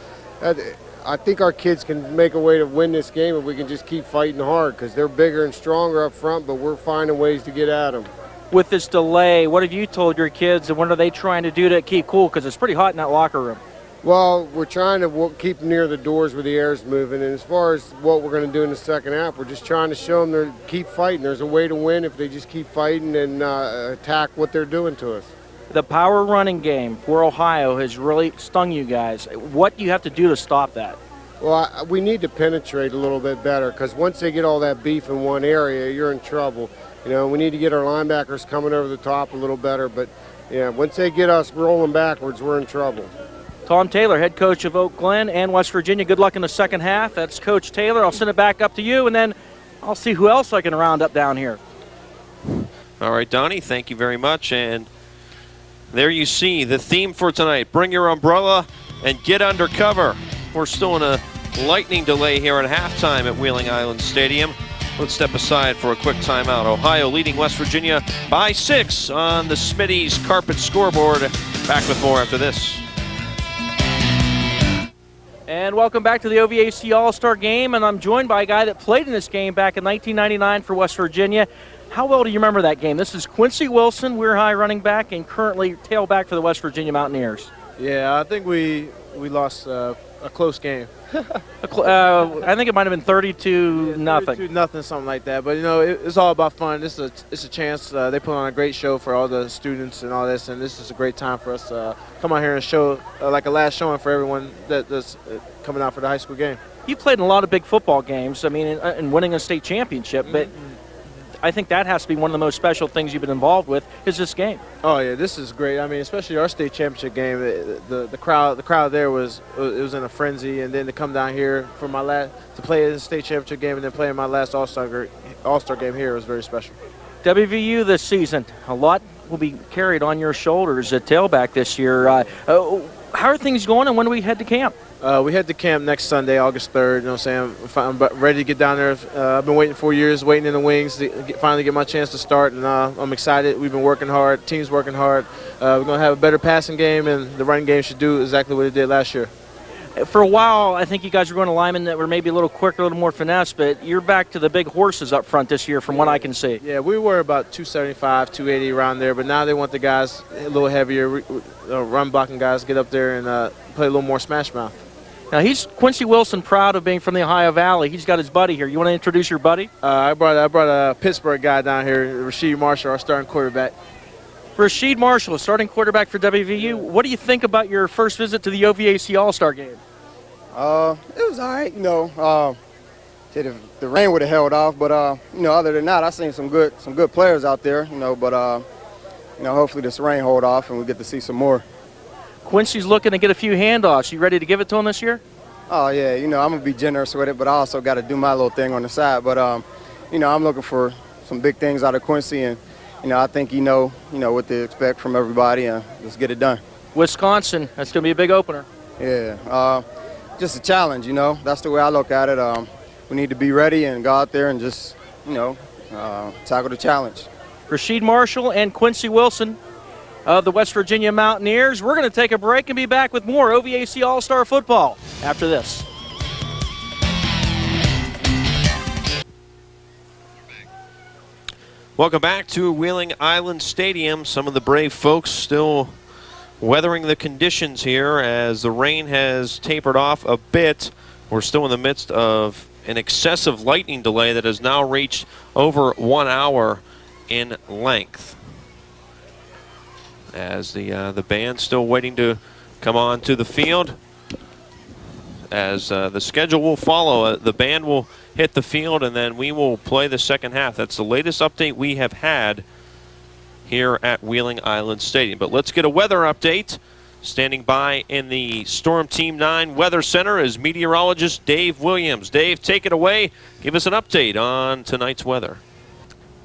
S10: I think our kids can make a way to win this game if we can just keep fighting hard, because they're bigger and stronger up front, but we're finding ways to get at them.
S3: With this delay, what have you told your kids, and what are they trying to do to keep cool? Because it's pretty hot in that locker room.
S10: Well, we're trying to keep them near the doors where the air's moving, and as far as what we're going to do in the second half, we're just trying to show them to keep fighting. There's a way to win if they just keep fighting and attack what they're doing to us.
S3: The power running game for Ohio has really stung you guys. What do you have to do to stop that?
S10: Well, we need to penetrate a little bit better, because once they get all that beef in one area, you're in trouble. You know, we need to get our linebackers coming over the top a little better, but yeah, once they get us rolling backwards, we're in trouble.
S3: Tom Taylor, head coach of Oak Glen and West Virginia. Good luck in the second half. That's Coach Taylor. I'll send it back up to you, and then I'll see who else I can round up down here.
S4: All right, Donnie, thank you very much. And there you see the theme for tonight. Bring your umbrella and get under cover. We're still in a lightning delay here at halftime at Wheeling Island Stadium. Let's step aside for a quick timeout. Ohio leading West Virginia by 6 on the Smitty's Carpet scoreboard. Back with more after this.
S3: And welcome back to the OVAC All-Star Game, and I'm joined by a guy that played in this game back in 1999 for West Virginia. How well do you remember that game? This is Quincy Wilson, Weir High running back, and currently tailback for the West Virginia Mountaineers.
S1: Yeah, I think we lost a close game.
S3: I think it might have been 32-0.
S1: 32-0, something like that. But, you know, it's all about fun. It's a chance. They put on a great show for all the students and all this, and this is a great time for us to come out here and show, like a last showing for everyone that's coming out for the high school game.
S3: You played in a lot of big football games, I mean, and winning a state championship, but I think that has to be one of the most special things you've been involved with is this game.
S1: Oh yeah, this is great. I mean, especially our state championship game. The crowd there was in a frenzy, and then to come down here for to play in the state championship game and then play in my last All-Star game here was very special.
S3: WVU this season, a lot will be carried on your shoulders at tailback this year. How are things going, and when do we head to camp?
S1: We head to camp next Sunday, August 3rd. You know what I'm saying? I'm ready to get down there. I've been waiting 4 years, waiting in the wings to finally get my chance to start, and I'm excited. We've been working hard. Team's working hard. We're going to have a better passing game, and the running game should do exactly what it did last year.
S3: For a while, I think you guys were going to linemen that were maybe a little quicker, a little more finesse, but you're back to the big horses up front this year from what I can see.
S1: Yeah, we were about 275, 280 around there, but now they want the guys a little heavier, run blocking guys, get up there and play a little more smash mouth.
S3: Now, he's Quincy Wilson, proud of being from the Ohio Valley. He's got his buddy here. You want to introduce your buddy?
S1: I brought a Pittsburgh guy down here, Rasheed Marshall, our starting quarterback.
S3: Rasheed Marshall, starting quarterback for WVU. What do you think about your first visit to the OVAC Allstar Game?
S17: It was all right, you know. The rain would have held off, but you know, other than that, I seen some good players out there, you know. But you know, hopefully this rain hold off and we get to see some more.
S3: Quincy's looking to get a few handoffs. You ready to give it to him this year?
S17: Oh yeah, you know, I'm gonna be generous with it, but I also got to do my little thing on the side. But you know, I'm looking for some big things out of Quincy, and you know, I think you know what to expect from everybody, and let's get it done.
S3: Wisconsin, that's gonna be a big opener.
S17: Yeah, just a challenge, you know. That's the way I look at it. We need to be ready and go out there and just, you know, tackle the challenge.
S3: Rasheed Marshall and Quincy Wilson of the West Virginia Mountaineers. We're going to take a break and be back with more OVAC All-Star football after this.
S4: Welcome back to Wheeling Island Stadium. Some of the brave folks still weathering the conditions here as the rain has tapered off a bit. We're still in the midst of an excessive lightning delay that has now reached over 1 hour in length. As the band's still waiting to come on to the field. As the schedule will follow, the band will hit the field and then we will play the second half. That's the latest update we have had here at Wheeling Island Stadium. But let's get a weather update. Standing by in the Storm Team 9 Weather Center is meteorologist Dave Williams. Dave, take it away. Give us an update on tonight's weather.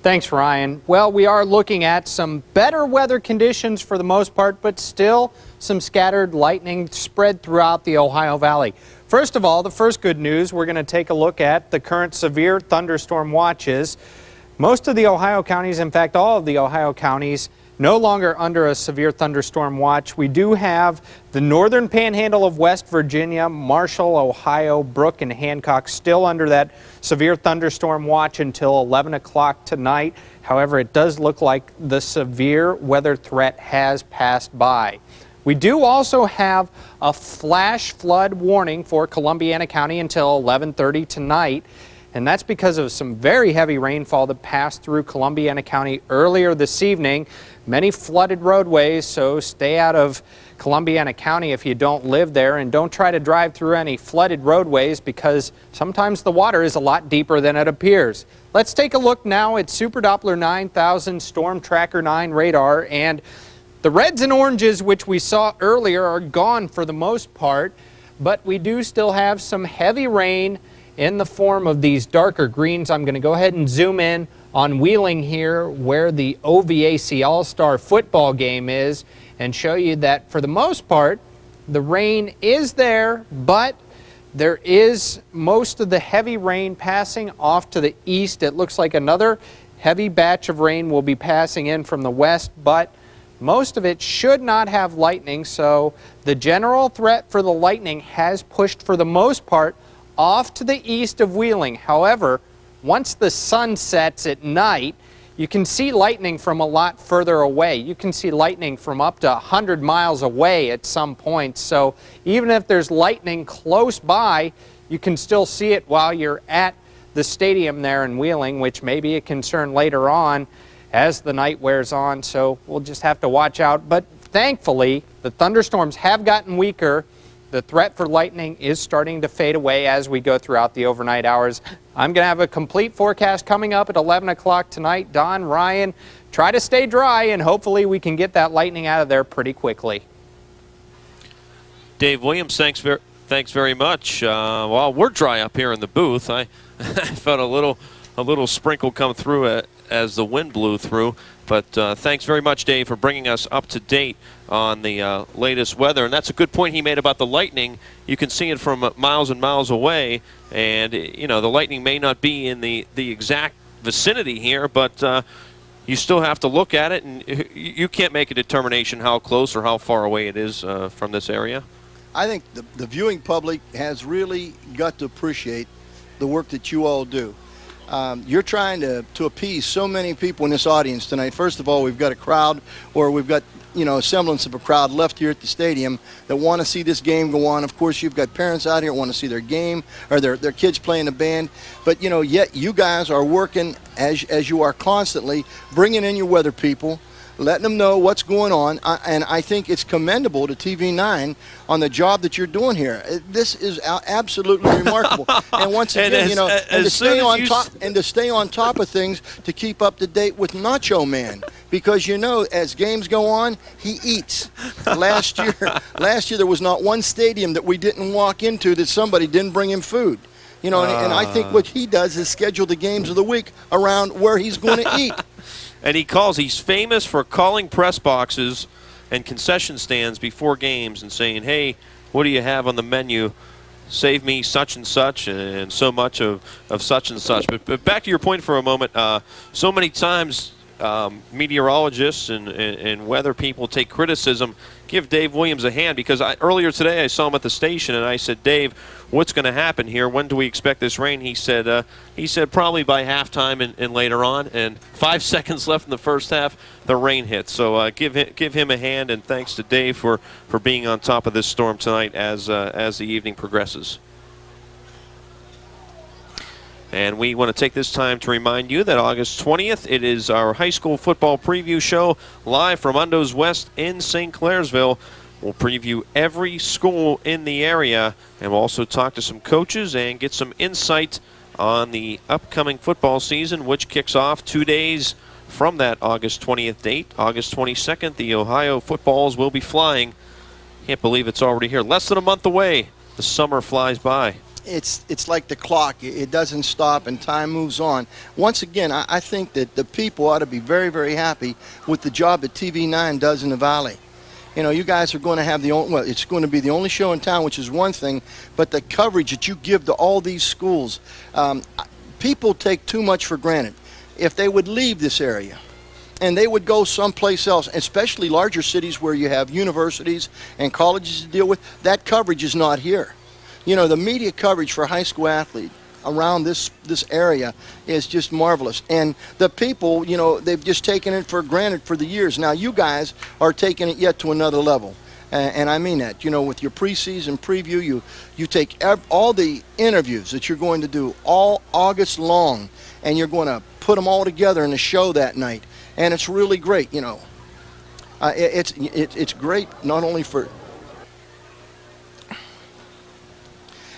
S5: Thanks, Ryan. Well, we are looking at some better weather conditions for the most part, but still some scattered lightning spread throughout the Ohio Valley. First of all, the first good news, we're going to take a look at the current severe thunderstorm watches. Most of the Ohio counties, in fact, all of the Ohio counties, no longer under a severe thunderstorm watch. We do have the northern panhandle of West Virginia, Marshall, Ohio, Brooke, and Hancock still under that severe thunderstorm watch until 11 o'clock tonight. However, it does look like the severe weather threat has passed by. We do also have a flash flood warning for Columbiana County until 11:30 tonight. And that's because of some very heavy rainfall that passed through Columbiana County earlier this evening. Many flooded roadways, so stay out of Columbiana County if you don't live there, and don't try to drive through any flooded roadways because sometimes the water is a lot deeper than it appears. Let's take a look now at Super Doppler 9000 Storm Tracker 9 radar, and the reds and oranges which we saw earlier are gone for the most part, but we do still have some heavy rain in the form of these darker greens. I'm going to go ahead and zoom in on Wheeling here where the OVAC All-Star football game is and show you that for the most part the rain is there, but there is most of the heavy rain passing off to the east. It looks like another heavy batch of rain will be passing in from the west, but most of it should not have lightning, so the general threat for the lightning has pushed for the most part off to the east of Wheeling. However, once the sun sets at night, you can see lightning from a lot further away. You can see lightning from up to 100 miles away at some points. So even if there's lightning close by, you can still see it while you're at the stadium there in Wheeling, which may be a concern later on as the night wears on. So we'll just have to watch out. But thankfully, the thunderstorms have gotten weaker. The threat for lightning is starting to fade away as we go throughout the overnight hours. I'm going to have a complete forecast coming up at 11 o'clock tonight. Don, Ryan, try to stay dry, and hopefully we can get that lightning out of there pretty quickly.
S4: Dave Williams, thanks very much. While we're dry up here in the booth, I felt a little sprinkle come through as the wind blew through. But thanks very much, Dave, for bringing us up to date on the latest weather. And that's a good point he made about the lightning. You can see it from miles and miles away. And, you know, the lightning may not be in the exact vicinity here, but you still have to look at it. And you can't make a determination how close or how far away it is from this area.
S2: I think the viewing public has really got to appreciate the work that you all do. You're trying to appease so many people in this audience tonight. First of all, we've got a crowd, or we've got semblance of a crowd left here at the stadium that want to see this game go on. Of course, you've got parents out here that want to see their game or their kids playing the band. But, yet you guys are working as you are constantly, bringing in your weather people, letting them know what's going on. And I think it's commendable to TV9 on the job that you're doing here. This is absolutely remarkable. And once again, to stay on top of things, to keep up to date with Nacho Man. Because, as games go on, he eats. Last year there was not one stadium that we didn't walk into that somebody didn't bring him food. And I think what he does is schedule the games of the week around where he's going to eat.
S4: And he's famous for calling press boxes and concession stands before games and saying, hey, what do you have on the menu? Save me such and such and so much of such and such. But back to your point for a moment, so many times meteorologists and weather people take criticism. Give Dave Williams a hand, because earlier today I saw him at the station and I said, Dave, what's going to happen here? When do we expect this rain? He said probably by halftime and later on. And 5 seconds left in the first half, the rain hit. So give him a hand, and thanks to Dave for being on top of this storm tonight as the evening progresses. And we want to take this time to remind you that August 20th, it is our high school football preview show live from Undo's West in St. Clairsville. We'll preview every school in the area, and we'll also talk to some coaches and get some insight on the upcoming football season, which kicks off 2 days from that August 20th date. August 22nd, the Ohio footballs will be flying. Can't believe it's already here. Less than a month away. The summer flies by.
S2: It's like the clock. It doesn't stop and time moves on. Once again, I think that the people ought to be very, very happy with the job that TV9 does in the Valley. You guys are going to have it's going to be the only show in town, which is one thing, but the coverage that you give to all these schools, people take too much for granted. If they would leave this area and they would go someplace else, especially larger cities where you have universities and colleges to deal with, that coverage is not here. The media coverage for high school athletes around this area is just marvelous. And the people, they've just taken it for granted for the years. Now you guys are taking it yet to another level. And I mean that. With your preseason preview, you take all the interviews that you're going to do all August long, and you're going to put them all together in a show that night. And it's really great, It's great not only for...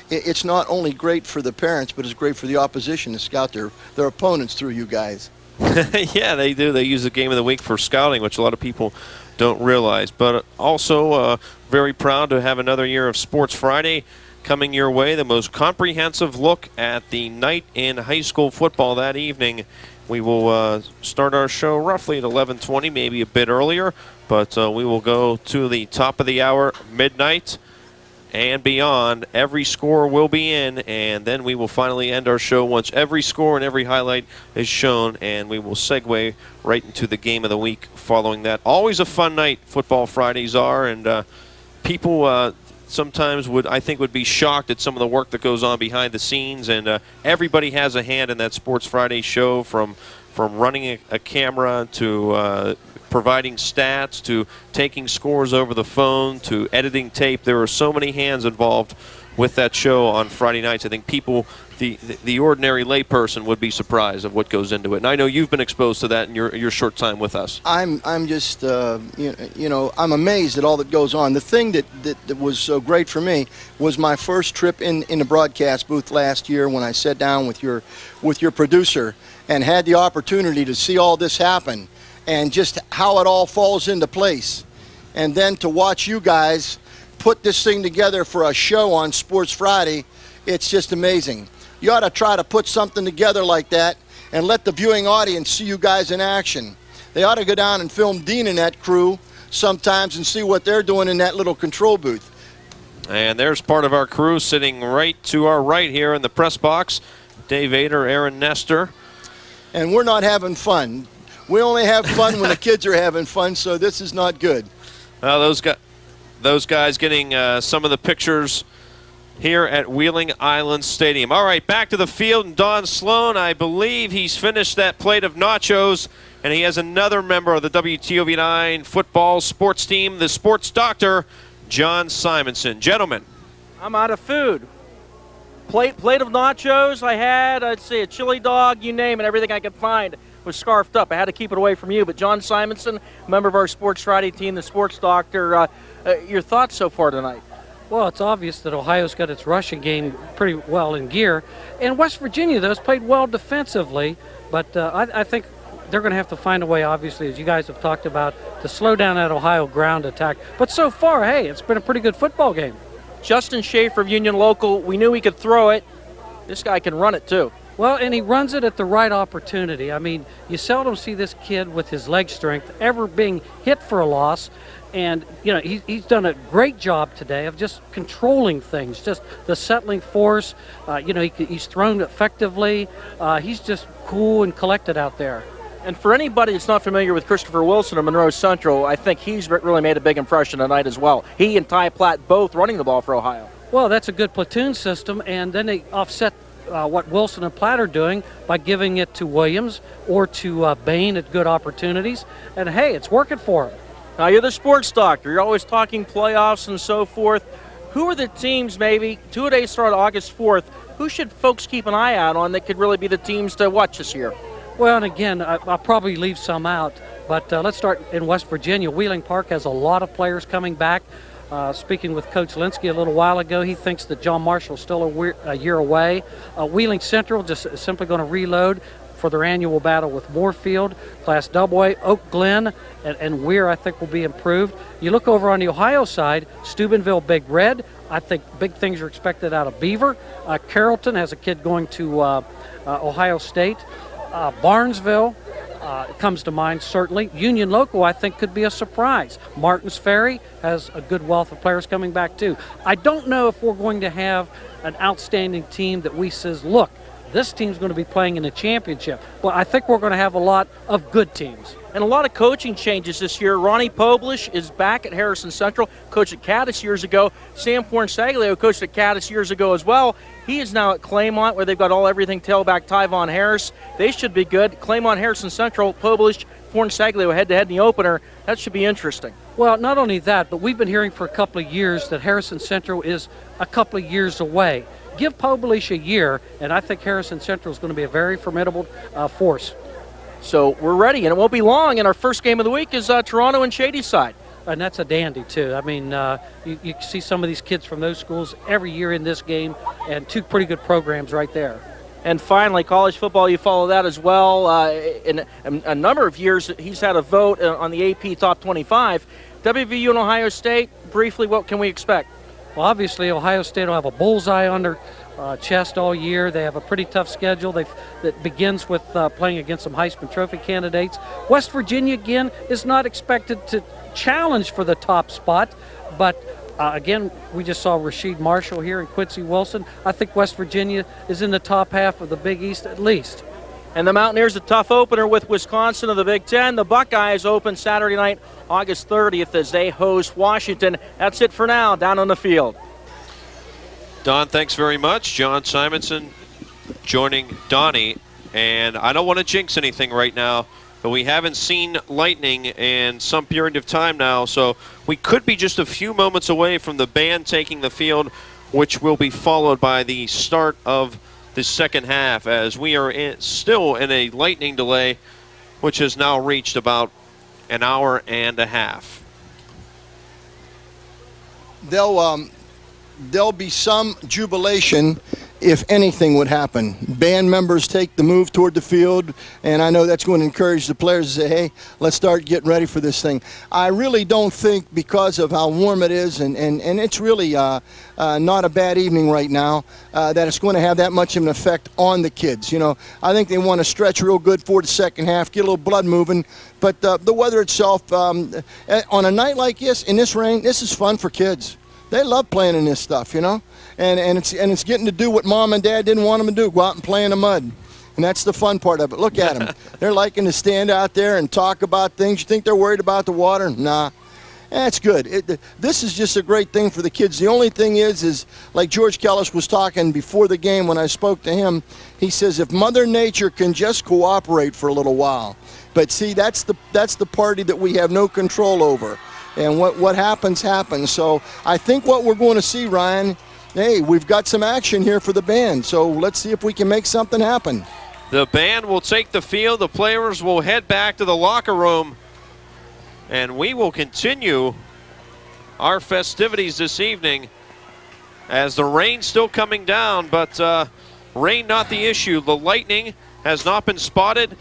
S2: It's not only great for the parents, but it's great for the opposition to scout their opponents through you guys.
S4: Yeah, they do. They use the game of the week for scouting, which a lot of people don't realize. But also very proud to have another year of Sports Friday coming your way, the most comprehensive look at the night in high school football that evening. We will start our show roughly at 11:20, maybe a bit earlier, but we will go to the top of the hour, midnight, and beyond. Every score will be in, and then we will finally end our show once every score and every highlight is shown, and we will segue right into the game of the week following that. Always a fun night, Football Fridays are, and people sometimes would be shocked at some of the work that goes on behind the scenes, and everybody has a hand in that Sports Friday show, from running a camera to providing stats to taking scores over the phone to editing tape. There are so many hands involved with that show on Friday nights. I think people, the ordinary layperson, would be surprised of what goes into it. And I know you've been exposed to that in your short time with us.
S2: I'm just I'm amazed at all that goes on. The thing that was so great for me was my first trip in the broadcast booth last year, when I sat down with your producer and had the opportunity to see all this happen and just how it all falls into place. And then to watch you guys put this thing together for a show on Sports Friday, it's just amazing. You ought to try to put something together like that and let the viewing audience see you guys in action. They ought to go down and film Dean and that crew sometimes and see what they're doing in that little control booth.
S4: And there's part of our crew sitting right to our right here in the press box. Dave Ader, Aaron Nestor.
S2: And we're not having fun. We only have fun when the kids are having fun, so this is not good.
S4: Well, those guys getting some of the pictures here at Wheeling Island Stadium. All right, back to the field, and Don Sloan, I believe he's finished that plate of nachos, and he has another member of the WTOV9 football sports team, the sports doctor, John Simonson. Gentlemen.
S3: I'm out of food. Plate of nachos I had, I'd say a chili dog, you name it, everything I could find was scarfed up. I had to keep it away from you. But John Simonson, member of our Sports Friday team, the sports doctor, your thoughts so far tonight?
S13: Well, it's obvious that Ohio's got its rushing game pretty well in gear. And West Virginia, though, has played well defensively. But I think they're going to have to find a way, obviously, as you guys have talked about, to slow down that Ohio ground attack. But so far, hey, it's been a pretty good football game.
S3: Justin Schaffer of Union Local, we knew he could throw it. This guy can run it, too.
S13: Well, and he runs it at the right opportunity. I mean, you seldom see this kid with his leg strength ever being hit for a loss. And, you know, he's done a great job today of just controlling things, just the settling force. You know, he's thrown effectively. He's just cool and collected out there.
S3: And for anybody that's not familiar with Christopher Wilson of Monroe Central, I think he's really made a big impression tonight as well. He and Ty Platt both running the ball for Ohio.
S13: Well, that's a good platoon system, and then they offset what Wilson and Platt are doing by giving it to Williams or to Bane at good opportunities. And, hey, it's working for him.
S3: Now, you're the sports doctor. You're always talking playoffs and so forth. Who are the teams, maybe, two-a-days start August 4th, who should folks keep an eye out on that could really be the teams to watch this year?
S13: Well, and again, I'll probably leave some out, but let's start in West Virginia. Wheeling Park has a lot of players coming back. Speaking with Coach Linsky a little while ago, he thinks that John Marshall's still a year away. Wheeling Central just simply going to reload for their annual battle with Moorfield. Class AA, Oak Glen, and Weir, I think, will be improved. You look over on the Ohio side, Steubenville Big Red. I think big things are expected out of Beaver. Carrollton has a kid going to Ohio State. Barnesville comes to mind, certainly. Union Local, I think, could be a surprise. Martin's Ferry has a good wealth of players coming back, too. I don't know if we're going to have an outstanding team that we says, look, this team's going to be playing in the championship. But I think we're going to have a lot of good teams.
S3: And a lot of coaching changes this year. Ronnie Poblish is back at Harrison Central, coached at Caddis years ago. Sam Fornsaglio coached at Caddis years ago as well. He is now at Claymont, where they've got everything tailback Tyvon Harris. They should be good. Claymont, Harrison Central, Poblish, Fornsaglio head-to-head in the opener. That should be interesting.
S13: Well, not only that, but we've been hearing for a couple of years that Harrison Central is a couple of years away. Give Poblish a year, and I think Harrison Central is going to be a very formidable force.
S3: So we're ready, and it won't be long. And our first game of the week is Toronto and Shadyside.
S13: And that's a dandy, too. I mean, you see some of these kids from those schools every year in this game, and two pretty good programs right there.
S3: And finally, college football, you follow that as well. In a number of years, he's had a vote on the AP Top 25. WVU and Ohio State, briefly, what can we expect?
S13: Well, obviously, Ohio State will have a bullseye on their chest all year. They have a pretty tough schedule that begins with playing against some Heisman Trophy candidates. West Virginia, again, is not expected to challenge for the top spot, but again, we just saw Rasheed Marshall here and Quincy Wilson. I think West Virginia is in the top half of the Big East at least.
S3: And the Mountaineers, a tough opener with Wisconsin of the Big Ten. The Buckeyes open Saturday night, August 30th, as they host Washington. That's it for now, down on the field.
S4: Don, thanks very much. John Simonson joining Donnie. And I don't want to jinx anything right now, but we haven't seen lightning in some period of time now, so we could be just a few moments away from the band taking the field, which will be followed by the start of the second half, as we are still in a lightning delay, which has now reached about an hour and a half.
S2: There'll be some jubilation if anything would happen. Band members take the move toward the field, and I know that's going to encourage the players to say, hey, let's start getting ready for this thing. I really don't think, because of how warm it is, and it's really not a bad evening right now, that it's going to have that much of an effect on the kids. You know, I think they want to stretch real good for the second half, get a little blood moving, but the weather itself, on a night like this, in this rain, this is fun for kids. They love playing in this stuff, you know, and it's getting to do what mom and dad didn't want them to do, go out and play in the mud. And that's the fun part of it. Look at them. They're liking to stand out there and talk about things. You think they're worried about the water? Nah. That's good. This is just a great thing for the kids. The only thing is like George Kellis was talking before the game when I spoke to him, he says if Mother Nature can just cooperate for a little while. But see, that's the party that we have no control over. And what happens, happens. So I think what we're going to see, Ryan, hey, we've got some action here for the band. So let's see if we can make something happen.
S4: The band will take the field. The players will head back to the locker room. And we will continue our festivities this evening as the rain's still coming down, but rain not the issue. The lightning has not been spotted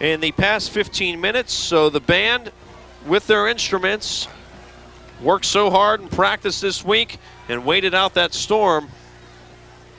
S4: in the past 15 minutes, so the band with their instruments worked so hard and practiced this week and waited out that storm.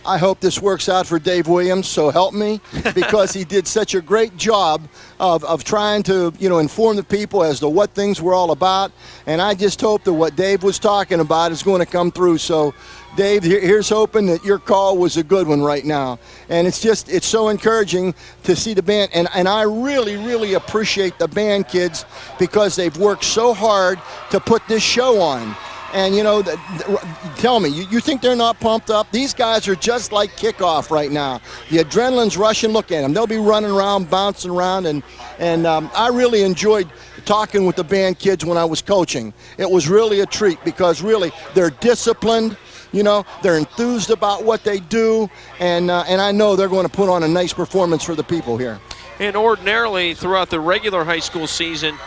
S2: I hope this works out for Dave Williams, so help me, because he did such a great job of trying to, inform the people as to what things were all about. And I just hope that what Dave was talking about is going to come through. So, Dave, here's hoping that your call was a good one right now. And it's so encouraging to see the band. And I really, really appreciate the band kids because they've worked so hard to put this show on. And, tell me, you think they're not pumped up? These guys are just like kickoff right now. The adrenaline's rushing. Look at them. They'll be running around, bouncing around. And I really enjoyed talking with the band kids when I was coaching. It was really a treat because, really, they're disciplined. They're enthused about what they do. And I know they're going to put on a nice performance for the people here.
S4: And ordinarily, throughout the regular high school season,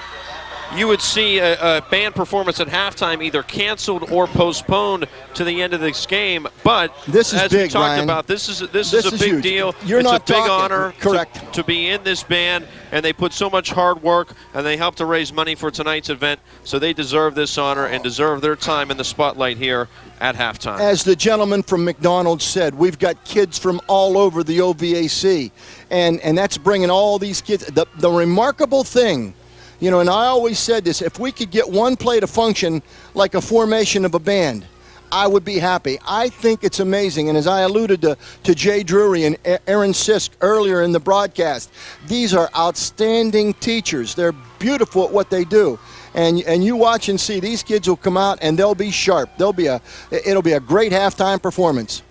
S4: you would see a band performance at halftime either canceled or postponed to the end of this game. But
S2: this is
S4: as
S2: big,
S4: we talked
S2: Ryan.
S4: about, this is a big
S2: huge
S4: deal.
S2: You're
S4: it's
S2: not
S4: a big
S2: talking,
S4: honor
S2: correct.
S4: To be in this band, and they put so much hard work, and they helped to raise money for tonight's event. So they deserve this honor and deserve their time in the spotlight here at halftime.
S2: As the gentleman from McDonald's said, we've got kids from all over the OVAC, and that's bringing all these kids. The remarkable thing, and I always said this, if we could get one play to function like a formation of a band, I would be happy. I think it's amazing. And as I alluded to Jay Drury and Aaron Sisk earlier in the broadcast, these are outstanding teachers. They're beautiful at what they do. And you watch and see, these kids will come out and they'll be sharp. It'll be a great halftime performance.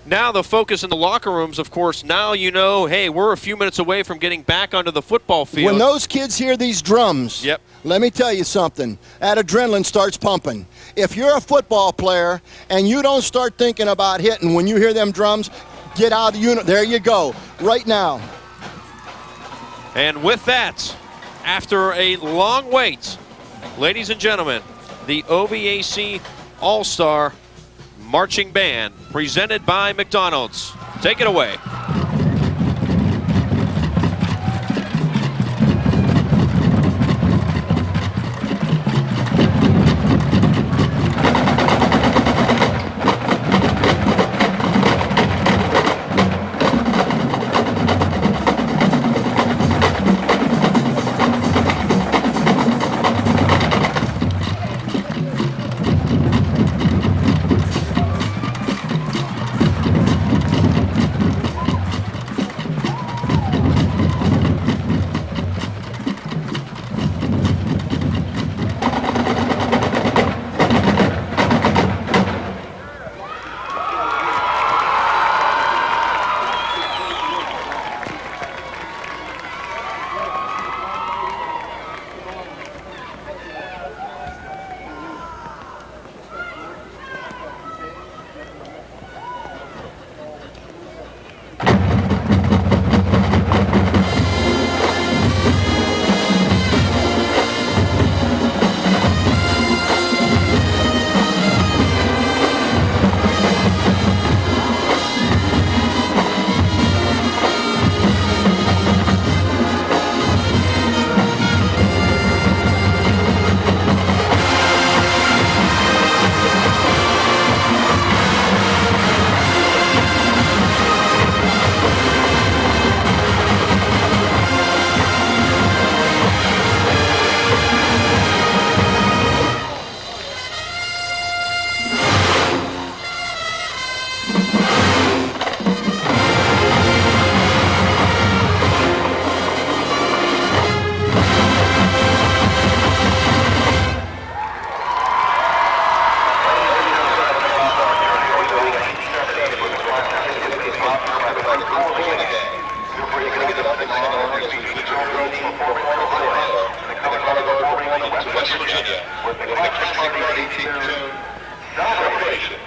S4: Now the focus in the locker rooms, of course, now hey, we're a few minutes away from getting back onto the football field.
S2: When those kids hear these drums, let me tell you something, that adrenaline starts pumping. If you're a football player and you don't start thinking about hitting when you hear them drums, get out of the unit. There you go, right now.
S4: And with that, after a long wait, ladies and gentlemen, the OVAC All-Star Marching Band, presented by McDonald's. Take it away.
S18: West Virginia with the Class 18 celebration.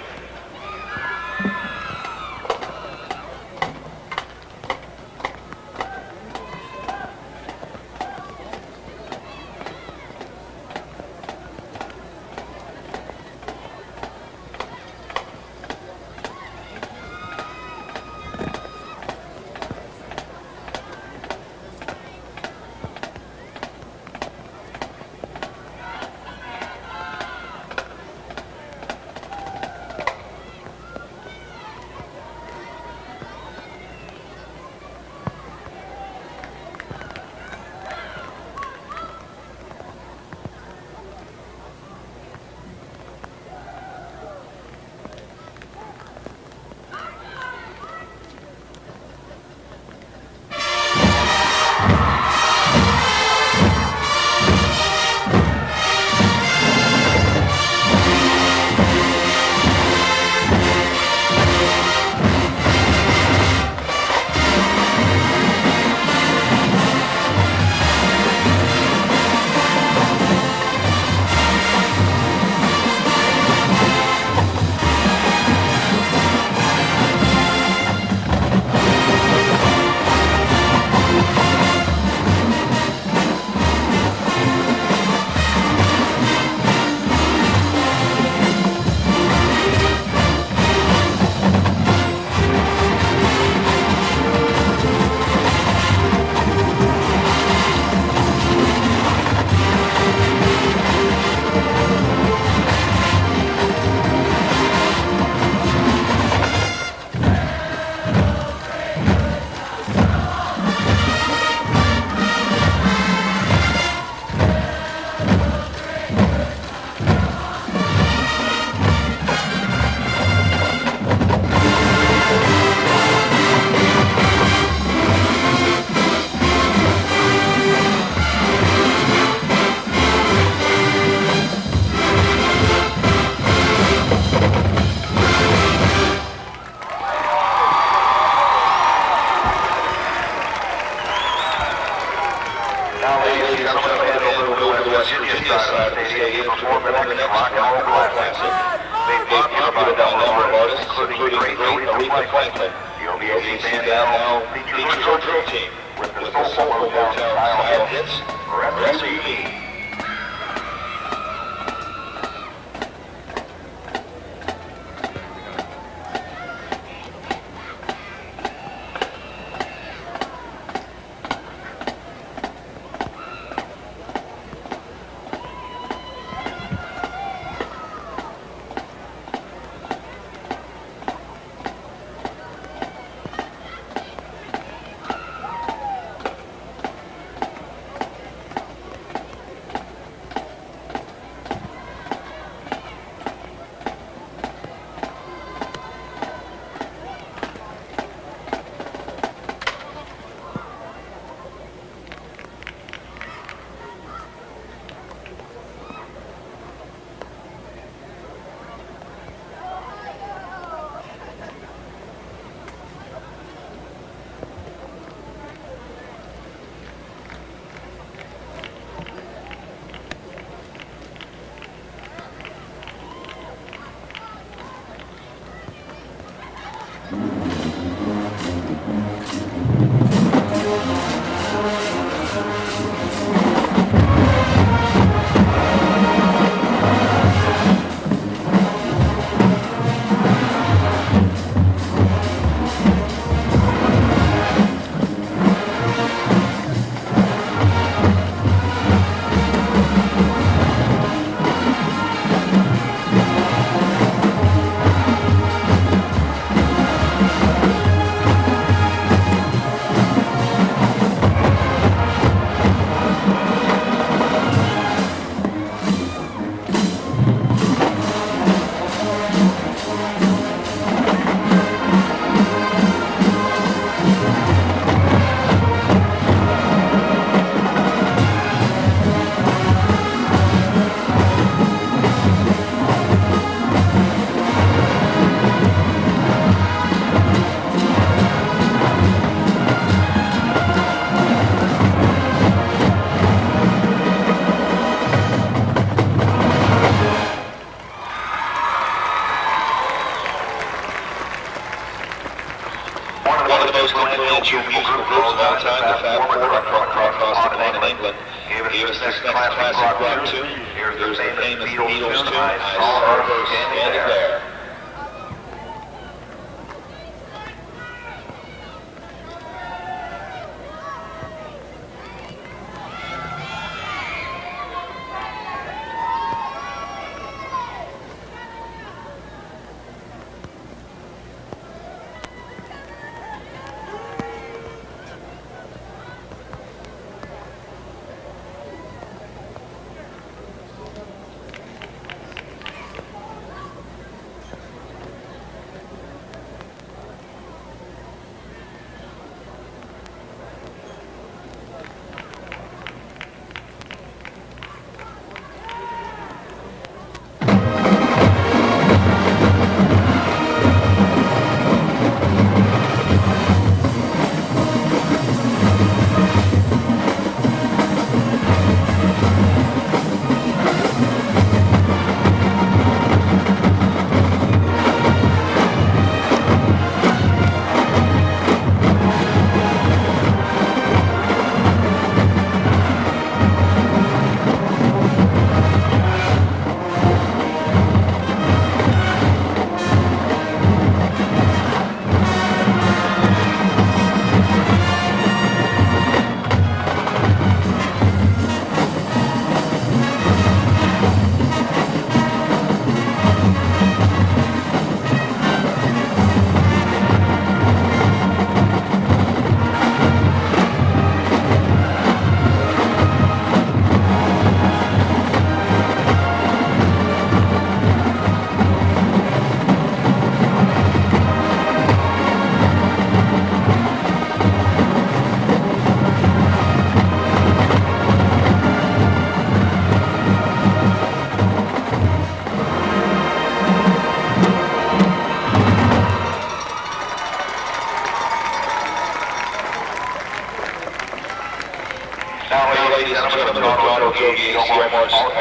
S18: influential musical groups of all time, the Fab Four, across the pond in England, gave us this classic rock tune. Here's the famous Beatles tune, I Saw Her Standing There.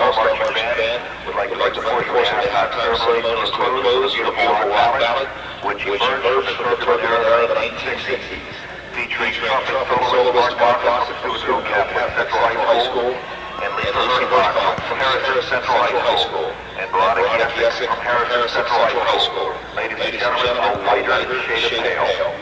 S18: Allstar Band would like to bring the portion of the halftime ceremony to a close with a beautiful rock ballad, which emerged from the turbulent era of the 1960s, featuring trumpet soloist Mark Fox of Steubenville Central High School, and Lisa Bach from Harris Central High School, and Veronica Yesick from Harris Central High School. Ladies and gentlemen, a lighter shade of pale.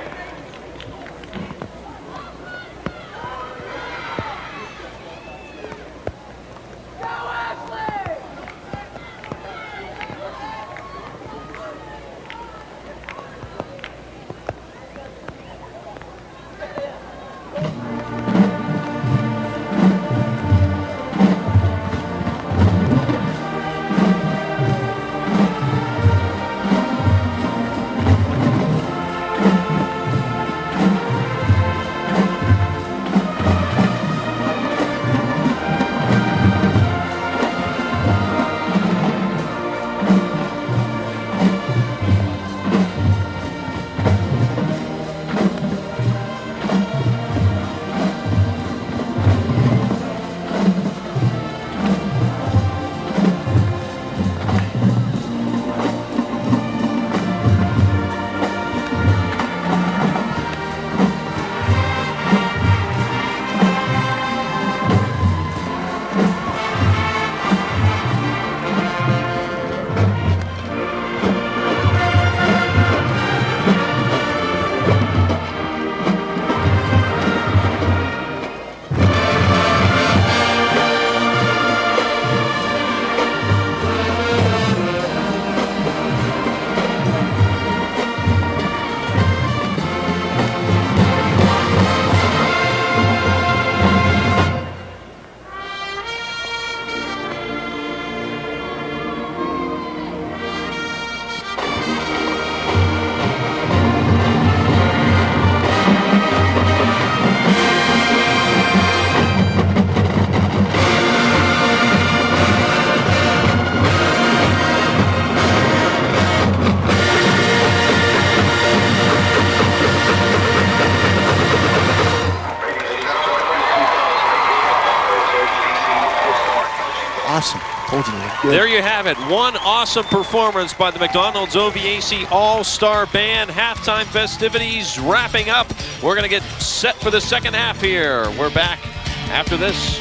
S2: good.
S4: There you have it. One awesome performance by the McDonald's OVAC All-Star Band. Halftime festivities wrapping up. We're going to get set for the second half here. We're back after this.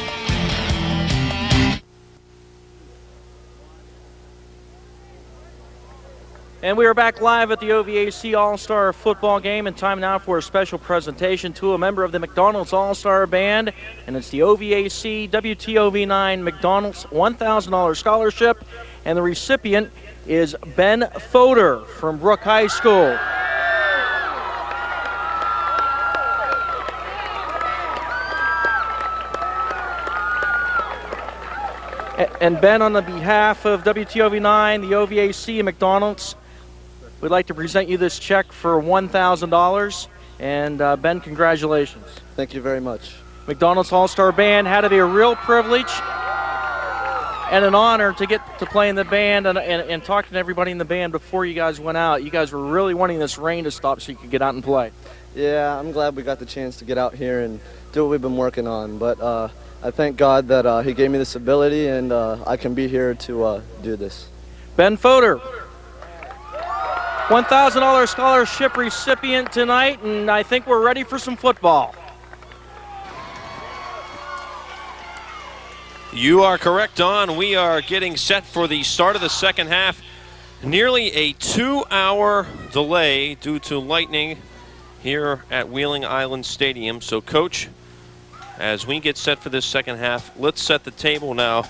S3: And we are back live at the OVAC All-Star Football Game, and time now for a special presentation to a member of the McDonald's All-Star Band, and it's the OVAC WTOV9 McDonald's $1,000 scholarship, and the recipient is Ben Fodor from Brooke High School. And Ben, on the behalf of WTOV9, the OVAC, and McDonald's, we'd like to present you this check for $1,000. And Ben, congratulations.
S12: Thank you very much.
S3: McDonald's All-Star Band had to be a real privilege and an honor to get to play in the band and talking to everybody in the band before you guys went out. You guys were really wanting this rain to stop so you could get out and play.
S12: Yeah, I'm glad we got the chance to get out here and do what we've been working on. But I thank God that he gave me this ability and I can be here to do this.
S3: Ben Fodor, $1,000 scholarship recipient tonight, and I think we're ready for some football.
S4: You are correct, Don. We are getting set for the start of the second half. Nearly a 2-hour delay due to lightning here at Wheeling Island Stadium. So, Coach, as we get set for this second half, let's set the table now.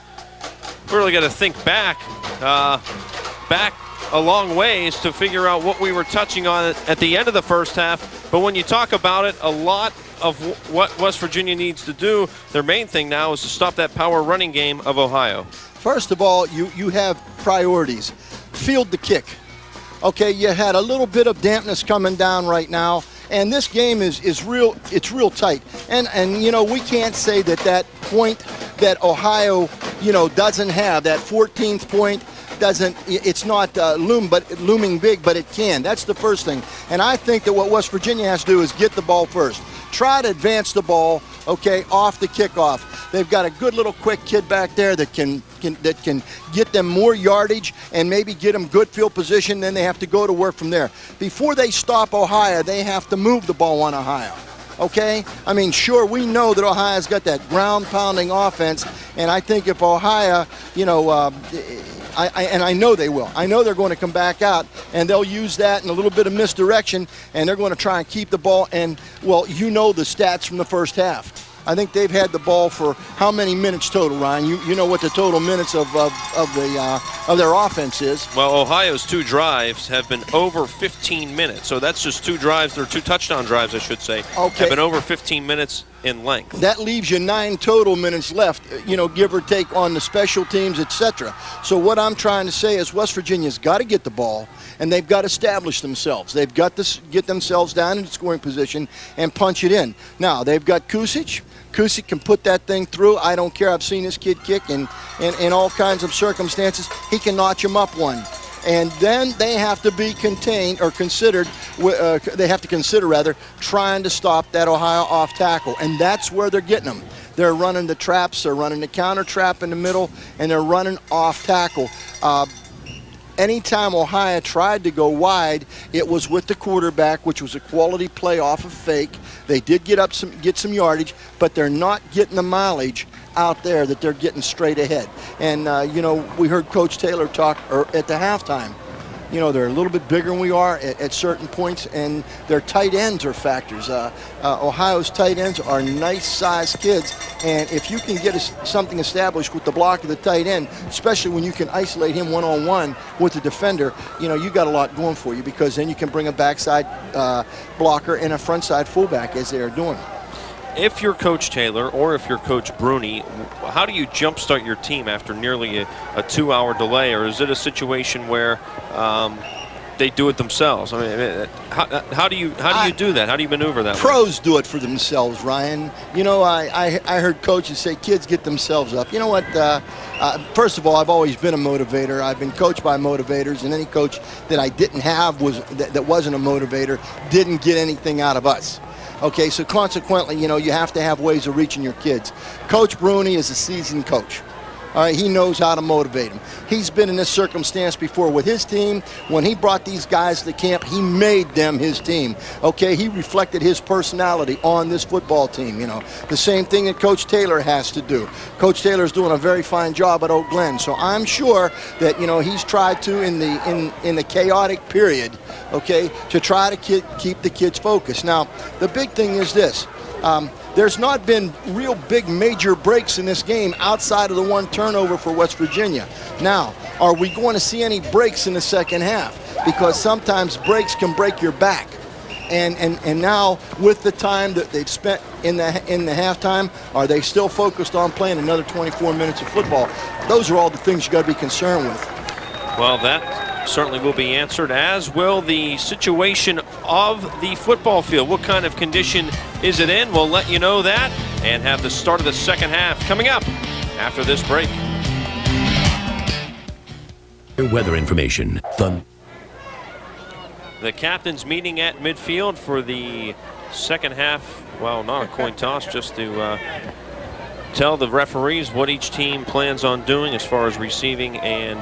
S4: We really got to think back a long ways to figure out what we were touching on at the end of the first half. But when you talk about it, a lot of what West Virginia needs to do, their main thing now is to stop that power running game of Ohio.
S2: First of all, you have priorities. Field the kick. Okay, you had a little bit of dampness coming down right now, and this game is real. It's real tight. And you know, we can't say that point that Ohio, doesn't have, that 14th point, it's not looming big, but it can. That's the first thing. And I think that what West Virginia has to do is get the ball first. Try to advance the ball, okay, off the kickoff. They've got a good little quick kid back there that can get them more yardage and maybe get them good field position. Then they have to go to work from there. Before they stop Ohio, they have to move the ball on Ohio. Okay? I mean, sure, we know that Ohio's got that ground-pounding offense, and I think if Ohio, I know they will. I know they're going to come back out, and they'll use that in a little bit of misdirection, and they're going to try and keep the ball. And, well, you know the stats from the first half. I think they've had the ball for how many minutes total, Ryan? You know what the total minutes of their offense is.
S4: Well, Ohio's 2 drives have been over 15 minutes. So that's just 2 drives, or 2 touchdown drives, I should say,
S2: okay,
S4: have been over 15 minutes in length.
S2: That leaves you 9 total minutes left, give or take on the special teams, etc. So what I'm trying to say is West Virginia's got to get the ball, and they've got to establish themselves. They've got to get themselves down in scoring position and punch it in. Now, they've got Kusic. Kusic can put that thing through. I don't care. I've seen this kid kick in all kinds of circumstances. He can notch him up one. And then they have to be contained or considered, they have to consider, rather, trying to stop that Ohio off tackle. And that's where they're getting them. They're running the traps, they're running the counter trap in the middle, and they're running off tackle. Anytime Ohio tried to go wide, it was with the quarterback, which was a quality play off of fake. They did get some yardage, but they're not getting the mileage out there that they're getting straight ahead. And, we heard Coach Taylor talk at the halftime. They're a little bit bigger than we are at certain points, and their tight ends are factors. Ohio's tight ends are nice-sized kids, and if you can get something established with the block of the tight end, especially when you can isolate him one-on-one with the defender, you got a lot going for you, because then you can bring a backside blocker and a frontside fullback, as they are doing.
S4: If you're Coach Taylor or if you're Coach Bruney, how do you jumpstart your team after nearly a 2-hour delay, or is it a situation where they do it themselves? I mean, how do you do that? How do you maneuver that?
S2: Pros do it for themselves, Ryan. I heard coaches say kids get themselves up. You know what? First of all, I've always been a motivator. I've been coached by motivators, and any coach that I didn't have that wasn't a motivator didn't get anything out of us. Okay, so consequently, you have to have ways of reaching your kids. Coach Bruney is a seasoned coach. All right, he knows how to motivate them. He's been in this circumstance before with his team. When he brought these guys to camp, he made them his team. Okay, he reflected his personality on this football team. You know, the same thing that Coach Taylor has to do. Coach Taylor's doing a very fine job at Oak Glen. So I'm sure that, you know, he's tried to in the chaotic period, okay, to try to keep the kids focused. Now, the big thing is this. There's not been real big major breaks in this game outside of the one turnover for West Virginia. Now, are we going to see any breaks in the second half? Because sometimes breaks can break your back. And now, with the time that they've spent in the halftime, are they still focused on playing another 24 minutes of football? Those are all the things you got to be concerned with.
S4: Well, that certainly will be answered, as will the situation of the football field. What kind of condition is it in? We'll let you know that and have the start of the second half coming up after this break.
S19: Weather information.
S4: The captains meeting at midfield for the second half. Well, not a coin toss, just to tell the referees what each team plans on doing as far as receiving and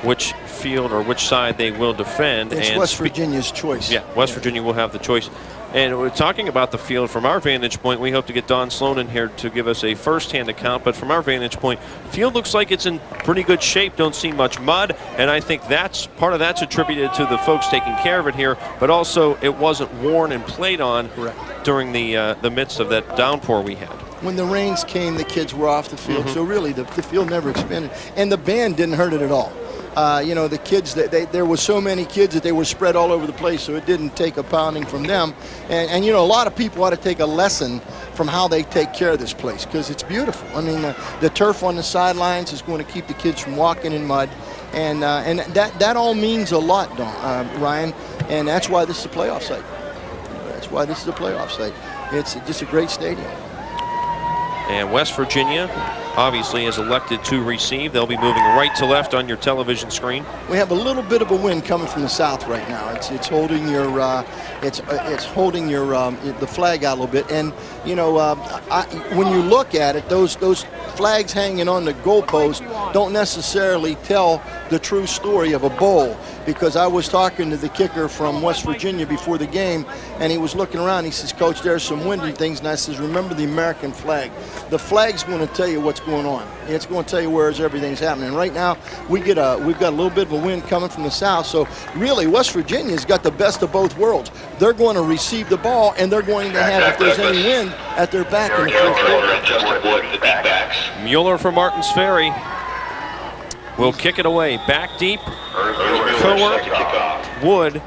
S4: which field or which side they will defend.
S2: It's
S4: and
S2: West Virginia's choice.
S4: Yeah, West Virginia will have the choice. And we're talking about the field from our vantage point. We hope to get Don Sloan in here to give us a first-hand account. But from our vantage point, the field looks like it's in pretty good shape. Don't see much mud. And I think that's part of that's attributed to the folks taking care of it here. But also, it wasn't worn and played on during the midst of that downpour we had.
S2: When the rains came, the kids were off the field. So really, the field never expanded. And the band didn't hurt it at all. You know, the kids, there were so many kids that they were spread all over the place, so it didn't take a pounding from them. And you know, a lot of people ought to take a lesson from how they take care of this place, because it's beautiful. I mean, the turf on the sidelines is going to keep the kids from walking in mud. And that all means a lot, Ryan. And that's why this is a playoff site. That's why this is a playoff site. It's just a great stadium.
S4: And West Virginia obviously has elected to receive. They'll be moving right to left on your television screen.
S2: We have a little bit of a wind coming from the south right now. It's holding your the flag out a little bit. And you know, when you look at it, those flags hanging on the goalpost don't necessarily tell the true story of a bowl. Because I was talking to the kicker from West Virginia before the game, and he was looking around. He says, "Coach, there's some windy things." And I says, "Remember the American flag. The flag's going to tell you what's going on. It's going to tell you where everything's happening." And right now, we've got a little bit of a wind coming from the south. So really, West Virginia's got the best of both worlds. They're going to receive the ball, and they're going to have, if there's any wind, at their back in the fourth quarter.
S4: Mueller from Martin's Ferry will kick it away. Back deep, Kocher, Wood,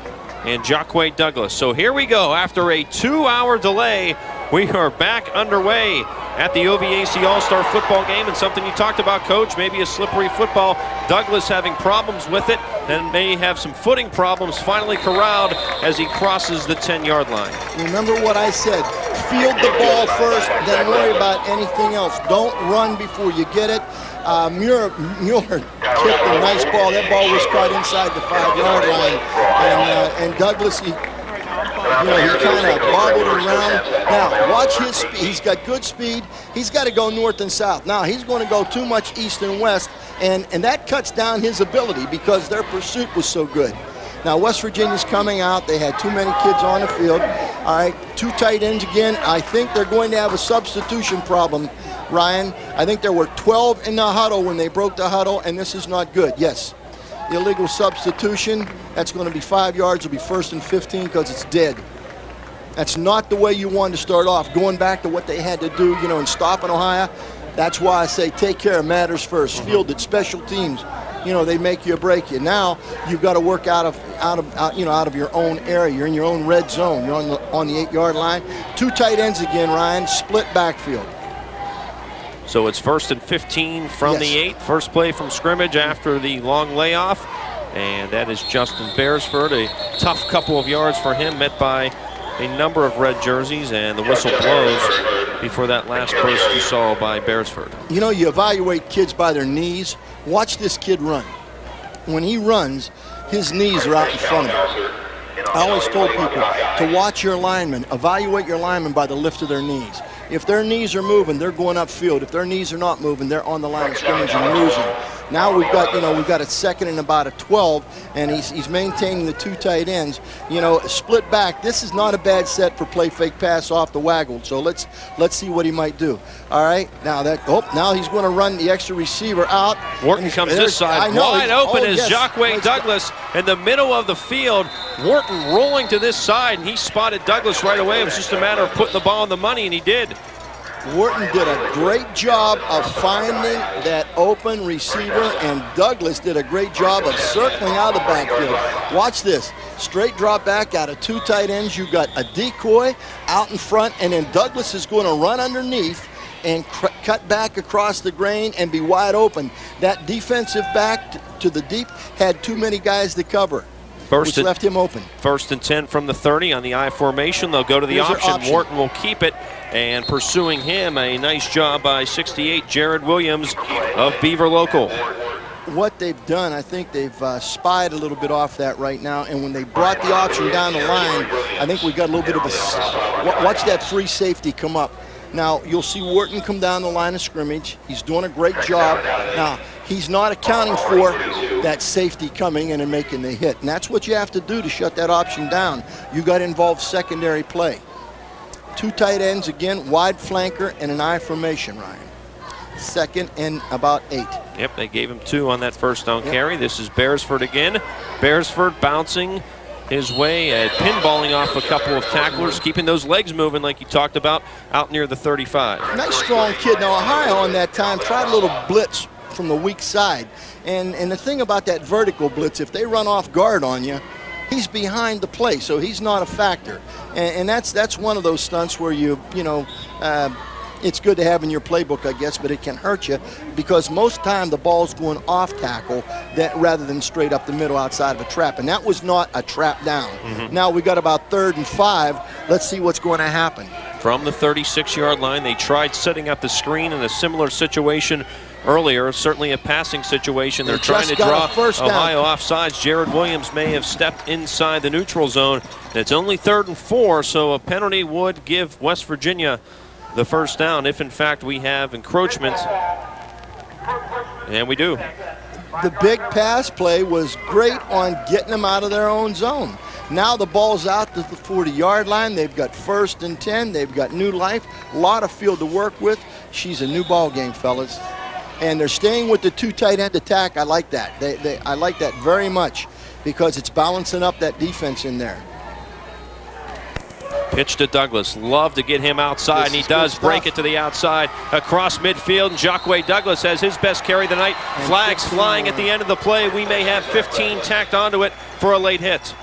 S4: and Jacque Douglas. So here we go. After a 2-hour delay, we are back underway at the OVAC All-Star football game. And something you talked about, Coach, maybe a slippery football. Douglas having problems with it and may have some footing problems. Finally corralled as he crosses the 10-yard line.
S2: Remember what I said. Field the ball first, then worry about anything else. Don't run before you get it. Mueller kicked a nice ball. That ball was caught inside the 5-yard line. And Douglas, he kind of bobbled around. Now, watch his speed. He's got good speed. He's got to go north and south. Now, he's going to go too much east and west, and that cuts down his ability because their pursuit was so good. Now, West Virginia's coming out. They had too many kids on the field. All right, 2 tight ends again. I think they're going to have a substitution problem, Ryan. I think there were 12 in the huddle when they broke the huddle, and this is not good. Yes, illegal substitution. That's going to be 5 yards. It'll be 1st and 15 because it's dead. That's not the way you wanted to start off. Going back to what they had to do, in stopping Ohio. That's why I say take care of matters first. Fielded special teams. They make you or break you. Now you've got to work out of your own area. You're in your own red zone. You're on the 8-yard line. 2 tight ends again, Ryan. Split backfield.
S4: So it's 1st and 15 from the 8. First play from scrimmage after the long layoff. And that is Justin Beresford. A tough couple of yards for him, met by a number of red jerseys, and the whistle blows before that last burst you saw by Beresford.
S2: You evaluate kids by their knees. Watch this kid run. When he runs, his knees are out in front of him. I always told people to watch your linemen, evaluate your linemen by the lift of their knees. If their knees are moving, they're going upfield. If their knees are not moving, they're on the line of scrimmage and losing. Now we've got a second and about a 12, and he's maintaining the 2 tight ends. Split back. This is not a bad set for play fake pass off the waggle. So let's see what he might do. All right. Now he's going to run the extra receiver out.
S4: Wharton comes this side. Wide open is Jacque Douglas in the middle of the field. Wharton rolling to this side, and he spotted Douglas right away. It was just a matter of putting the ball on the money, and he did.
S2: Wharton did a great job of finding that open receiver, and Douglas did a great job of circling out of the backfield. Watch this. Straight drop back out of 2 tight ends. You got a decoy out in front, and then Douglas is going to run underneath and cut back across the grain and be wide open. That defensive back to the deep had too many guys to cover, which left him open.
S4: 1st and 10 from the 30 on the I formation. They'll go to the option. Wharton will keep it, and pursuing him, a nice job by 68 Jared Williams of Beaver Local.
S2: What they've done, I think they've spied a little bit off that right now, and when they brought the option down the line, I think we got a little bit of a... Watch that free safety come up. Now, you'll see Wharton come down the line of scrimmage. He's doing a great job. Now, he's not accounting for that safety coming in and making the hit. And that's what you have to do to shut that option down. You got to involve secondary play. 2 tight ends again, wide flanker, and an I formation, Ryan. 2nd and about 8.
S4: Yep, they gave him 2 on that first down carry. This is Beresford again. Beresford bouncing his way, pinballing off a couple of tacklers, keeping those legs moving like you talked about out near the 35.
S2: Nice strong kid. Now Ohio on that time tried a little blitz from the weak side. And the thing about that vertical blitz, if they run off guard on you, he's behind the play, so he's not a factor. And that's one of those stunts where it's good to have in your playbook, I guess, but it can hurt you because most time the ball's going off tackle rather than straight up the middle outside of a trap. And that was not a trap down. Now we got about 3rd and 5. Let's see what's going to happen.
S4: From the 36-yard line, they tried setting up the screen in a similar situation earlier, certainly a passing situation. They're trying to draw Ohio offsides. Jared Williams may have stepped inside the neutral zone. It's only 3rd and 4, so a penalty would give West Virginia the first down if in fact we have encroachment, and we do.
S2: The big pass play was great on getting them out of their own zone. Now the ball's out to the 40-yard line. They've got 1st and 10. They've got new life, a lot of field to work with. She's a new ball game, fellas, and they're staying with the 2 tight end attack. I like that. I like that very much because it's balancing up that defense in there.
S4: Pitch to Douglas. Love to get him outside, and he does break it to the outside across midfield. And Jacque Douglas has his best carry of the night. Flags flying at the end of the play. We may have 15 tacked onto it for a late hit.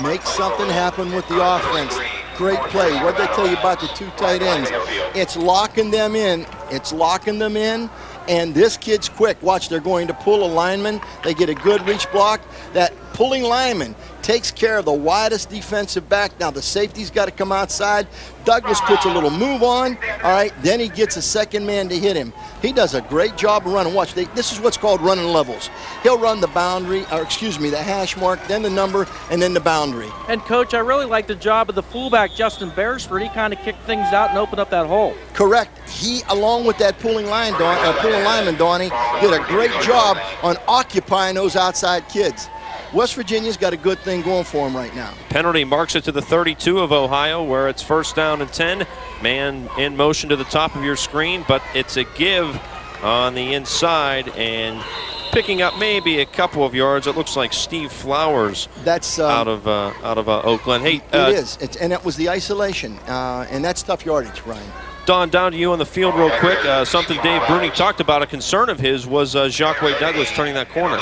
S2: Make something happen with the offense. Great play. What did they tell you about the 2 tight ends? It's locking them in. It's locking them in. And this kid's quick. Watch, they're going to pull a lineman. They get a good reach block. That pulling lineman takes care of the widest defensive back. Now the safety's got to come outside. Douglas puts a little move on. All right, then he gets a second man to hit him. He does a great job of running. Watch, this is what's called running levels. He'll run the boundary, or excuse me, the hash mark, then the number, and then the boundary.
S3: And Coach, I really like the job of the fullback, Justin Beresford. He kind of kicked things out and opened up that hole.
S2: Correct. He, along with that pulling lineman, Donnie, did a great job on occupying those outside kids. West Virginia's got a good thing going for him right now.
S4: Penalty marks it to the 32 of Ohio, where it's 1st down and 10. Man in motion to the top of your screen, but it's a give on the inside and picking up maybe a couple of yards. It looks like Steve Flowers.
S2: That's
S4: out of Oak Glen. Hey,
S2: it is, and it was the isolation, and that's tough yardage, Ryan.
S4: Don, down to you on the field real quick. Something Dave Bruney talked about, a concern of his, was Jacque Douglas turning that corner.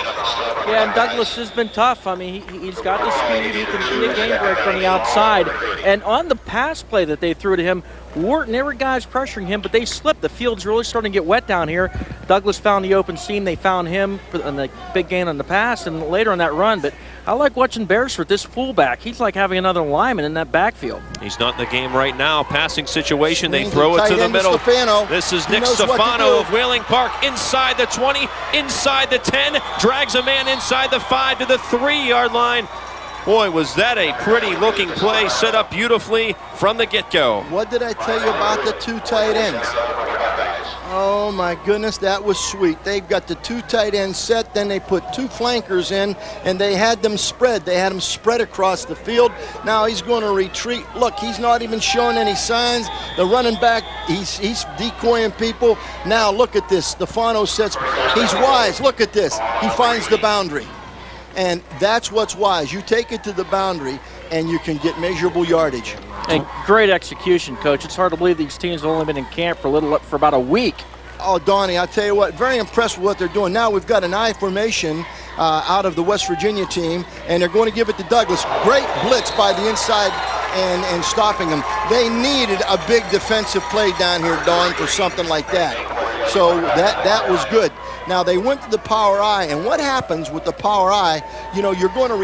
S3: Yeah, and Douglas has been tough. I mean, he's got the speed. He can be a game breaker on the outside. And on the pass play that they threw to him, Wharton, there were guys pressuring him, but they slipped. The field's really starting to get wet down here. Douglas found the open seam. They found him on the big gain on the pass and later on that run. But I like watching Beresford, this fullback. He's like having another lineman in that backfield.
S4: He's not in the game right now. Passing situation. They throw it to the middle. This is Nick Stefano of Whaling Park. Inside the 20, inside the 10. Drags a man inside the 5 to the 3-yard line. Boy, was that a pretty looking play, set up beautifully from the get-go.
S2: What did I tell you about the 2 tight ends? Oh my goodness, that was sweet. They've got the 2 tight ends set, then they put 2 flankers in, and they had them spread. They had them spread across the field. Now he's going to retreat. Look, he's not even showing any signs. The running back, he's decoying people. Now look at this. Stefano sets, he's wise. Look at this. He finds the boundary. And that's what's wise. You take it to the boundary, and you can get measurable yardage.
S3: And great execution, Coach. It's hard to believe these teams have only been in camp for about a week.
S2: Oh, Donnie, I'll tell you what, very impressed with what they're doing. Now we've got an I formation out of the West Virginia team, and they're going to give it to Douglas. Great blitz by the inside and stopping them. They needed a big defensive play down here, Don, for something like that. So that was good. Now they went to the power I, and what happens with the power I, you know, you're going to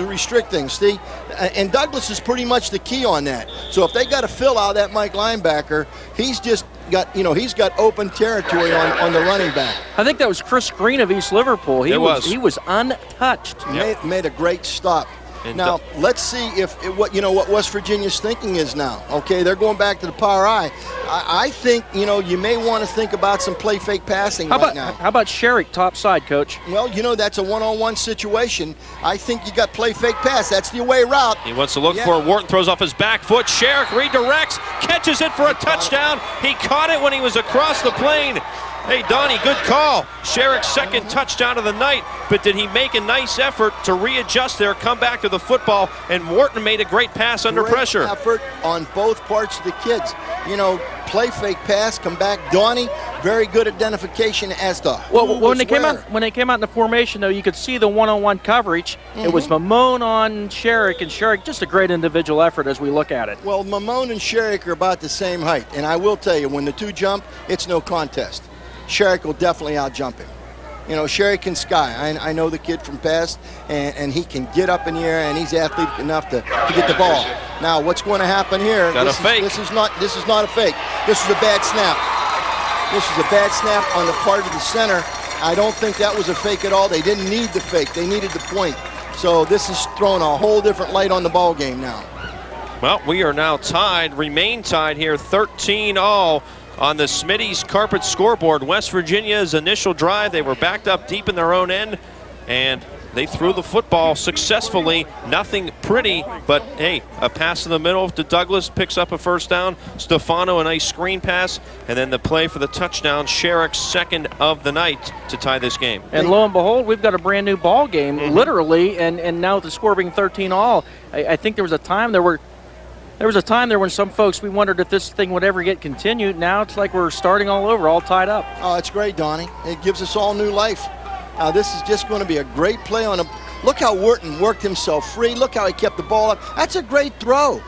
S2: restrict things, see? And Douglas is pretty much the key on that. So if they got to fill out that Mike linebacker, he's just got, you know, he's got open territory on the running back.
S3: I think that was Chris Green of East Liverpool. He was untouched.
S2: Yep. Made a great stop. And now let's see what West Virginia's thinking is now. Okay, they're going back to the power I. I think, you know, you may want to think about some play fake passing right now.
S3: How about Scherich top side, Coach?
S2: Well, you know, that's a one-on-one situation. I think you got play fake pass. That's the away route.
S4: He wants to look for it. Wharton throws off his back foot. Scherich redirects, catches it for a touchdown. He caught it when he was across the plane. Hey, Donnie, good call. Scherich's second touchdown of the night, but did he make a nice effort to readjust there, come back to the football, and Wharton made a great pass under pressure.
S2: Great effort on both parts of the kids. You know, play fake pass, come back. Donnie, very good identification as to
S3: when they came out in the formation, though, you could see the one-on-one coverage. It was Mamone on Scherich, and Scherich, just a great individual effort as we look at it.
S2: Well, Mamone and Scherich are about the same height, and I will tell you, when the two jump, it's no contest. Scherich will definitely out-jump him. You know, Scherich can sky. I know the kid from past, and he can get up in the air, and he's athletic enough to get the ball. Now, what's going to happen here? This is not a fake. This is a bad snap. This is a bad snap on the part of the center. I don't think that was a fake at all. They didn't need the fake. They needed the point. So this is throwing a whole different light on the ball game now.
S4: Well, we are now tied, remain tied here, 13-all. On the Smitty's carpet scoreboard. West Virginia's initial drive, they were backed up deep in their own end, and they threw the football successfully. Nothing pretty, but hey, a pass in the middle to Douglas, picks up a first down. Stefano, a nice screen pass, and then the play for the touchdown. Scherich's second of the night to tie this game.
S3: And lo and behold, we've got a brand new ball game, literally, and now with the score being 13-all, I think there was a time when some folks, we wondered if this thing would ever get continued. Now it's like we're starting all over, all tied up.
S2: Oh, it's great, Donnie. It gives us all new life. This is just going to be a great play on a. Look how Wharton worked himself free. Look how he kept the ball up. That's a great throw.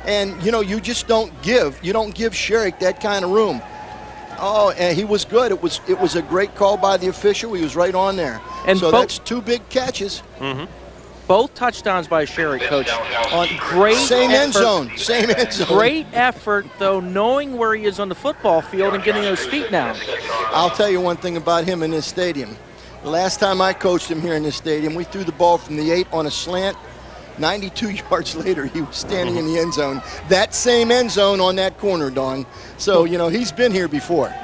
S2: And, you know, you just don't give Scherich that kind of room. Oh, and he was good. It was a great call by the official. He was right on there. And so that's 2 big catches.
S3: Both touchdowns by Scherich, Coach. On great
S2: Same end zone.
S3: Great effort, though, knowing where he is on the football field and getting those feet down.
S2: I'll tell you one thing about him in this stadium. The last time I coached him here in this stadium, we threw the ball from the 8 on a slant. 92 yards later, he was standing in the end zone. That same end zone on that corner, Don. So, you know, he's been here before.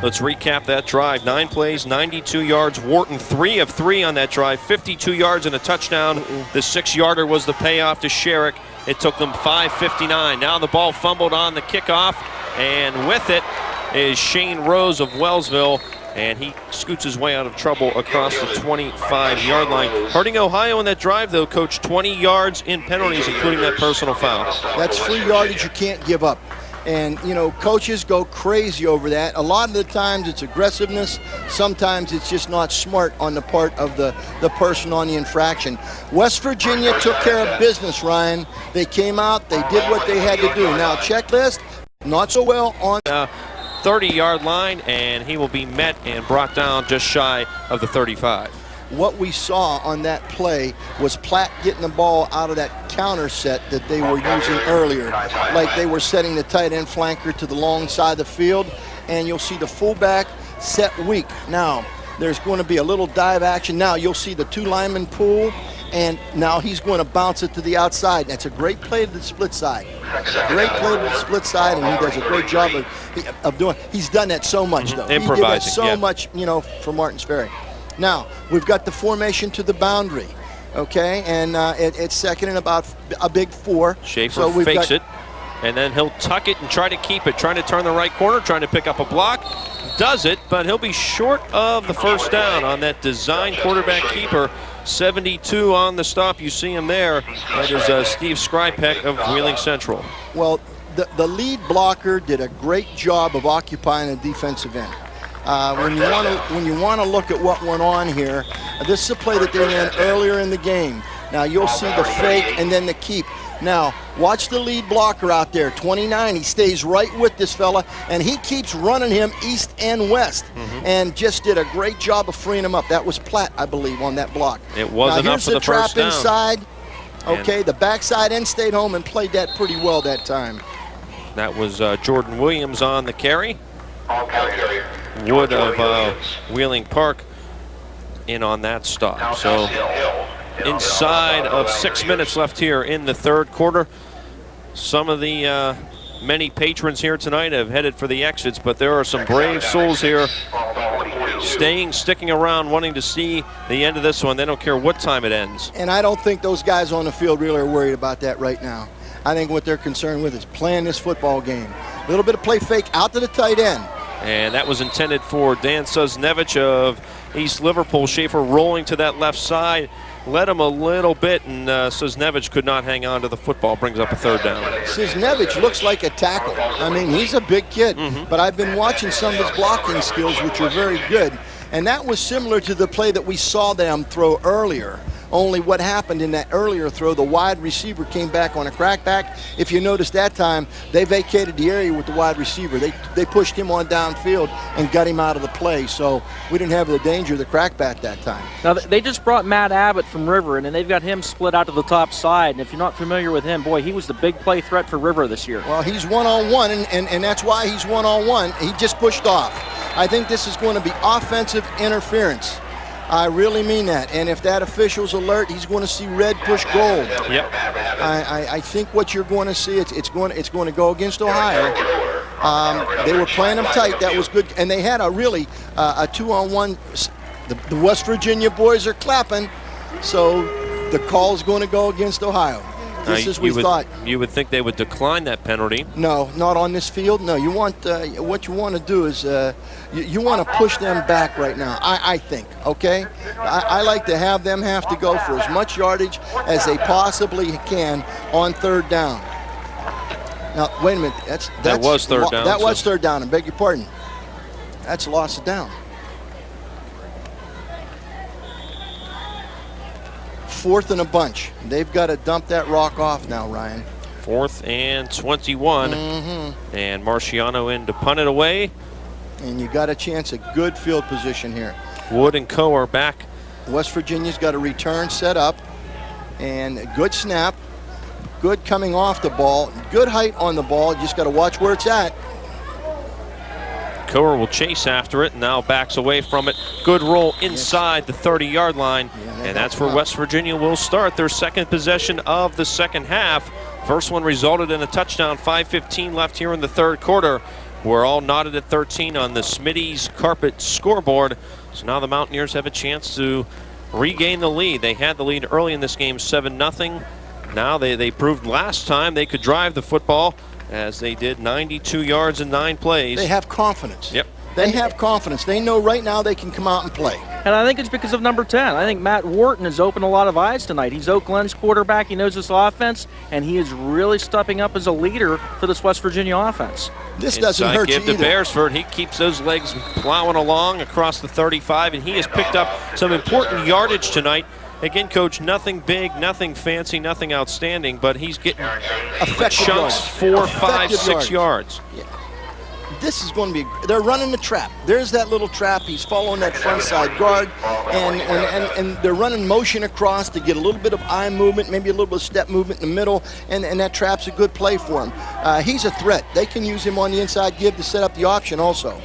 S4: Let's recap that drive. 9 plays, 92 yards. Wharton 3 of 3 on that drive, 52 yards and a touchdown. The 6-yarder was the payoff to Scherich. It took them 5:59. Now the ball fumbled on the kickoff, and with it is Shane Rose of Wellsville, and he scoots his way out of trouble across the 25-yard line. Hurting Ohio in that drive, though, Coach, 20 yards in penalties, including that personal foul.
S2: That's free yardage you can't give up. And, you know, coaches go crazy over that. A lot of the times it's aggressiveness. Sometimes it's just not smart on the part of the person on the infraction. West Virginia took care of business, Ryan. They came out, they did what they had to do. Now, checklist, not so well on
S4: 30-yard line, and he will be met and brought down just shy of the 35.
S2: What we saw on that play was Platt getting the ball out of that counter set that they were using earlier. Like they were setting the tight end flanker to the long side of the field, and you'll see the fullback set weak. Now, there's going to be a little dive action. Now, you'll see the 2 linemen pull, and now he's going to bounce it to the outside. That's a great play to the split side. Great play to the split side, and he does a great job of doing. He's done that so much, though.
S4: Improvising,
S2: he did that so much, for Martins Ferry. Now we've got the formation to the boundary, okay, and it's second and about a big 4.
S4: Schaffer
S2: so
S4: fakes it, and then he'll tuck it and try to keep it, trying to turn the right corner, trying to pick up a block. Does it, but he'll be short of the first down on that design quarterback keeper. 72 on the stop. You see him there. That is Steve Skrypek of Wheeling Central.
S2: Well, the lead blocker did a great job of occupying the defensive end. When you want to look at what went on here, this is a play that they ran earlier in the game. Now you'll see the fake and then the keep. Now watch the lead blocker out there, 29. He stays right with this fella, and he keeps running him east and west, and just did a great job of freeing him up. That was Platt, I believe, on that block.
S4: It was
S2: now,
S4: enough for the first down.
S2: Here's the trap inside. Okay, the backside end stayed home and played that pretty well that time.
S4: That was Jordan Williams on the carry. Wood of Wheeling Park in on that stop. So inside of 6 minutes left here in the third quarter. Some of the many patrons here tonight have headed for the exits, but there are some brave souls here sticking around, wanting to see the end of this one. They don't care what time it ends.
S2: And I don't think those guys on the field really are worried about that right now. I think what they're concerned with is playing this football game. A little bit of play fake out to the tight end.
S4: And that was intended for Dan Susnevich of East Liverpool. Schaffer rolling to that left side. Led him a little bit, and Susnevich could not hang on to the football. Brings up a third down.
S2: Susnevich looks like a tackle. I mean, he's a big kid, but I've been watching some of his blocking skills, which are very good. And that was similar to the play that we saw them throw earlier. Only what happened in that earlier throw, the wide receiver came back on a crackback. If you notice that time, they vacated the area with the wide receiver. They pushed him on downfield and got him out of the play. So we didn't have the danger of the crackback that time.
S3: Now, they just brought Matt Abbott from River, and then they've got him split out to the top side. And if you're not familiar with him, boy, he was the big play threat for River this year.
S2: Well, he's one-on-one, and that's why he's one-on-one. He just pushed off. I think this is going to be offensive interference. I really mean that. And if that official's alert, he's going to see red push gold.
S4: Yep.
S2: I think what you're going to see, it's going to go against Ohio. They were playing them tight. That was good. And they had a really a 2-on-1. The West Virginia boys are clapping. So the call's going to go against Ohio. Just as we thought.
S4: You would think they would decline that penalty.
S2: No, not on this field. No, you want what you want to do is you want to push them back right now. I think. Okay, I like to have them have to go for as much yardage as they possibly can on third down. Now wait a minute.
S4: That was third down.
S2: That was third down. I beg your pardon. That's a loss of down. Fourth and a bunch. They've got to dump that rock off now, Ryan.
S4: 4th and 21. And Marciano in to punt it away.
S2: And you got a chance at good field position here.
S4: Wood and Kocher back.
S2: West Virginia's got a return set up. And a good snap. Good coming off the ball. Good height on the ball. You just got to watch where it's at.
S4: Kocher will chase after it, and now backs away from it. Good roll inside the 30-yard line, and that's where West Virginia will start their second possession of the second half. First one resulted in a touchdown. 5:15 left here in the third quarter. We're all knotted at 13 on the Smitty's carpet scoreboard. So now the Mountaineers have a chance to regain the lead. They had the lead early in this game, 7-0. Now they proved last time they could drive the football, as they did 92 yards in 9 plays.
S2: They have confidence.
S4: Yep.
S2: They have confidence. They know right now they can come out and play.
S3: And I think it's because of number 10. I think Matt Wharton has opened a lot of eyes tonight. He's Oak Glen's quarterback. He knows this offense, and he is really stepping up as a leader for this West Virginia offense.
S2: This doesn't hurt you either.
S4: Give to Beresford. He keeps those legs plowing along across the 35, and he has picked up some important yardage tonight. Again, Coach, nothing big, nothing fancy, nothing outstanding, but he's getting chunks, 4, 5, 6 yards.
S2: Yeah. This is going to be, they're running the trap. There's that little trap. He's following that front side guard, and they're running motion across to get a little bit of eye movement, maybe a little bit of step movement in the middle, and that trap's a good play for him. He's a threat. They can use him on the inside give to set up the option also.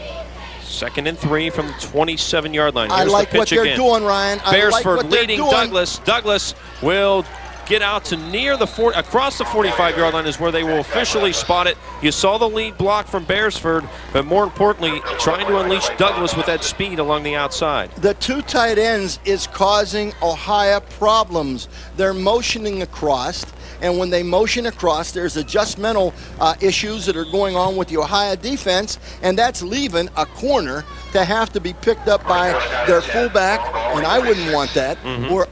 S4: 2nd and 3 from the 27-yard line.
S2: I
S4: Here's
S2: like
S4: the pitch
S2: what they're
S4: again.
S2: doing, Ryan.
S4: Beresford leading Douglas. Douglas will get out to near the across the 45-yard line is where they will officially spot it. You saw the lead block from Beresford, but more importantly, trying to unleash Douglas with that speed along the outside.
S2: The 2 tight ends is causing Ohio problems. They're motioning across, and when they motion across, there's adjustmental issues that are going on with the Ohio defense, and that's leaving a corner to have to be picked up by their fullback, and I wouldn't want that,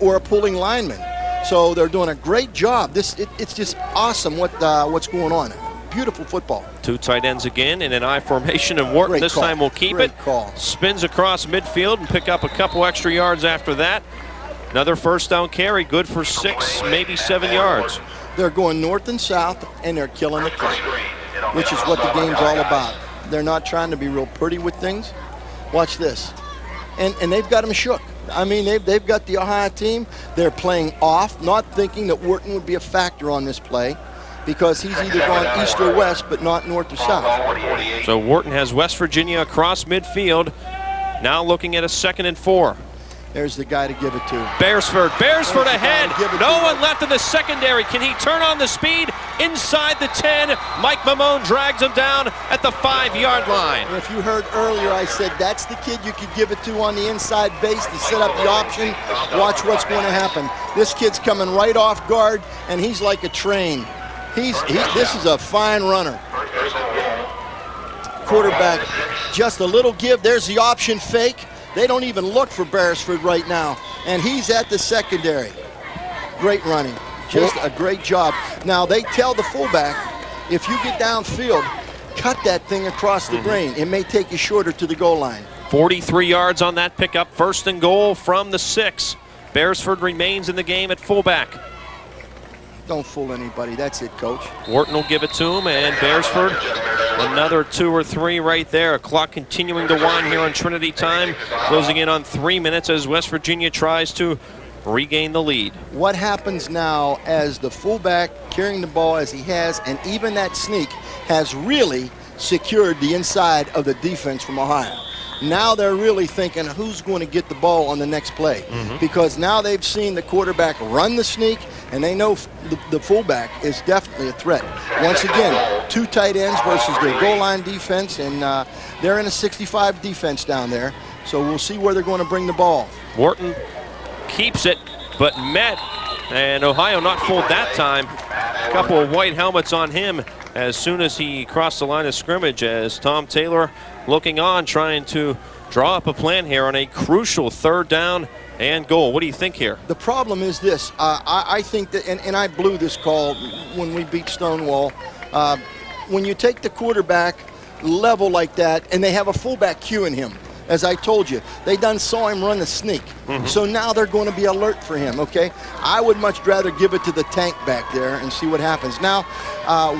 S2: or a pulling lineman. So they're doing a great job. It's just awesome what's going on. Beautiful football.
S4: 2 tight ends again in an I formation, and Wharton
S2: Great
S4: this
S2: call.
S4: time will keep
S2: Great
S4: it.
S2: Call.
S4: Spins across midfield and pick up a couple extra yards after that. Another first down carry, good for 6, maybe 7 yards.
S2: They're going north and south, and they're killing the clock, which is what the game's all about. They're not trying to be real pretty with things. Watch this. And they've got them shook. I mean, they've got the Ohio team. They're playing off, not thinking that Wharton would be a factor on this play because he's either gone east or west, but not north or south.
S4: So Wharton has West Virginia across midfield. Now looking at a 2nd and 4.
S2: There's the guy to give it to.
S4: Beresford ahead. No one left in the secondary. Can he turn on the speed? Inside the 10, Mike Mamone drags him down at the 5-yard line.
S2: And if you heard earlier, I said that's the kid you could give it to on the inside base to set up the option. Watch what's going to happen. This kid's coming right off guard, and he's like a train. This is a fine runner. Quarterback, just a little give. There's the option fake. They don't even look for Beresford right now, and he's at the secondary. Great running, just a great job. Now they tell the fullback, if you get downfield, cut that thing across the grain. It may take you shorter to the goal line.
S4: 43 yards on that pickup, 1st and goal from the 6. Beresford remains in the game at fullback.
S2: Don't fool anybody. That's it, Coach.
S4: Wharton will give it to him, and Beresford another 2 or 3 right there. A clock continuing to wind here on Trinity time, closing in on 3 minutes as West Virginia tries to regain the lead.
S2: What happens now as the fullback carrying the ball as he has, and even that sneak has really secured the inside of the defense from Ohio. Now they're really thinking who's going to get the ball on the next play, because now they've seen the quarterback run the sneak, and they know the fullback is definitely a threat. Once again, 2 tight ends versus their goal line defense, and they're in a 65 defense down there, so we'll see where they're going to bring the ball.
S4: Wharton keeps it, but met, and Ohio not fooled that time. A couple of white helmets on him as soon as he crossed the line of scrimmage, as Tom Taylor looking on, trying to draw up a plan here on a crucial 3rd down and goal. What do you think here?
S2: The problem is this. I think that, and I blew this call when we beat Stonewall. When you take the quarterback level like that, and they have a fullback cueing him, as I told you, they done saw him run the sneak. So now they're going to be alert for him, okay? I would much rather give it to the tank back there and see what happens. Now,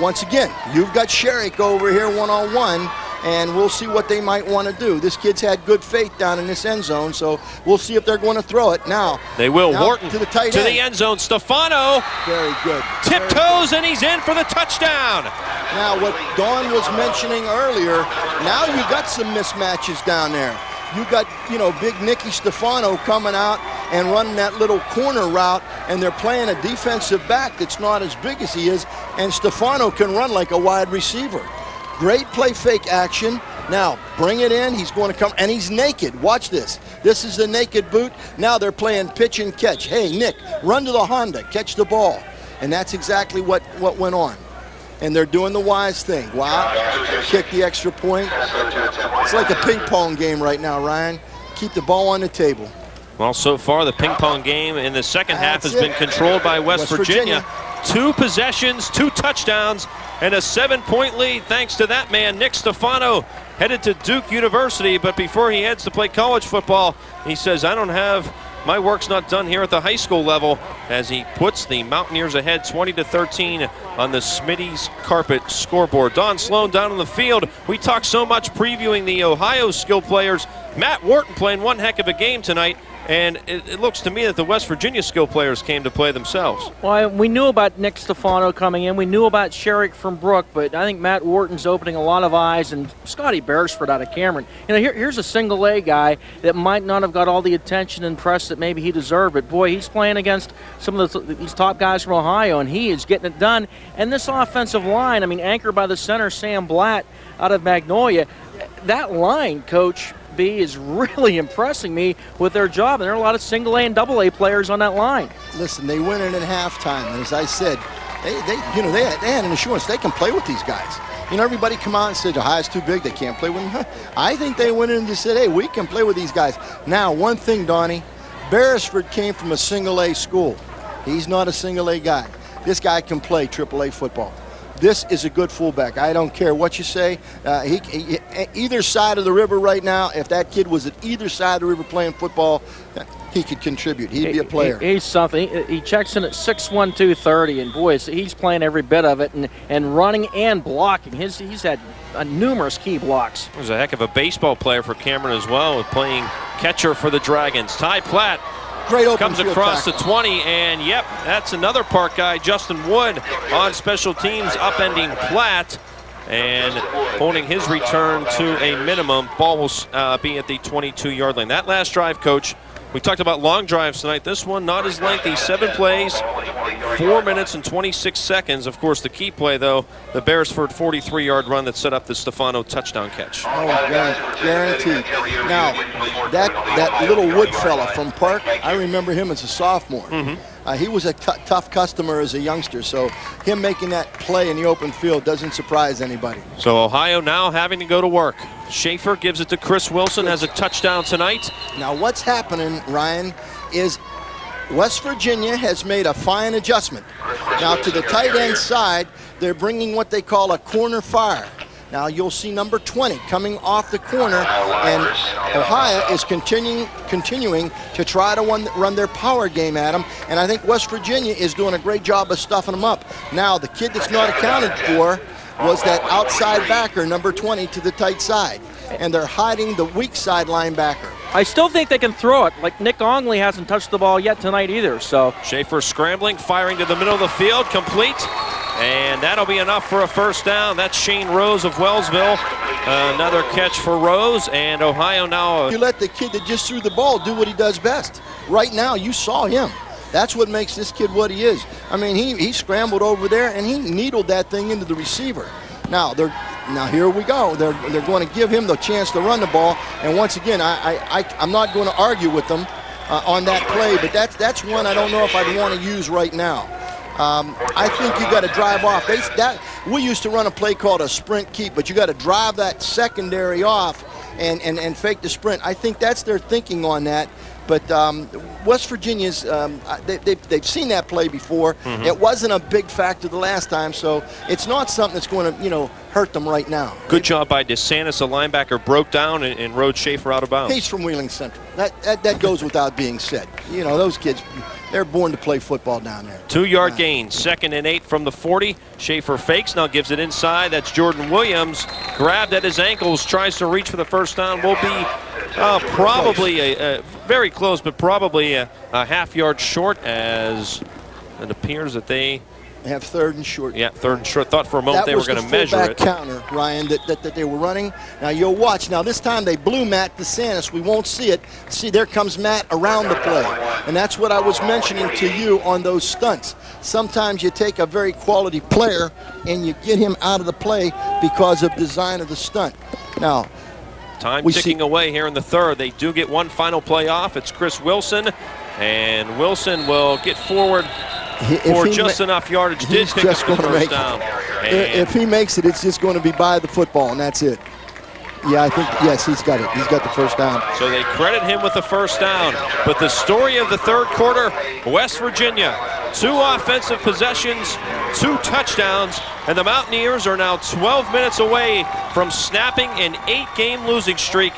S2: once again, you've got Scherich over here one-on-one, and we'll see what they might want to do. This kid's had good faith down in this end zone, so we'll see if they're going to throw it. Now,
S4: they will.
S2: Now
S4: Wharton
S2: to the tight
S4: to
S2: end.
S4: the end zone. Stefano.
S2: Very good.
S4: Tiptoes, and he's in for the touchdown.
S2: Now, what Dawn was mentioning earlier, now you got some mismatches down there. You got, big Nicky Stefano coming out and running that little corner route, and they're playing a defensive back that's not as big as he is, and Stefano can run like a wide receiver. Great play fake action. Now, bring it in. He's going to come, and he's naked. Watch this. This is the naked boot. Now they're playing pitch and catch. Hey, Nick, run to the Honda, catch the ball. And that's exactly what went on. And they're doing the wise thing. Wow, kick the extra point. It's like a ping pong game right now, Ryan. Keep the ball on the table.
S4: Well, so far the ping pong game in the second half has been controlled by West Virginia. 2 possessions, 2 touchdowns, and a 7-point lead thanks to that man, Nick Stefano, headed to Duke University. But before he heads to play college football, he says, my work's not done here at the high school level, as he puts the Mountaineers ahead 20-13 on the Smitty's carpet scoreboard. Don Sloan down on the field. We talked so much previewing the Ohio skill players. Matt Wharton playing one heck of a game tonight, and it looks to me that the West Virginia skill players came to play themselves.
S3: Well, we knew about Nick Stefano coming in. We knew about Scherich from Brooke, but I think Matt Wharton's opening a lot of eyes, and Scotty Beresford out of Cameron. Here's a single-A guy that might not have got all the attention and press that maybe he deserved, but boy, he's playing against some of these top guys from Ohio, and he is getting it done. And this offensive line, anchored by the center, Sam Blatt out of Magnolia, that line, Coach B, is really impressing me with their job. And there are a lot of single-A and double-A players on that line.
S2: Listen, they win it at halftime. And as I said, they had an assurance they can play with these guys. Everybody come out and said Ohio's too big, they can't play with them. I think they went in and just said, hey, we can play with these guys. Now, one thing, Donnie, Beresford came from a single-A school. He's not a single-A guy. This guy can play AAA football. This is a good fullback. I don't care what you say. He either side of the river right now, if that kid was at either side of the river playing football, he could contribute. He'd be a player.
S3: He's something. He checks in at 6'1", 230, and boy, he's playing every bit of it, and running and blocking. He's had numerous key blocks.
S4: He was a heck of a baseball player for Cameron as well, playing catcher for the Dragons. Ty Platt comes across the 20, and yep, that's another Park guy, Justin Wood, on special teams, upending Platt and holding his return to a minimum. Ball will be at the 22-yard line. That last drive, Coach, we talked about long drives tonight. This one not as lengthy, 7 plays, 4 minutes and 26 seconds. Of course, the key play, though, the Beresford 43-yard run that set up the Stefano touchdown catch.
S2: Oh, guaranteed. Now, that little Wood fella from Park, I remember him as a sophomore. He was a tough customer as a youngster, so him making that play in the open field doesn't surprise anybody.
S4: So Ohio now having to go to work. Schaffer gives it to Chris Wilson, has a touchdown tonight.
S2: Now what's happening, Ryan, is West Virginia has made a fine adjustment. Now to the tight end side, they're bringing what they call a corner fire. Now you'll see number 20 coming off the corner, and Ohio is continuing to try to run their power game at them, and I think West Virginia is doing a great job of stuffing them up. Now the kid that's not accounted for was that outside backer, number 20, to the tight side, and they're hiding the weak side linebacker.
S3: I still think they can throw it. Like Nick Ongley hasn't touched the ball yet tonight either. So
S4: Schaffer scrambling, firing to the middle of the field, complete. And that'll be enough for a first down. That's Shane Rose of Wellsville. Another catch for Rose, and Ohio now.
S2: You let the kid that just threw the ball do what he does best. Right now, you saw him. That's what makes this kid what he is. He scrambled over there, and he needled that thing into the receiver. Now here we go. They're going to give him the chance to run the ball. And once again, I'm not going to argue with them on that play, but that's one I don't know if I'd want to use right now. I think you got to drive off. We used to run a play called a sprint keep, but you got to drive that secondary off and fake the sprint. I think that's their thinking on that. But West Virginia's, they've seen that play before. It wasn't a big factor the last time, so it's not something that's going to, hurt them right now.
S4: Good job by DeSantis, a linebacker, broke down and rode Schaffer out of bounds.
S2: He's from Wheeling Central. That goes without being said. Those kids, they're born to play football down there.
S4: 2-yard gain, 2nd and 8 from the 40. Schaffer fakes, now gives it inside. That's Jordan Williams, grabbed at his ankles, tries to reach for the first down. Will be probably very close, but probably a half-yard short, as it appears that they
S2: have 3rd and short.
S4: Yeah, 3rd and short. Thought for a moment they were going to measure it.
S2: That was the fullback counter, Ryan, that they were running. Now you'll watch. Now this time they blew Matt DeSantis. We won't see it. See, there comes Matt around the play. And that's what I was mentioning to you on those stunts. Sometimes you take a very quality player and you get him out of the play because of design of the stunt. Now,
S4: time ticking away here in the 3rd. They do get one final play off. It's Chris Wilson, and Wilson will get forward for just enough yardage. Did pick up the first down.
S2: If he makes it, it's just going to be by the football, and that's it. Yeah, I think, yes, he's got it. He's got the first down.
S4: So they credit him with the first down. But the story of the 3rd quarter, West Virginia, 2 offensive possessions, 2 touchdowns, and the Mountaineers are now 12 minutes away from snapping an 8-game losing streak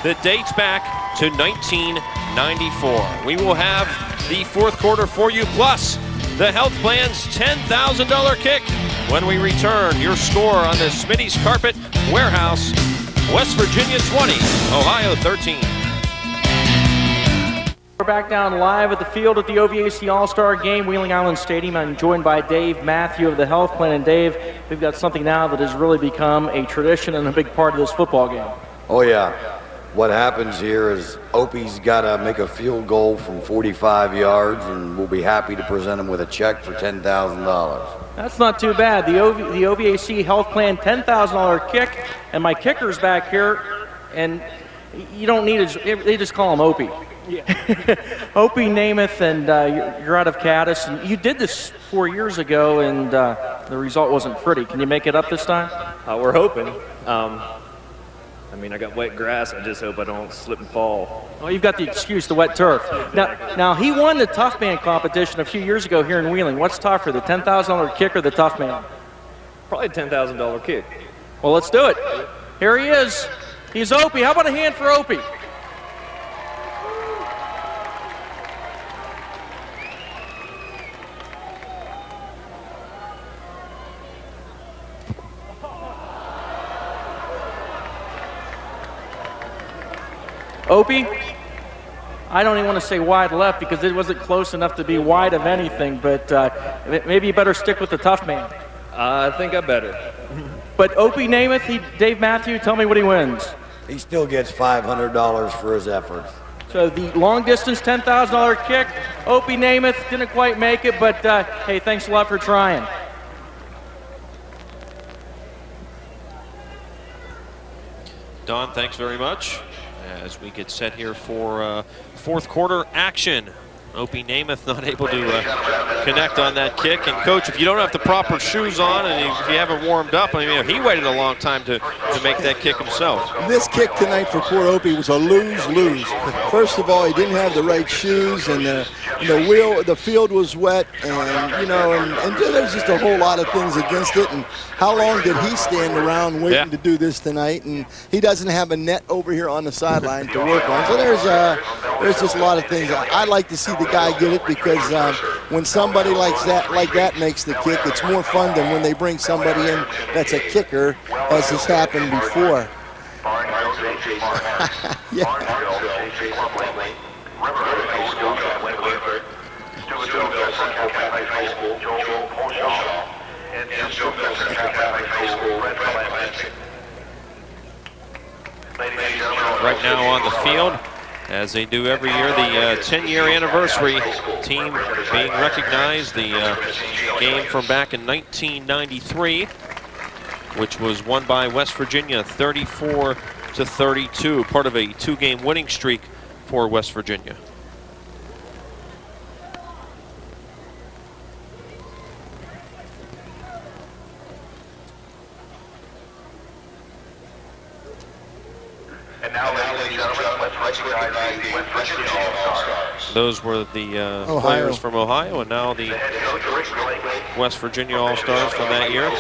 S4: that dates back to 1994. We will have the 4th quarter for you, plus the Health Plan's $10,000 kick when we return. Your score on the Smitty's Carpet Warehouse. West Virginia 20, Ohio 13.
S3: We're back down live at the field at the OVAC All-Star Game, Wheeling Island Stadium. I'm joined by Dave Matthew of the Health Plan. And Dave, we've got something now that has really become a tradition and a big part of this football game.
S20: Oh, yeah. What happens here is Opie's got to make a field goal from 45 yards, and we'll be happy to present him with a check for $10,000.
S3: That's not too bad. The OVAC Health Plan $10,000 kick, and my kicker's back here, and you don't need they just call him Opie. Yeah. Opie Namath, and you're out of Caddis. And you did this 4 years ago, and the result wasn't pretty. Can you make it up this time?
S21: We're hoping. I mean, I got wet grass. I just hope I don't slip and fall.
S3: Well, you've got the excuse, the wet turf. Now he won the Tough Man competition a few years ago here in Wheeling. What's tougher, the $10,000 kick or the Tough Man?
S21: Probably a $10,000 kick.
S3: Well, let's do it. Here he is. He's Opie. How about a hand for Opie? Opie, I don't even want to say wide left because it wasn't close enough to be wide of anything, but maybe you better stick with the Tough Man.
S21: I think I better.
S3: But Opie Namath, Dave Matthew, tell me what he wins.
S20: He still gets $500 for his efforts.
S3: So the long distance $10,000 kick, Opie Namath didn't quite make it, but hey, thanks a lot for trying.
S4: Don, thanks very much. As we get set here for fourth quarter action. Opie Namath not able to connect on that kick. And Coach, if you don't have the proper shoes on and if you haven't warmed up, I mean, he waited a long time to make that kick himself.
S2: This kick tonight for poor Opie was a lose-lose. First of all, he didn't have the right shoes, and the field was wet, and there's just a whole lot of things against it. And how long did he stand around waiting to do this tonight? And he doesn't have a net over here on the sideline to work on. So there's just a lot of things. I'd like to see the guy get it because when somebody like that makes the kick, it's more fun than when they bring somebody in that's a kicker, as has happened before.
S4: Right now on the field, as they do every year, the 10-year anniversary team being recognized, the game from back in 1993, which was won by West Virginia 34-32, part of a two-game winning streak for West Virginia.
S18: And now, ladies and gentlemen, let's recognize the West Virginia All-Stars.
S4: Those were the players from Ohio, and now the West Virginia All-Stars from that year.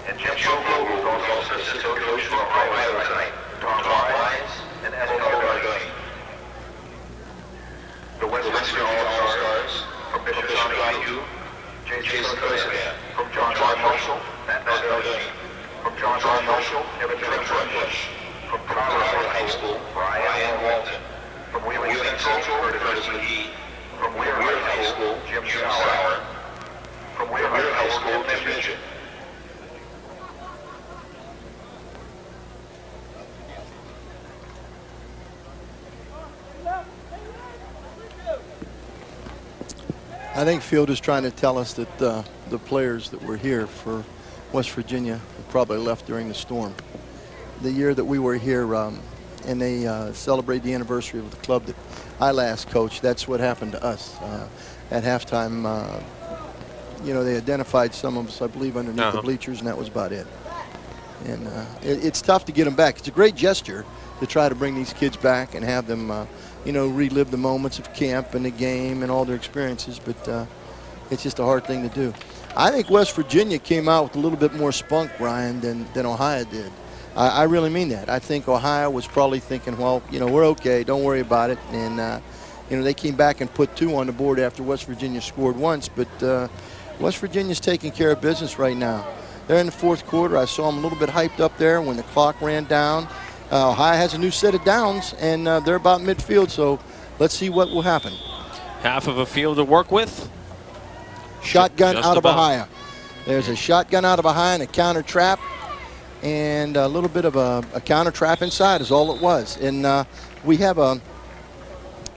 S18: And Jim Showfield was also assistant coach for Ohio tonight. Tom Lyons and Glen. The West Virginia All-Stars from Bishop John Jason Kocher. From John Marshall, Matt Madonna. From John Marshall, Evan Bush. From Consolidated High School, Bryan Wharton. From Wheeling Central, Curtis McGee. From Wheeling High School, Jim Sauer. From Wheeling High School, Tim Midget.
S2: I think Field is trying to tell us that the players that were here for West Virginia probably left during the storm. The year that we were here, and they celebrate the anniversary of the club that I last coached, that's what happened to us. At halftime, they identified some of us, I believe, underneath the bleachers, and that was about it. And it's tough to get them back. It's a great gesture to try to bring these kids back and have them, relive the moments of camp and the game and all their experiences, but it's just a hard thing to do. I think West Virginia came out with a little bit more spunk, Brian, than Ohio did. I really mean that. I think Ohio was probably thinking, well, we're okay, don't worry about it. And, they came back and put 2 on the board after West Virginia scored once. But West Virginia's taking care of business right now. They're in the fourth quarter. I saw them a little bit hyped up there when the clock ran down. Ohio has a new set of downs, and they're about midfield. So let's see what will happen.
S4: Half of a field to work with.
S2: Shotgun
S4: Just
S2: out of
S4: about.
S2: Ohio. There's a shotgun out of behind, a counter trap, and a little bit of a counter trap inside is all it was. And we have a,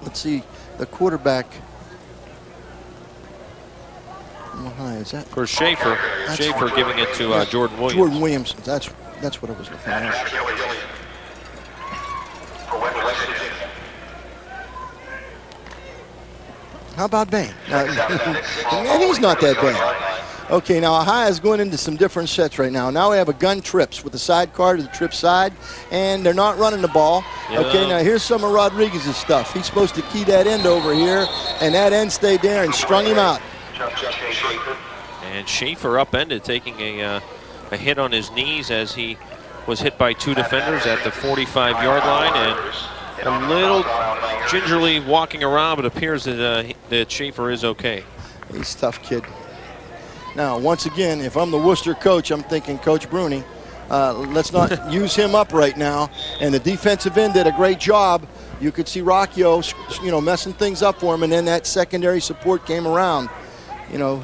S2: let's see, the quarterback. Ohio, is that?
S4: For Schaffer. Schaffer giving it to Jordan Williams.
S2: Jordan Williams. That's what I was looking at. How about Bane? Man, he's not that bad. Okay, now Ohio's going into some different sets right now. Now we have a gun trips with the sidecar to the trip side, and they're not running the ball.
S4: Yeah.
S2: Okay, now here's some of Rodriguez's stuff. He's supposed to key that end over here, and that end stayed there and strung him out.
S4: And Schaffer upended, taking a hit on his knees as he was hit by 2 defenders at the 45-yard line, and a little gingerly walking around, but appears that Schaffer is okay.
S2: He's a tough kid. Now, once again, if I'm the Worcester coach, I'm thinking, Coach Bruney, let's not use him up right now. And the defensive end did a great job. You could see Rocchio, messing things up for him, and then that secondary support came around.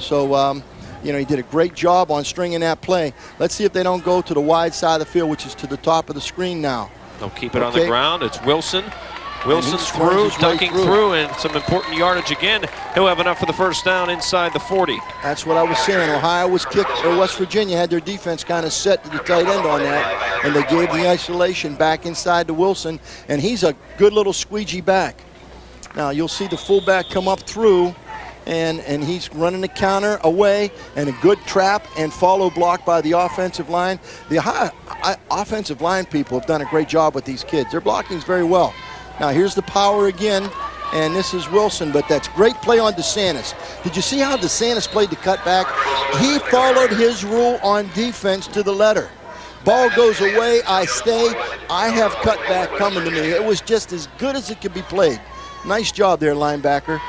S2: So he did a great job on stringing that play. Let's see if they don't go to the wide side of the field, which is to the top of the screen now.
S4: They'll keep it on the ground. It's Wilson. Wilson through, ducking through, and some important yardage again. He'll have enough for the first down inside the 40.
S2: That's what I was saying. Ohio was kicked, or West Virginia had their defense kind of set to the tight end on that, and they gave the isolation back inside to Wilson, and he's a good little squeegee back. Now you'll see the fullback come up through, and he's running the counter away, and a good trap and follow block by the offensive line. The Ohio offensive line people have done a great job with these kids. Their blocking's very well. Now here's the power again, and this is Wilson, but that's great play on DeSantis. Did you see how DeSantis played the cutback? He followed his rule on defense to the letter. Ball goes away, I stay, I have cutback coming to me. It was just as good as it could be played. Nice job there, linebacker.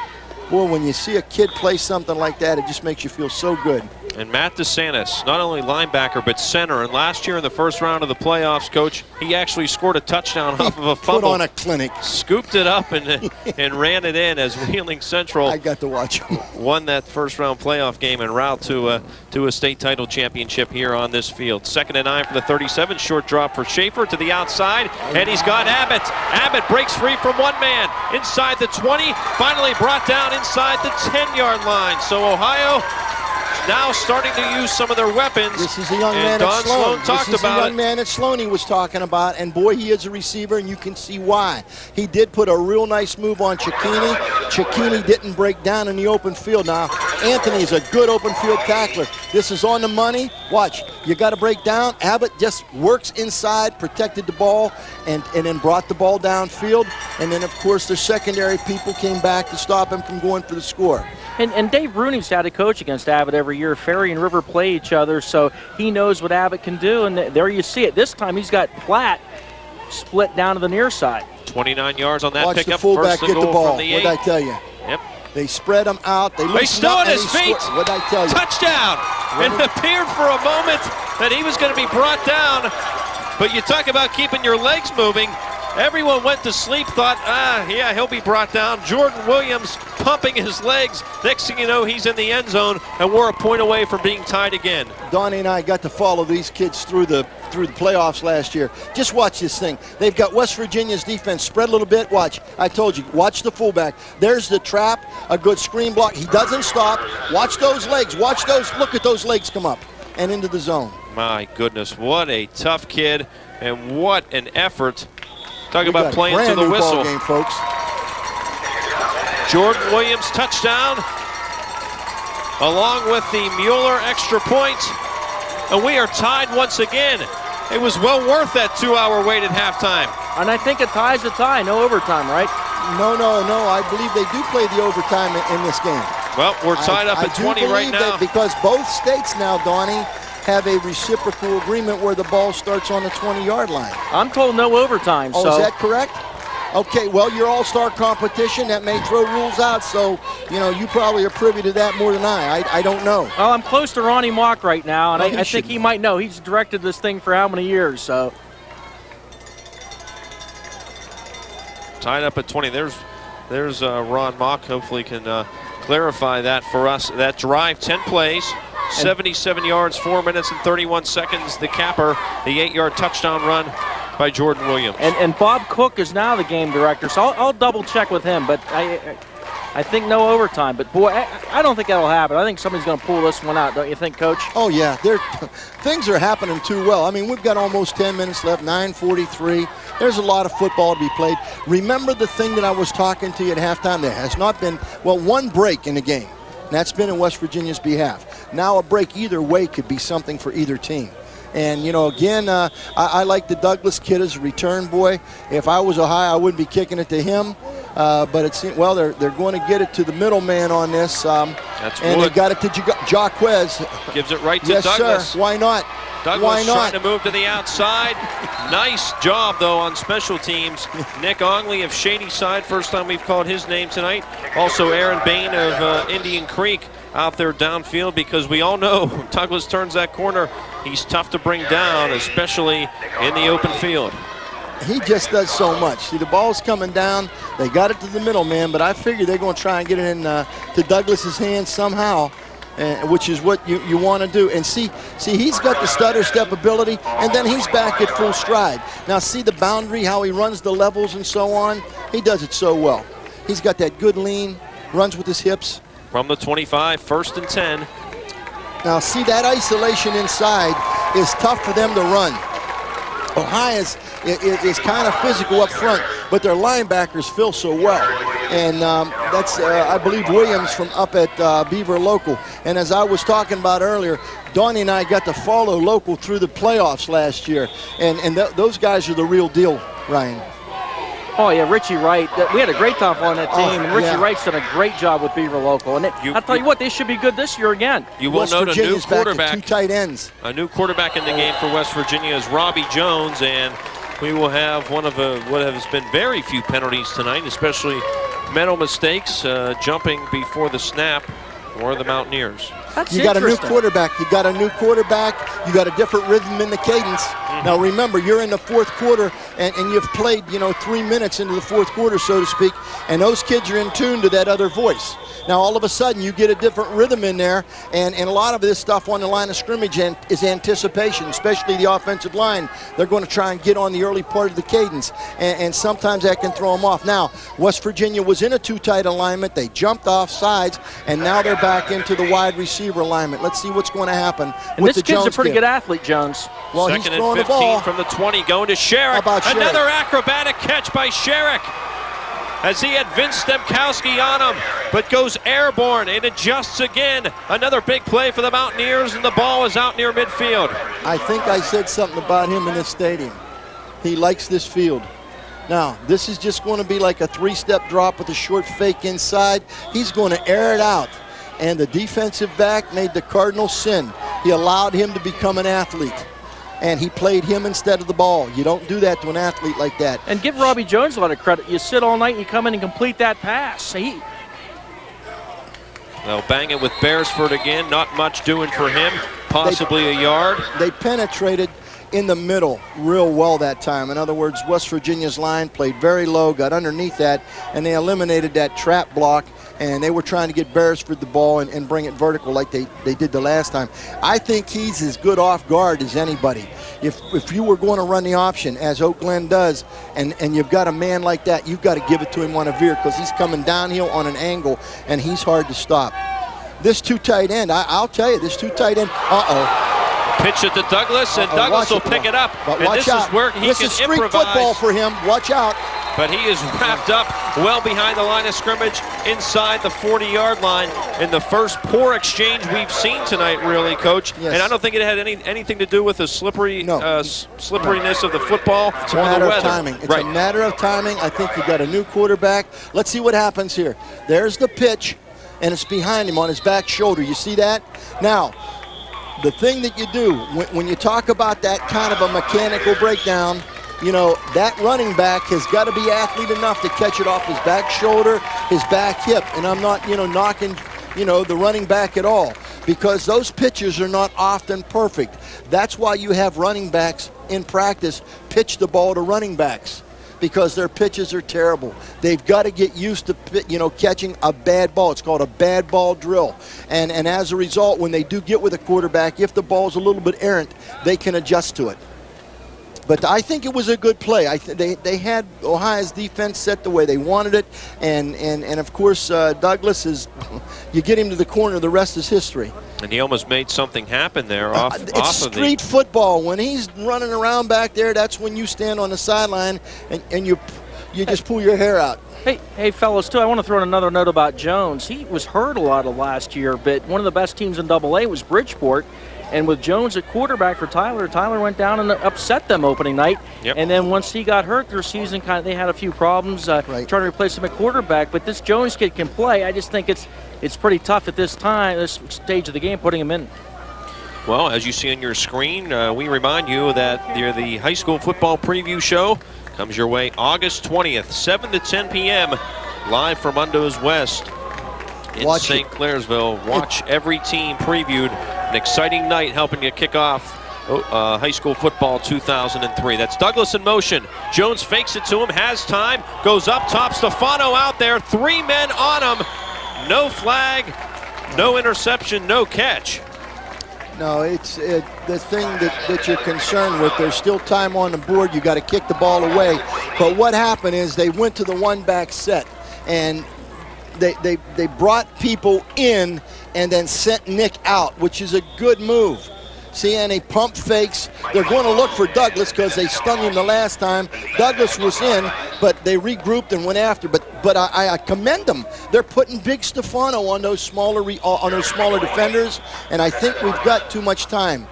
S2: Boy, when you see a kid play something like that, it just makes you feel so good.
S4: And Matt DeSantis, not only linebacker, but center. And last year in the first round of the playoffs, Coach, he actually scored a touchdown off of a fumble.
S2: Put on a clinic.
S4: Scooped it up and ran it in as Wheeling Central.
S2: I got to watch him.
S4: Won that first round playoff game en route to a state title championship here on this field. 2nd and 9 for the 37. Short drop for Schaffer to the outside. And he's got Abbott. Abbott breaks free from one man inside the 20. Finally brought down inside the 10-yard line. So Ohio now starting to use some of their weapons.
S2: This is a young man at Sloan.
S4: Talked
S2: this is
S4: about
S2: a young man at Sloan he was talking about, and boy, he is a receiver, and you can see why. He did put a real nice move on Cecchini. Cecchini didn't break down in the open field. Now, Anthony is a good open field tackler. This is on the money. Watch, you got to break down. Abbott just works inside, protected the ball, and then brought the ball downfield. And then, of course, the secondary people came back to stop him from going for the score.
S3: And Dave Bruney's had to coach against Abbott every year. Ferry and River play each other, so he knows what Abbott can do, and there you see it. This time he's got Platt split down to the near side.
S4: 29 yards on that
S2: Watch
S4: pickup.
S2: the fullback
S4: First
S2: get the ball.
S4: What
S2: did I tell you?
S4: Yep.
S2: They spread him out.
S4: He's still on his feet.
S2: What did I tell you?
S4: Touchdown. It appeared for a moment that he was going to be brought down, but you talk about keeping your legs moving. Everyone went to sleep, thought, yeah, he'll be brought down. Jordan Williams pumping his legs. Next thing you know, he's in the end zone, and we're a point away from being tied again.
S2: Donnie and I got to follow these kids through the playoffs last year. Just watch this thing. They've got West Virginia's defense spread a little bit. Watch. I told you, watch the fullback. There's the trap, a good screen block. He doesn't stop. Watch those legs. Watch those. Look at those legs come up and into the zone.
S4: My goodness, what a tough kid, and what an effort. Talking about playing to the whistle.
S2: Ball game, folks.
S4: Jordan Williams touchdown, along with the Mueller extra point, and we are tied once again. It was well worth that 2-hour wait at halftime.
S3: And I think it ties the tie, no overtime, right?
S2: No. I believe they do play the overtime in this game.
S4: Well, we're tied up at 20 right now.
S2: That because both states now, Donnie, have a reciprocal agreement where the ball starts on the 20-yard line.
S3: I'm told no overtime.
S2: Oh, is that correct? Okay, well, your all-star competition, that may throw rules out, so, you probably are privy to that more than I don't know.
S3: Well, I'm close to Ronnie Mock right now, and I think he might know. He's directed this thing for how many years, so.
S4: Tied up at 20. There's There's Ron Mock. Hopefully can clarify that for us. That drive, 10 plays, 77 yards, 4 minutes and 31 seconds. The capper, the 8-yard touchdown run by Jordan Williams.
S3: And Bob Cook is now the game director, so I'll double check with him. But I think no overtime. But boy, I don't think that'll happen. I think somebody's going to pull this one out. Don't you think, Coach?
S2: Oh yeah, things are happening too well. I mean, we've got almost 10 minutes left. 9:43. There's a lot of football to be played. Remember the thing that I was talking to you at halftime? There has not been, well, one break in the game. And that's been in West Virginia's behalf. Now a break either way could be something for either team. And, you know, again, I like the Douglas kid as a return boy. If I was a high, I wouldn't be kicking it to him. But it seems, well, they're going to get it to the middleman on this.
S4: That's
S2: and
S4: Wood.
S2: they got it to Jaquez.
S4: Gives it right to
S2: yes,
S4: Douglas.
S2: Sir. Why not?
S4: Douglas
S2: Why not?
S4: trying to move to the outside. Nice job, though, on special teams. Nick Ongley of Shadyside, first time we've called his name tonight. Also Aaron Bane of Indian Creek out there downfield, because we all know Douglas turns that corner. He's tough to bring down, especially in the open field.
S2: He just does so much. See, the ball's coming down. They got it to the middle man, but I figure they're going to try and get it in to Douglas's hands somehow, which is what you want to do. And see, he's got the stutter step ability, and then he's back at full stride. Now, see the boundary, how he runs the levels and so on. He does it so well. He's got that good lean, runs with his hips.
S4: From the 25, 1st and 10.
S2: Now, see, that isolation inside is tough for them to run. Ohio is kind of physical up front, but their linebackers fill so well. And that's, I believe, Williams from up at Beaver Local. And as I was talking about earlier, Donnie and I got to follow Local through the playoffs last year. And those guys are the real deal, Ryan.
S3: Oh, yeah, Richie Wright. We had a great time on that team, and Richie Wright's done a great job with Beaver Local. And I'll tell you what, they should be good this year again.
S4: You will note a new quarterback.
S2: 2 tight ends.
S4: A new quarterback in the game for West Virginia is Robby Jones, and we will have one of what has been very few penalties tonight, especially mental mistakes, jumping before the snap for the Mountaineers.
S2: You got a new quarterback. You got a new quarterback. You got a different rhythm in the cadence. Now remember, you're in the 4th quarter, and you've played, 3 minutes into the 4th quarter, so to speak, and those kids are in tune to that other voice. Now all of a sudden you get a different rhythm in there, and a lot of this stuff on the line of scrimmage is anticipation, especially the offensive line. They're going to try and get on the early part of the cadence, and sometimes that can throw them off. Now, West Virginia was in a 2 tight alignment. They jumped off sides, and now they're back into the wide receiver alignment. Let's see what's going to happen with the Jones kid.
S3: This kid's a pretty good athlete, Jones.
S2: Well,
S4: Second and 15 from the 20, going to Scherich. Another acrobatic catch by Scherich, as he had Vince Stemkowski on him, but goes airborne and adjusts again. Another big play for the Mountaineers, and the ball is out near midfield.
S2: I think I said something about him in this stadium. He likes this field. Now, this is just going to be like a 3-step drop with a short fake inside. He's going to air it out. And the defensive back made the cardinal sin. He allowed him to become an athlete, and he played him instead of the ball. You don't do that to an athlete like that.
S3: And give Robby Jones a lot of credit. You sit all night and you come in and complete that pass.
S4: They'll bang it with Beresford again. Not much doing for him. Possibly a yard.
S2: They penetrated in the middle real well that time. In other words, West Virginia's line played very low, got underneath that, and they eliminated that trap block, and they were trying to get Beresford the ball and bring it vertical like they did the last time. I think he's as good off guard as anybody. If you were going to run the option, as Oak Glen does, and you've got a man like that, you've got to give it to him on a veer, because he's coming downhill on an angle, and he's hard to stop. This 2 tight end, I'll tell you, this 2 tight end,
S4: Pitch it to Douglas, and Douglas will pick it up.
S2: But
S4: and this is where he
S2: this
S4: can
S2: is street
S4: improvise.
S2: Football for him. Watch out.
S4: But he is wrapped up well behind the line of scrimmage inside the 40-yard line in the first poor exchange we've seen tonight, really, Coach.
S2: Yes.
S4: And I don't think it had anything to do with the slipperiness of the football
S2: It's a
S4: or the
S2: matter
S4: weather.
S2: of timing. It's a matter of timing. I think you got a new quarterback. Let's see what happens here. There's the pitch, and it's behind him on his back shoulder. You see that? Now, the thing that you do, when you talk about that kind of a mechanical breakdown, that running back has got to be athlete enough to catch it off his back shoulder, his back hip. And I'm not, knocking, the running back at all, because those pitches are not often perfect. That's why you have running backs in practice pitch the ball to running backs. because their pitches are terrible. They've got to get used to, catching a bad ball. It's called a bad ball drill. And as a result, when they do get with a quarterback, if the ball's a little bit errant, they can adjust to it. But I think it was a good play. They had Ohio's defense set the way they wanted it, and of course Douglas is. You get him to the corner, the rest is history.
S4: And he almost made something happen there
S2: It's street football. When he's running around back there, that's when you stand on the sideline and you just pull your hair out.
S3: Hey, fellas, too, I want to throw in another note about Jones. He was hurt a lot of last year, but one of the best teams in AA was Bridgeport. And with Jones at quarterback for Tyler went down and upset them opening night.
S4: Yep.
S3: And then once he got hurt, their season they had a few problems trying to replace him at quarterback. But this Jones kid can play. I just think it's pretty tough at this stage of the game, putting him in.
S4: Well, as you see on your screen, we remind you that the high school football preview show comes your way August 20th, 7 to 10 p.m., live from Undo's West in St. Clairsville. Watch every team previewed. An exciting night helping you kick off high school football 2003. That's Douglas in motion. Jones fakes it to him, has time, goes up top. Stefano out there, 3 men on him. No flag, no interception, no catch.
S2: No, it's the thing that you're concerned with. There's still time on the board. You got to kick the ball away. But what happened is they went to the one-back set, and they brought people in and then sent Nick out, which is a good move. See, and he pump fakes. They're going to look for Douglas because they stung him the last time. Douglas was in, but they regrouped and went after. But I commend them. They're putting big Stefano on those smaller defenders, and I think we've got too much time.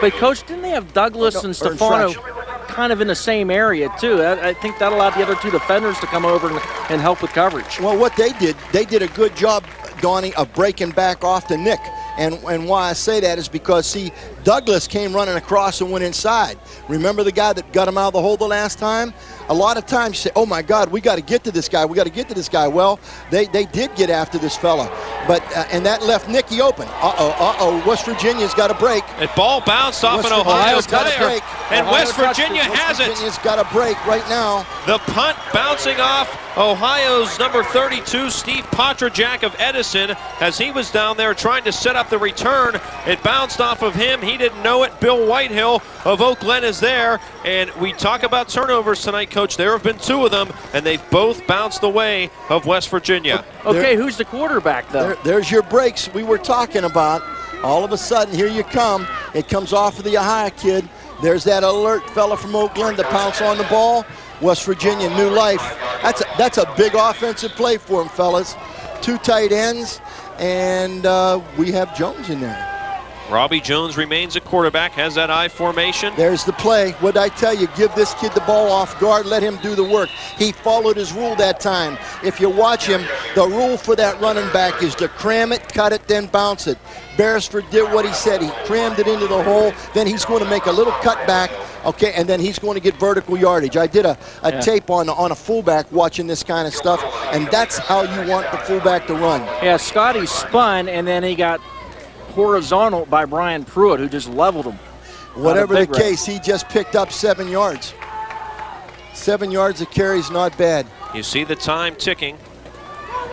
S3: But Coach, didn't they have Douglas and Stefano kind of in the same area too? I think that allowed the other 2 defenders to come over and help with coverage.
S2: Well, what they did a good job, Donnie, of breaking back off to Nick. And why I say that is because, see, Douglas came running across and went inside. Remember the guy that got him out of the hole the last time? A lot of times you say, oh, my God, we got to get to this guy. We got to get to this guy. Well, they did get after this fella. But and that left Nicky open. West Virginia's got a break.
S4: That ball bounced off an Ohio player. And West Virginia has it.
S2: West Virginia's got a break right now.
S4: The punt bouncing off Ohio's number 32, Steve Potrajak of Edison, as he was down there trying to set up the return. It bounced off of him. He didn't know it. Bill Whitehill of Oak Glen is there. And we talk about turnovers tonight, Coach. There have been 2 of them, and they've both bounced the way of West Virginia.
S3: Okay, who's the quarterback, though?
S2: There's your breaks we were talking about. All of a sudden, here you come. It comes off of the Ohio kid. There's that alert fella from Oak Glen to pounce on the ball. West Virginia, new life. That's a big offensive play for them, fellas. 2 tight ends, and we have Jones in there.
S4: Robby Jones remains at quarterback, has that I formation.
S2: There's the play. What did I tell you? Give this kid the ball off guard, let him do the work. He followed his rule that time. If you watch him, the rule for that running back is to cram it, cut it, then bounce it. Beresford did what he said. He crammed it into the hole, then he's going to make a little cutback, okay, and then he's going to get vertical yardage. I did a tape on a fullback watching this kind of stuff, and that's how you want the fullback to run.
S3: Yeah, Scotty spun, and then he got horizontal by Bryan Pruitt, who just leveled him.
S2: Whatever the case, he just picked up 7 yards. 7 yards of carry is not bad.
S4: You see the time ticking.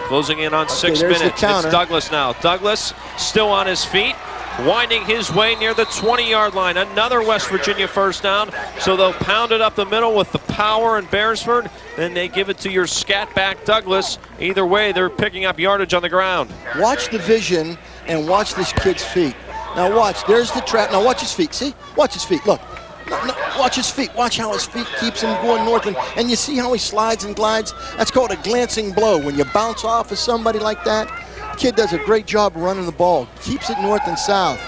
S4: Closing in on 6 minutes. It's Douglas now. Douglas still on his feet, winding his way near the 20-yard line. Another West Virginia first down. So they'll pound it up the middle with the power in Beresford. Then they give it to your scat back Douglas. Either way, they're picking up yardage on the ground.
S2: Watch the vision and watch this kid's feet. Now watch, there's the trap. Now watch his feet, see? Watch his feet, look. No, watch his feet. Watch how his feet keeps him going north. And you see how he slides and glides? That's called a glancing blow. When you bounce off of somebody like that, kid does a great job running the ball. Keeps it north and south.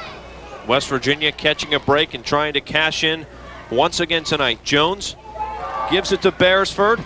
S4: West Virginia catching a break and trying to cash in once again tonight. Jones gives it to Beresford,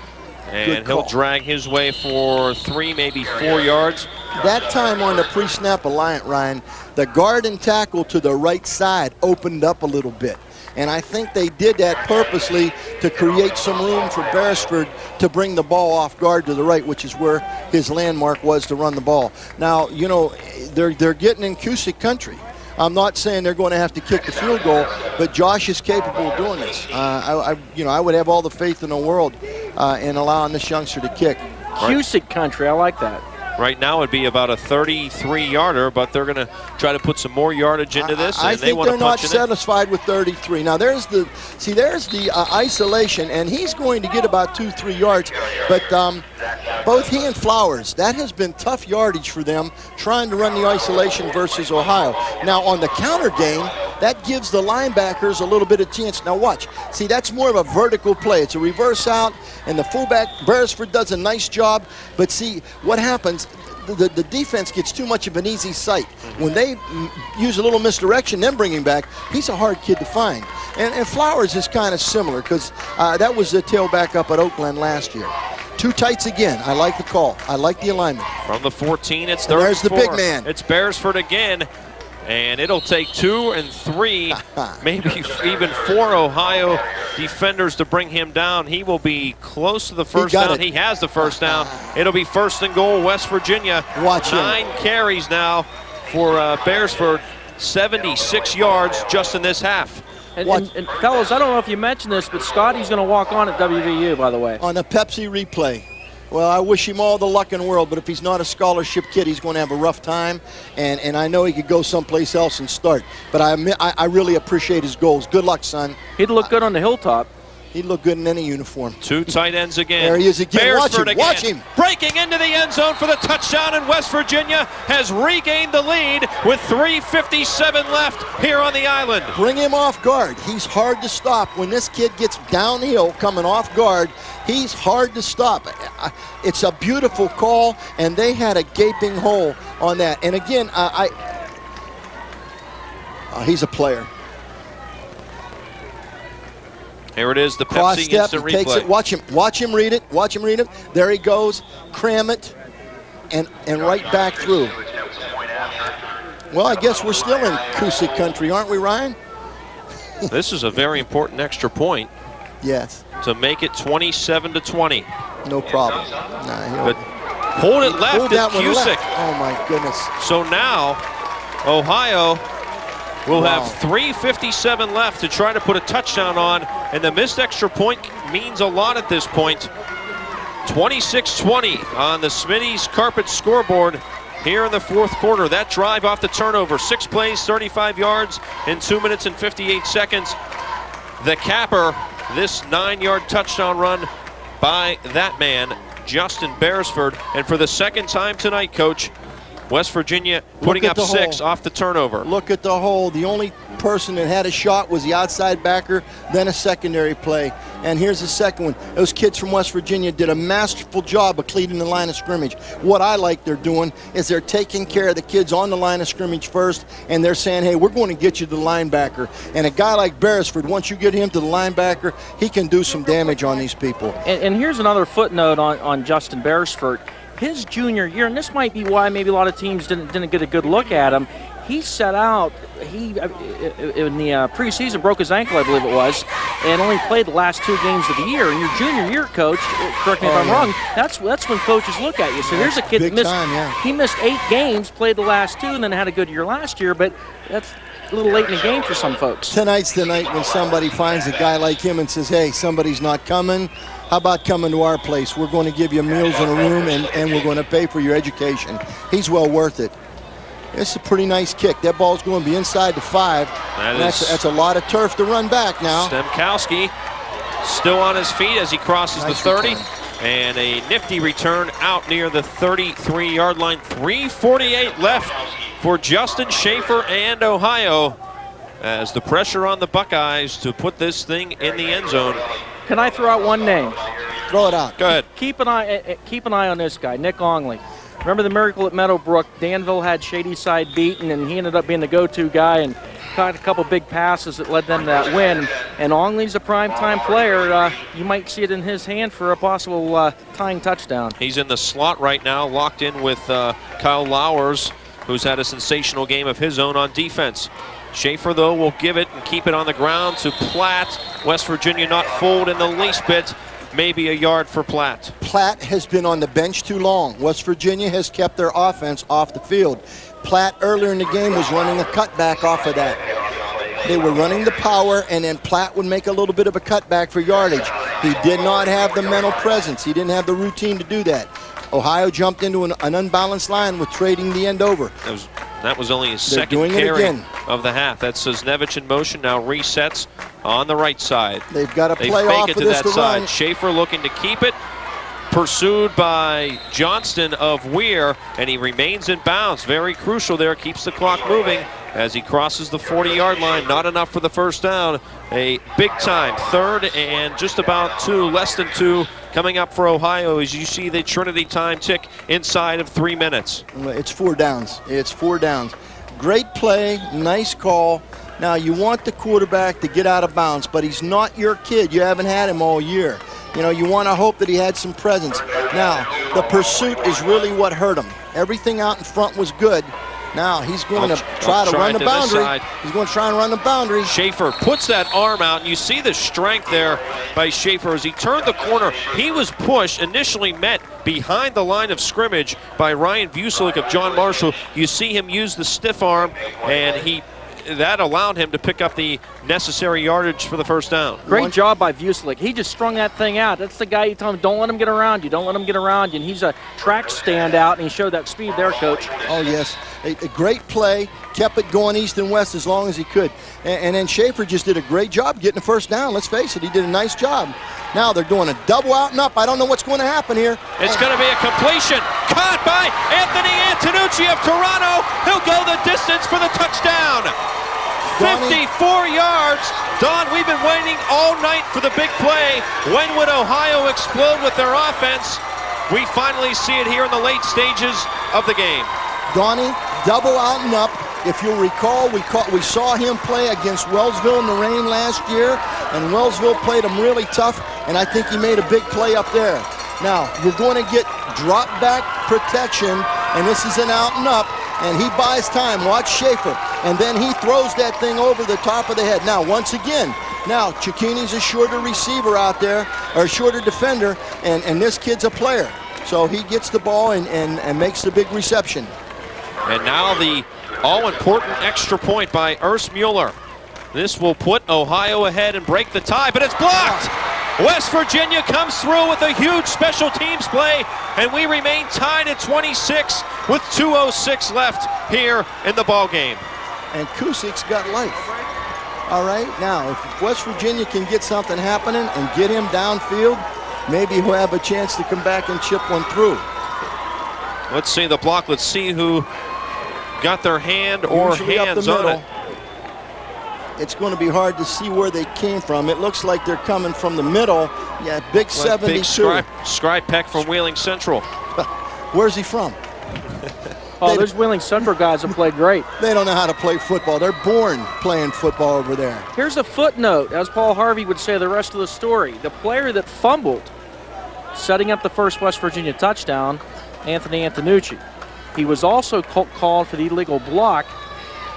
S4: and he'll drag his way for 3, maybe 4 yards.
S2: That time on the pre-snap alliance, Ryan, the guard and tackle to the right side opened up a little bit. And I think they did that purposely to create some room for Beresford to bring the ball off guard to the right, which is where his landmark was to run the ball. Now, you know, they're getting in Cusick country. I'm not saying they're going to have to kick the field goal, but Josh is capable of doing this. I would have all the faith in the world and allowing this youngster to kick.
S3: Cusick country, I like that.
S4: Right now it'd be about a 33-yarder, but they're going to try to put some more yardage into this.
S2: I
S4: and they
S2: think
S4: want
S2: they're
S4: to
S2: not
S4: punch it in.
S2: satisfied with 33. Now there's the isolation, and he's going to get about 2-3 yards. But both he and Flowers, that has been tough yardage for them trying to run the isolation versus Ohio. Now on the counter game, that gives the linebackers a little bit of chance. Now watch. See, that's more of a vertical play. It's a reverse out, and the fullback, Beresford, does a nice job. But see, what happens, the defense gets too much of an easy sight. When they use a little misdirection, then bring him back, he's a hard kid to find. And Flowers is kind of similar because that was the tailback up at Oakland last year. Two tights again. I like the call. I like the alignment.
S4: From the 14, it's
S2: And
S4: 34.
S2: there's the big man.
S4: It's Beresford again. And it'll take 2 and 3, maybe even 4 Ohio defenders to bring him down. He will be close to the first down. He has the first down. It'll be 1st and goal, West Virginia.
S2: Watch
S4: 9 carries now for Beresford, 76 yards just in this half.
S3: And fellas, I don't know if you mentioned this, but Scotty's going to walk on at WVU, by the way.
S2: On a Pepsi replay. Well, I wish him all the luck in the world, but if he's not a scholarship kid, he's going to have a rough time, and I know he could go someplace else and start. But I really appreciate his goals. Good luck, son.
S3: He'd look good on the hilltop.
S2: He'd look good in any uniform.
S4: 2 tight ends again.
S2: There he is again.
S4: Beresford
S2: Watch him.
S4: Breaking into the end zone for the touchdown, and West Virginia has regained the lead with 3:57 left here on the island.
S2: Bring him off guard. He's hard to stop. When this kid gets downhill coming off guard, he's hard to stop. It's a beautiful call, and they had a gaping hole on that. And again, he's a player.
S4: Here it is, the
S2: Cross
S4: Pepsi
S2: step,
S4: instant
S2: he takes
S4: replay.
S2: it. Watch him read it. Watch him read it. There he goes. Cram it, and right back through. Well, I guess we're still in Cusick country, aren't we, Ryan?
S4: This is a very important extra point.
S2: Yes.
S4: To make it 27-20.
S2: No problem.
S4: But pulled it left
S2: pulled that
S4: at
S2: one
S4: Cusick.
S2: left. Oh my goodness.
S4: So now Ohio will have 3:57 left to try to put a touchdown on, and the missed extra point means a lot at this point. 26-20 on the Smitty's Carpet scoreboard here in the 4th quarter. That drive off the turnover, 6 plays, 35 yards in 2 minutes and 58 seconds. The capper, this 9-yard touchdown run by that man, Justin Beresford. And for the second time tonight, Coach, West Virginia putting up 6 off the turnover.
S2: Look at the hole. The only person that had a shot was the outside backer, then a secondary play. And here's the second one. Those kids from West Virginia did a masterful job of cleaning the line of scrimmage. What I like they're doing is they're taking care of the kids on the line of scrimmage first, and they're saying, hey, we're going to get you to the linebacker. And a guy like Beresford, once you get him to the linebacker, he can do some damage on these people.
S3: And here's another footnote on Justin Beresford. His junior year, and this might be why maybe a lot of teams didn't get a good look at him. He set out, in the preseason broke his ankle, I believe it was, and only played the last 2 games of the year. In your junior year, Coach, correct me if I'm wrong, that's when coaches look at you. So here's a kid that missed, he missed 8 games, played the last 2, and then had a good year last year, but that's a little late in the game for some folks.
S2: Tonight's the night when somebody finds a guy like him and says, hey, somebody's not coming. How about coming to our place? We're going to give you meals in a room, and we're going to pay for your education. He's well worth it. It's a pretty nice kick. That ball's going to be inside the 5. That's a lot of turf to run back now.
S4: Stemkowski still on his feet as he crosses the 30. And a nifty return out near the 33-yard line. 3:48 left for Justin Schaffer and Ohio as the pressure on the Buckeyes to put this thing in the end zone.
S3: Can I throw out one name?
S2: Throw it out.
S4: Go ahead.
S3: Keep an eye on this guy, Nick Ongley. Remember the miracle at Meadowbrook? Danville had Shadyside beaten, and he ended up being the go-to guy and caught a couple big passes that led them to that win. And Ongley's a prime-time player. You might see it in his hand for a possible tying touchdown.
S4: He's in the slot right now, locked in with Kyle Lowers, who's had a sensational game of his own on defense. Schaffer, though, will give it and keep it on the ground to Platt. West Virginia not fooled in the least bit. Maybe a yard for Platt.
S2: Platt has been on the bench too long. West Virginia has kept their offense off the field. Platt earlier in the game was running a cutback off of that. They were running the power, and then Platt would make a little bit of a cutback for yardage. He did not have the mental presence. He didn't have the routine to do that. Ohio jumped into an unbalanced line with trading the end over.
S4: That was only his second carry of the half. That's Znevic in motion, now resets on the right side.
S2: They've got to
S4: They
S2: play
S4: fake
S2: off
S4: it
S2: of
S4: to
S2: this
S4: that
S2: to
S4: side.
S2: run.
S4: Schaffer looking to keep it. Pursued by Johnston of Weir, and he remains in bounds. Very crucial there, keeps the clock moving as he crosses the 40-yard line. Not enough for the first down. A big time third and just about two, less than two, coming up for Ohio as you see the Trinity time tick inside of 3 minutes.
S2: It's 4 downs. It's 4 downs. Great play, nice call. Now you want the quarterback to get out of bounds, but he's not your kid. You haven't had him all year. You know, you want to hope that he had some presence. Now, the pursuit is really what hurt him. Everything out in front was good. Now he's going to try to run the boundary. He's going to try and run the boundary.
S4: Schaffer puts that arm out, and you see the strength there by Schaffer as he turned the corner. He was pushed, initially met behind the line of scrimmage by Ryan Vucelik of John Marshall. You see him use the stiff arm, and that allowed him to pick up the necessary yardage for the first down.
S3: Great job by Vucelik. He just strung that thing out. That's the guy you tell him, don't let him get around you. Don't let him get around you. And he's a track standout, and he showed that speed there, Coach.
S2: Oh, yes. A great play. Kept it going east and west as long as he could. And then Schaffer just did a great job getting the first down. Let's face it, he did a nice job. Now they're doing a double out and up. I don't know what's going to happen here.
S4: It's going to be a completion. Caught by Anthony Antonucci of Toronto. He'll go the distance for the touchdown. 54 yards. Don, we've been waiting all night for the big play. When would Ohio explode with their offense? We finally see it here in the late stages of the game.
S2: Donnie, double out and up. If you'll recall, we saw him play against Wellsville in the rain last year, and Wellsville played him really tough, and I think he made a big play up there. Now, you're going to get drop back protection, and this is an out and up, and he buys time. Watch Schaffer, and then he throws that thing over the top of the head. Now, once again, now Cecchini's a shorter receiver out there, or a shorter defender, and this kid's a player. So he gets the ball and makes the big reception.
S4: And now the all-important extra point by Urs Mueller. This will put Ohio ahead and break the tie, but it's blocked. West Virginia comes through with a huge special teams play, and we remain tied at 26 with 2:06 left here in the ball game.
S2: And Kusic's got life. All right, now if West Virginia can get something happening and get him downfield, maybe he'll have a chance to come back and chip one through.
S4: Let's see the block. Let's see who got their hand or
S2: Usually
S4: hands on it.
S2: It's going to be hard to see where they came from. It looks like they're coming from the middle. Yeah, big 72.
S4: Big Skrypek from Wheeling Central.
S2: Where's he from?
S3: Those Wheeling Central guys have played great.
S2: They don't know how to play football. They're born playing football over there.
S3: Here's a footnote, as Paul Harvey would say the rest of the story. The player that fumbled, setting up the first West Virginia touchdown, Anthony Antonucci. He was also called for the illegal block,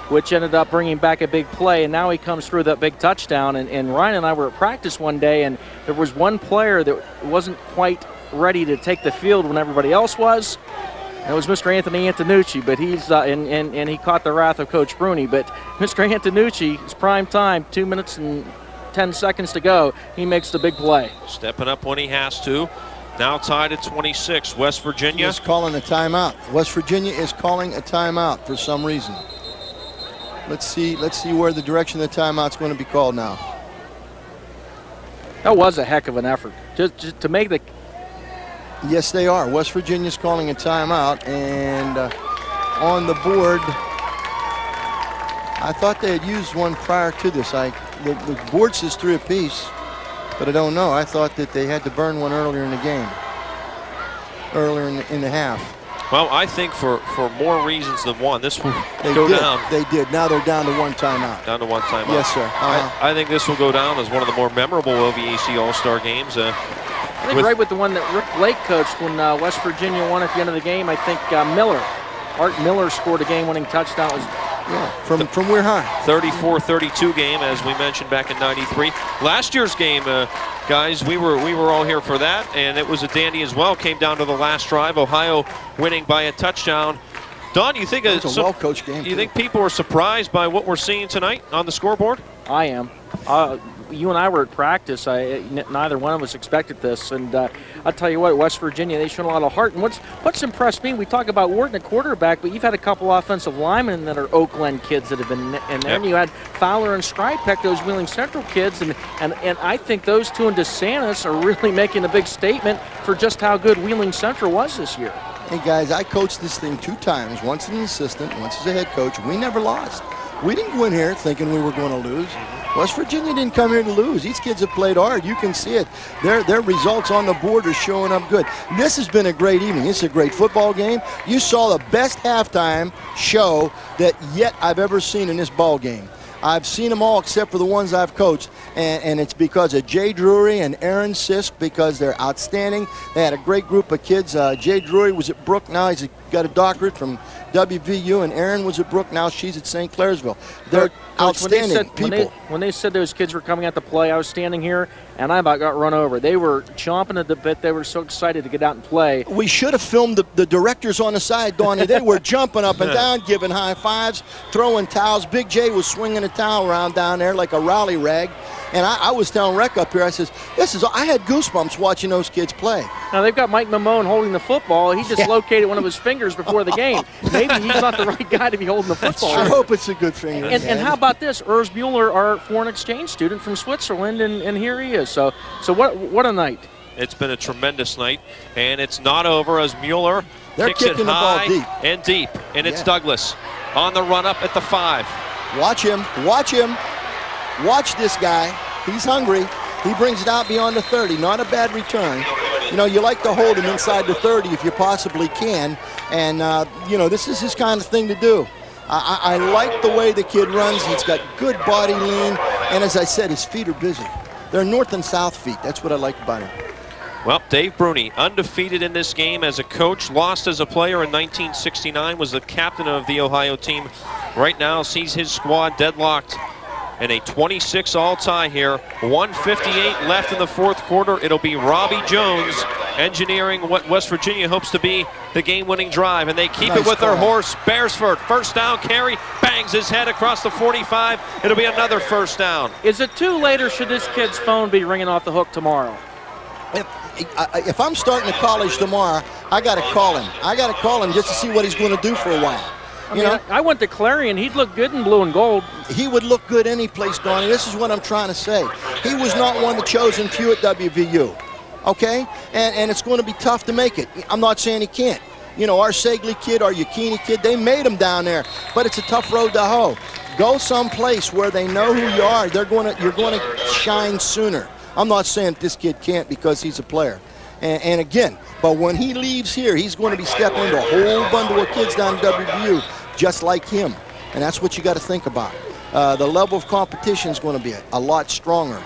S3: which ended up bringing back a big play, and now he comes through that big touchdown. And Ryan and I were at practice one day, and there was one player that wasn't quite ready to take the field when everybody else was. That was Mr. Anthony Antonucci, but he's and he caught the wrath of Coach Bruney. But Mr. Antonucci, it's prime time, 2 minutes and 10 seconds to go. He makes the big play.
S4: Stepping up when he has to. Now tied at 26. West Virginia
S2: is calling a timeout. West Virginia is calling a timeout for some reason. Let's see where the direction of the timeout's going to be called now.
S3: That was a heck of an effort. Just to make the...
S2: Yes, they are. West Virginia's calling a timeout, and on the board, I thought they had used one prior to this. The board says 3 apiece, but I don't know. I thought that they had to burn one earlier in the game, earlier in the half.
S4: Well, I think for more reasons than one, this will go down.
S2: They did. Now they're down to one timeout.
S4: Down to one timeout.
S2: Yes, sir.
S4: I think this will go down as one of the more memorable OVAC All-Star games.
S3: I think right with the one that Rick Blake coached when West Virginia won at the end of the game. I think Art Miller scored a game-winning touchdown.
S2: From Weir High.
S4: 34-32 game, as we mentioned back in '93. Last year's game, guys, we were all here for that, and it was a dandy as well. Came down to the last drive. Ohio winning by a touchdown. Don, you think
S2: it's a well-coached game?
S4: You think people are surprised by what we're seeing tonight on the scoreboard?
S3: I am. you and I were at practice. Neither one of us expected this, and I'll tell you what, West Virginia, they showed a lot of heart. And what's impressed me, we talk about Wharton at quarterback, but you've had a couple offensive linemen that are Oak Glen kids that have been in there.
S4: Yep.
S3: And you had Fowler and Strypeck, those Wheeling Central kids, and I think those two and DeSantis are really making a big statement for just how good Wheeling Central was this year.
S2: Hey guys, I coached this thing 2 times, once as an assistant, once as a head coach. We never lost. We didn't go in here thinking we were going to lose. West Virginia didn't come here to lose. These kids have played hard. You can see it. Their results on the board are showing up good. This has been a great evening. This is a great football game. You saw the best halftime show that yet I've ever seen in this ball game. I've seen them all except for the ones I've coached, and it's because of Jay Drury and Aaron Sisk, because they're outstanding. They had a great group of kids. Jay Drury was at Brooke. Now he's got a doctorate from WVU, and Aaron was at Brooke. Now she's at St. Clairsville. They're outstanding people.
S3: When they said those kids were coming out to play, I was standing here, and I about got run over. They were chomping at the bit. They were so excited to get out and play.
S2: We should have filmed the directors on the side, Donnie. They were jumping up and down, giving high fives, throwing towels. Big J was swinging a towel around down there like a rally rag. And I was telling Rec up here, I says, I had goosebumps watching those kids play.
S3: Now they've got Mike Mamone holding the football. He dislocated one of his fingers before the game. Maybe he's not the right guy to be holding the football.
S2: I hope it's a good finger.
S3: And how about this? Urs Mueller, our foreign exchange student from Switzerland, and here he is. So what a night.
S4: It's been a tremendous night, and it's not over as Mueller kicks it
S2: kicking the ball
S4: high
S2: deep.
S4: and deep. And it's Douglas on the run up at the 5.
S2: Watch him. Watch him. Watch this guy. He's hungry. He brings it out beyond the 30. Not a bad return. You know, you like to hold him inside the 30 if you possibly can. And, this is his kind of thing to do. I like the way the kid runs. He's got good body lean. And as I said, his feet are busy. They're north and south feet. That's what I like about him.
S4: Well, Dave Bruney, undefeated in this game as a coach, lost as a player in 1969, was the captain of the Ohio team. Right now sees his squad deadlocked in a 26-all tie here. 1:58 left in the fourth quarter. It'll be Robby Jones engineering what West Virginia hopes to be the game-winning drive, and they keep it with their horse, Beresford. First down carry, bangs his head across the 45. It'll be another first down.
S3: Is it too late, or should this kid's phone be ringing off the hook tomorrow?
S2: If I'm starting to college tomorrow, I got to call him. I got to call him just to see what he's going to do for a while.
S3: I went to Clarion. He'd look good in blue and gold.
S2: He would look good any place, Donnie. This is what I'm trying to say. He was not one of the chosen few at WVU, okay? And it's going to be tough to make it. I'm not saying he can't. Our Segley kid, our Yukini kid, they made him down there, but it's a tough road to hoe. Go someplace where they know who you are. You're going to shine sooner. I'm not saying this kid can't because he's a player. And again, but when he leaves here, he's going to be stepping into a whole bundle of kids down at WVU just like him. And that's what you got to think about. The level of competition is going to be a lot stronger.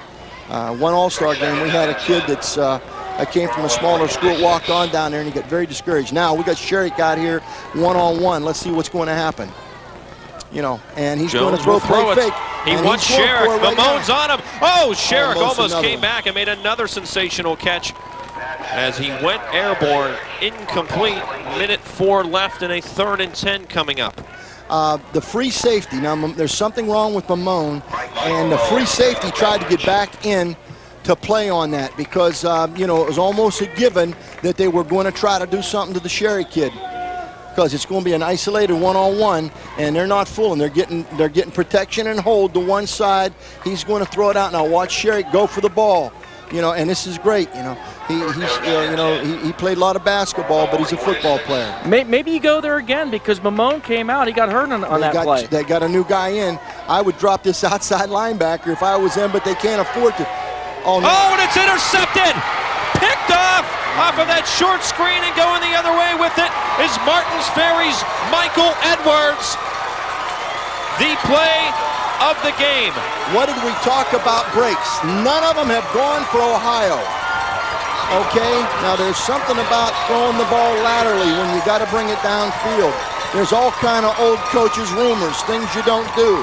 S2: One All-Star game, we had a kid that came from a smaller school, walked on down there, and he got very discouraged. Now we got Scherich out here one-on-one. Let's see what's going to happen. And he's going to throw play fake.
S4: He wants Scherich. Mamone's on him. Oh, Scherich almost came back and made another sensational catch as he went airborne, incomplete. Minute 4 left and a 3rd and 10 coming up.
S2: The free safety. Now, there's something wrong with Mamone, and the free safety tried to get back in to play on that because, it was almost a given that they were going to try to do something to the Scherich kid because it's going to be an isolated one-on-one, and they're not fooling. They're getting protection and hold to one side. He's going to throw it out. Now, watch Scherich go for the ball. And this is great. He played a lot of basketball, but he's a football player.
S3: Maybe you go there again because Mamone came out. He got hurt on that play.
S2: They got a new guy in. I would drop this outside linebacker if I was them, but they can't afford to. Oh, no.
S4: Oh, and it's intercepted. Picked off of that short screen, and going the other way with it is Martins Ferry's Michael Edwards. The play of the game.
S2: What did we talk about breaks? None of them have gone for Ohio. Okay, now there's something about throwing the ball laterally when you got to bring it downfield. There's all kind of old coaches' rumors, things you don't do.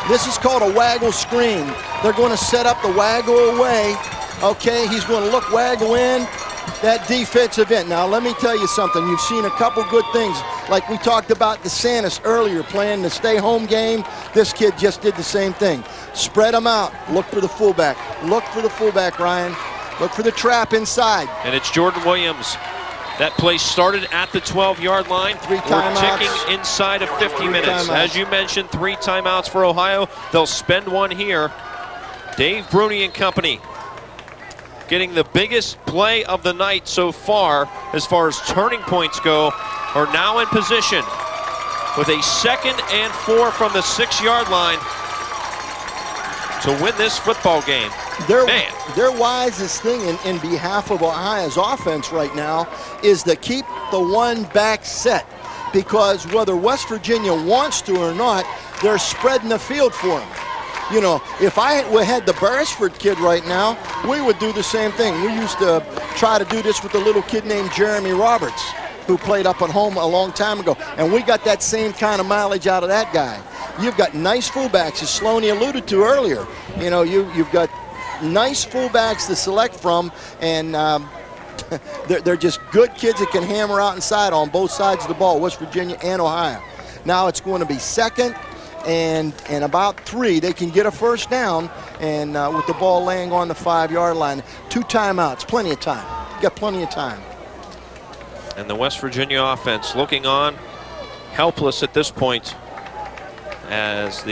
S2: This is called a waggle screen. They're going to set up the waggle away. Okay, he's going to look waggle in. that defensive end. Now, let me tell you something. You've seen a couple good things. Like we talked about DeSantis earlier, playing the stay-home game. This kid just did the same thing. Spread them out. Look for the fullback. Look for the fullback, Ryan. Look for the trap inside.
S4: And it's Jordan Williams. That play started at the 12-yard line.
S2: Three
S4: We're
S2: timeouts.
S4: ticking inside of 50 minutes.
S2: Timeouts.
S4: As you mentioned, 3 timeouts for Ohio. They'll spend one here. Dave Bruney and company getting the biggest play of the night so far as turning points go, are now in position with a 2nd and 4 from the 6-yard line to win this football game.
S2: Their wisest thing in behalf of Ohio's offense right now is to keep the one back set, because whether West Virginia wants to or not, they're spreading the field for them. You know, if I had the Beresford kid right now, we would do the same thing. We used to try to do this with a little kid named Jeremy Roberts, who played up at home a long time ago, and we got that same kind of mileage out of that guy. You've got nice fullbacks, as Sloaney alluded to earlier. You know, you've got nice fullbacks to select from, and they're just good kids that can hammer out inside on both sides of the ball, West Virginia and Ohio. Now it's going to be 2nd and about 3. They can get a first down, and with the ball laying on the 5-yard line. 2 timeouts, plenty of time. Got plenty of time.
S4: And the West Virginia offense looking on, helpless at this point, as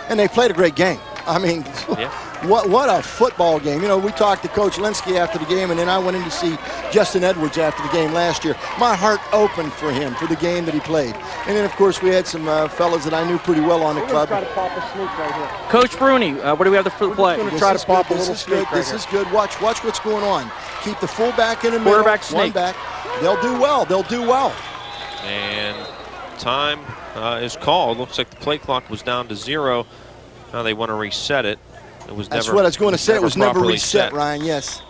S2: and they played a great game. I mean,
S4: yeah.
S2: What a football game. You know, we talked to Coach Linsky after the game, and then I went in to see Justin Edwards after the game last year. My heart opened for him, for the game that he played. And then, of course, we had some fellas that I knew pretty well on the club.
S3: Try to pop a sneak right here. Coach Bruney, what do we have for the play?
S2: This try to pop a little sneak. This is good. Watch what's going on. Keep the fullback in the middle.
S3: Quarterback sneak.
S2: One back. They'll do well. They'll do well.
S4: And time is called. Looks like the play clock was down to 0. Now they want to reset it.
S2: That's what I was going to say. It was never reset, Ryan. Yes.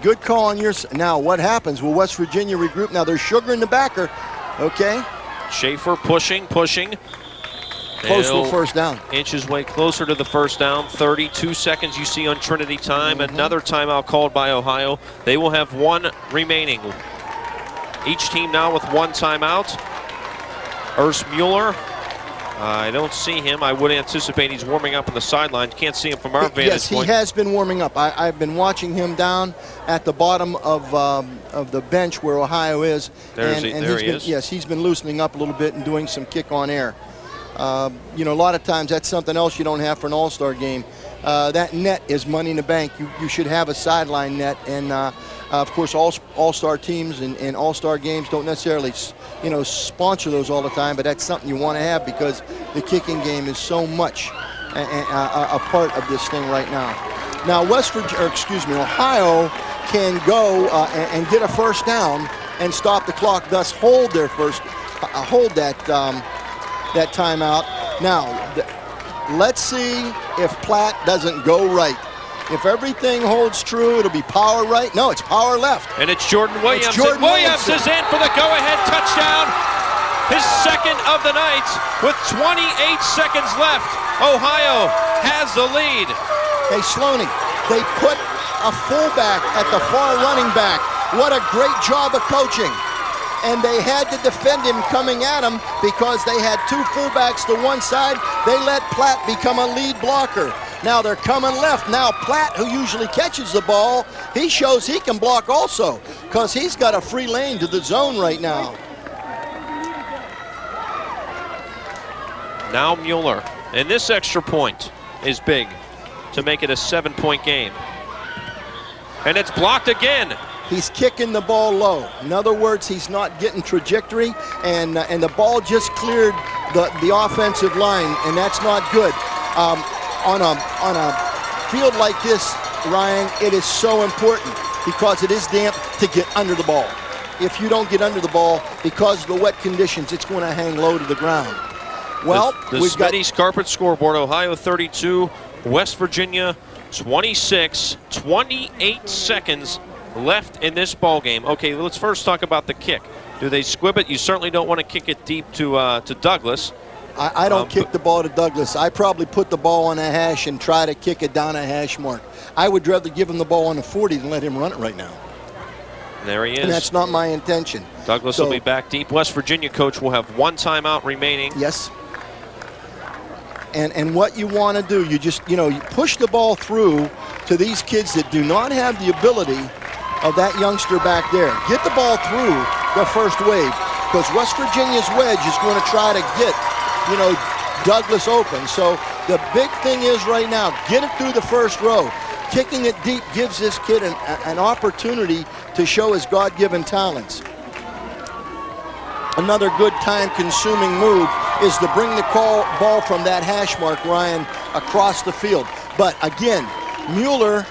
S2: Good call on your. Now what happens? Will West Virginia regroup? Now there's Sugar in the backer. Okay.
S4: Schaffer pushing.
S2: Close to a first down.
S4: Inch his way closer to the first down. 32 seconds you see on Trinity time. Another timeout called by Ohio. They will have 1 remaining. Each team now with 1 timeout. Urs Mueller. I don't see him. I would anticipate he's warming up on the sideline. Can't see him from our vantage
S2: yes,
S4: point.
S2: He has been warming up. I've been watching him down at the bottom of the bench where Ohio is.
S4: There he is.
S2: Yes, he's been loosening up a little bit and doing some kick on air. You know, a lot of times that's something else you don't have for an all-star game. That net is money in the bank. You should have a sideline net, and of course all-star teams and all-star games don't necessarily sponsor those all the time, but that's something you want to have because the kicking game is so much a part of this thing right now. Now Ohio can go and get a first down and stop the clock, thus hold their hold that timeout. Now let's see if Platt doesn't go right. If everything holds true, it'll be power right. No, it's power left.
S4: And it's Jordan Williams. Williams is in for the go-ahead touchdown. His 2nd of the night with 28 seconds left. Ohio has the lead.
S2: Hey, Sloaney, they put a fullback at the far running back. What a great job of coaching. And they had to defend him coming at him because they had 2 fullbacks to one side. They let Platt become a lead blocker. Now they're coming left. Now Platt, who usually catches the ball, he shows he can block also because he's got a free lane to the zone right now.
S4: Now Mueller. And this extra point is big to make it a 7-point game. And it's blocked again.
S2: He's kicking the ball low. In other words, he's not getting trajectory, and the ball just cleared the offensive line, and that's not good. On a field like this, Ryan, it is so important because it is damp to get under the ball. If you don't get under the ball because of the wet conditions, it's going to hang low to the ground. Well,
S4: the Smitty's Carpet scoreboard: Ohio 32, West Virginia 26. 28 seconds left in this ball game. Okay, let's first talk about the kick. Do they squib it? You certainly don't want to kick it deep to Douglas.
S2: I don't kick the ball to Douglas. I probably put the ball on a hash and try to kick it down a hash mark. I would rather give him the ball on the 40 than let him run it right now.
S4: There he is.
S2: And that's not my intention.
S4: Douglas will be back deep. West Virginia coach will have 1 timeout remaining.
S2: Yes. And what you want to do, you just, you push the ball through to these kids that do not have the ability of that youngster back there. Get the ball through the first wave, because West Virginia's wedge is going to try to get, Douglas open. So the big thing is right now, get it through the first row. Kicking it deep gives this kid an opportunity to show his God-given talents. Another good time-consuming move is to bring the ball from that hash mark, Ryan, across the field. But again, Mueller,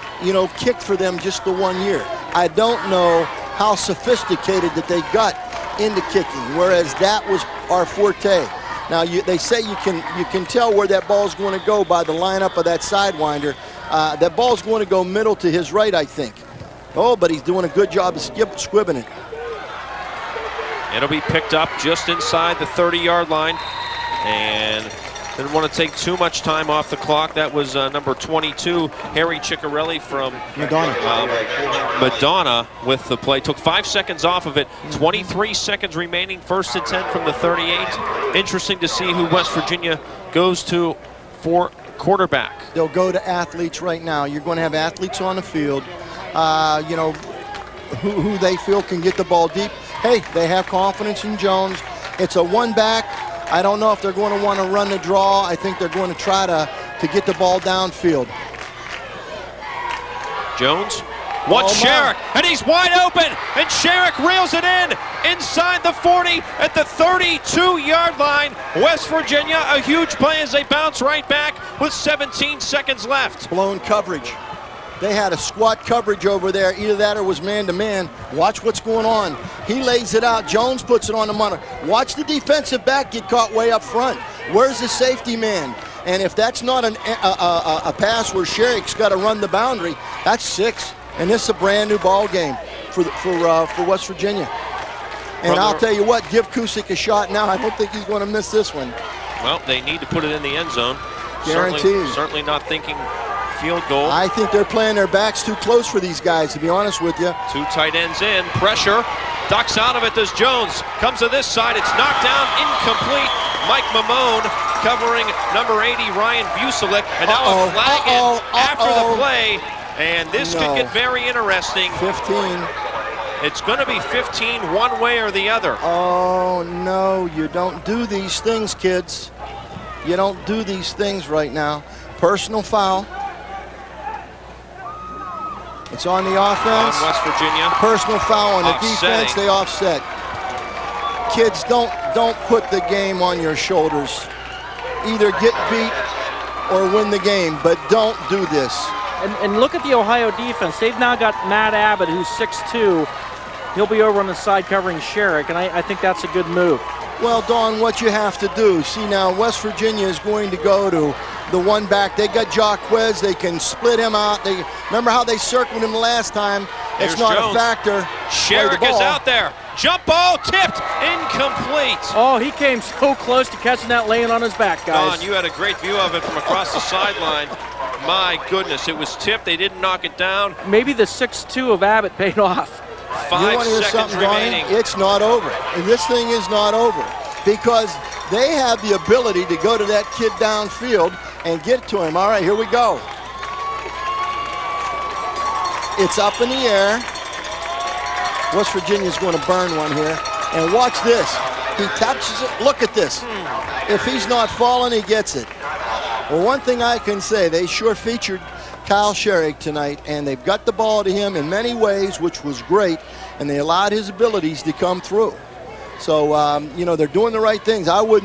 S2: kicked for them just the 1 year. I don't know how sophisticated that they got into kicking, whereas that was our forte. Now, they say you can tell where that ball's going to go by the lineup of that sidewinder. That ball's going to go middle to his right, I think. Oh, but he's doing a good job of squibbing it.
S4: It'll be picked up just inside the 30-yard line, and didn't want to take too much time off the clock. That was number 22, Harry Ciccarelli from Madonna with the play. Took 5 seconds off of it. 23 seconds remaining. 1st and 10 from the 38. Interesting to see who West Virginia goes to for quarterback.
S2: They'll go to athletes right now. You're going to have athletes on the field, who they feel can get the ball deep. Hey, they have confidence in Jones. It's a one-back. I don't know if they're going to want to run the draw. I think they're going to try to get the ball downfield.
S4: Jones wants Scherich, and he's wide open, and Scherich reels it in inside the 40 at the 32-yard line. West Virginia, a huge play as they bounce right back with 17 seconds left.
S2: Blown coverage. They had a squat coverage over there. Either that or was man-to-man. Watch what's going on. He lays it out. Jones puts it on the money. Watch the defensive back get caught way up front. Where's the safety man? And if that's not a pass where Scherich's got to run the boundary, that's 6. And this is a brand-new ball game for West Virginia. And I'll tell you what, give Kusick a shot now. I don't think he's going to miss this one.
S4: Well, they need to put it in the end zone.
S2: Guaranteed.
S4: Certainly not thinking field goal.
S2: I think they're playing their backs too close for these guys, to be honest with you.
S4: 2 tight ends in, pressure, ducks out of it, does Jones, comes to this side, it's knocked down, incomplete. Mike Mamone covering number 80, Ryan Vucelik, and now a flag after the play, and this could get very interesting.
S2: 15.
S4: It's going to be 15 one way or the other.
S2: Oh, no, you don't do these things, kids. You don't do these things right now. Personal foul. It's on the offense.
S4: On West Virginia.
S2: Personal foul on the defense. They offset. Kids, don't put the game on your shoulders. Either get beat or win the game, but don't do this.
S3: And look at the Ohio defense. They've now got Matt Abbott, who's 6'2". He'll be over on the side covering Scherich, and I think that's a good move.
S2: Well, Don, what you have to do, see now West Virginia is going to go to the one back. They got Jaquez. They can split him out. Remember how they circled him the last time? It's not
S4: Jones.
S2: a factor.
S4: Scherich is out there. Jump ball tipped, incomplete.
S3: Oh, he came so close to catching that laying on his back, guys.
S4: Don, you had a great view of it from across the sideline. My goodness, it was tipped. They didn't knock it down.
S3: Maybe the 6'2" of Abbott paid off.
S4: 5 seconds remaining.
S2: Donnie? It's not over. And this thing is not over because they have the ability to go to that kid downfield and get to him. All right, here we go. It's up in the air. West Virginia's going to burn one here. And watch this. He touches it. Look at this. If he's not falling, he gets it. Well, one thing I can say, they sure featured Kyle Scherich tonight, and they've got the ball to him in many ways, which was great, and they allowed his abilities to come through. So, they're doing the right things. I would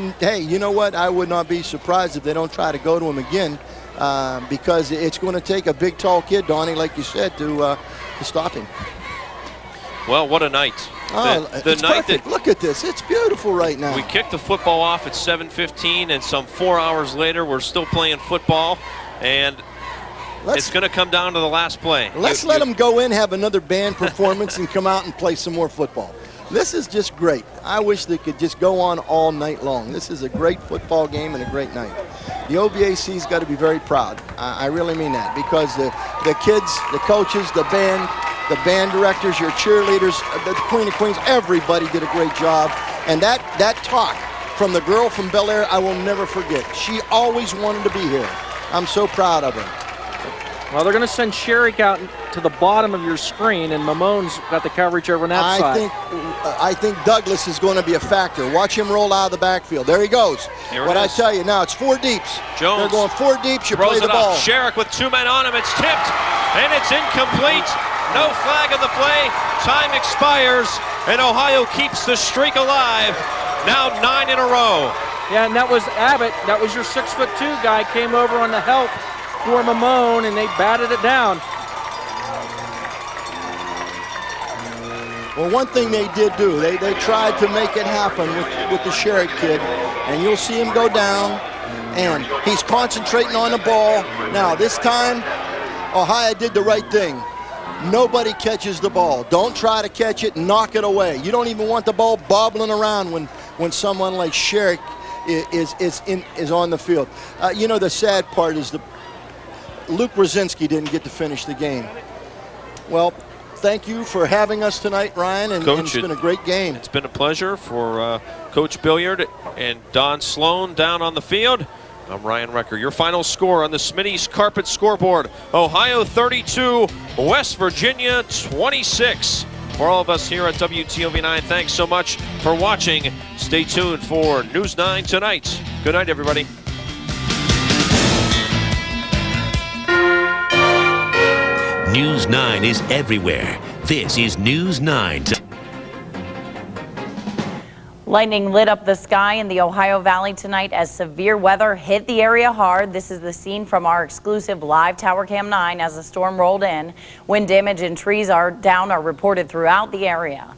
S2: not be surprised if they don't try to go to him again because it's going to take a big, tall kid, Donnie, like you said, to stop him.
S4: Well, what a night.
S2: The night perfect. Look at this. It's beautiful right now.
S4: We kicked the football off at 7:15, and some 4 hours later, we're still playing football, and it's going to come down to the last play.
S2: Let's let them go in, have another band performance, and come out and play some more football. This is just great. I wish they could just go on all night long. This is a great football game and a great night. The OVAC's got to be very proud. I really mean that, because the kids, the coaches, the band directors, your cheerleaders, the Queen of Queens, everybody did a great job. And that talk from the girl from Bellaire, I will never forget. She always wanted to be here. I'm so proud of her.
S3: Well, they're going to send Scherich out to the bottom of your screen, and Mamone's got the coverage over on that side.
S2: I think Douglas is going to be a factor. Watch him roll out of the backfield. There he goes. What I tell you, now it's 4 deeps.
S4: Jones.
S2: They're going 4 deeps. You play the ball.
S4: Scherich with 2 men on him. It's tipped, and it's incomplete. No flag on the play. Time expires, and Ohio keeps the streak alive. Now 9 in a row.
S3: Yeah, and that was Abbott. That was your 6'2" guy, came over on the help for Mamone, and they batted it down.
S2: Well, one thing they did do, they tried to make it happen with the Scherich kid, and you'll see him go down, and he's concentrating on the ball. Now, this time, Ohio did the right thing. Nobody catches the ball. Don't try to catch it, knock it away. You don't even want the ball bobbling around when someone like Scherich is on the field. You know, the sad part is Luke Brzezinski didn't get to finish the game. Well, thank you for having us tonight, Ryan, and it's been a great game.
S4: It's been a pleasure for Coach Billiard and Don Sloan down on the field. I'm Ryan Recker. Your final score on the Smitty's Carpet scoreboard: Ohio 32, West Virginia 26. For all of us here at WTOV9, thanks so much for watching. Stay tuned for News 9 tonight. Good night, everybody.
S19: News 9 is everywhere. This is News 9.
S7: Lightning lit up the sky in the Ohio Valley tonight as severe weather hit the area hard. This is the scene from our exclusive live Tower Cam 9 as the storm rolled in. Wind damage and trees are reported throughout the area.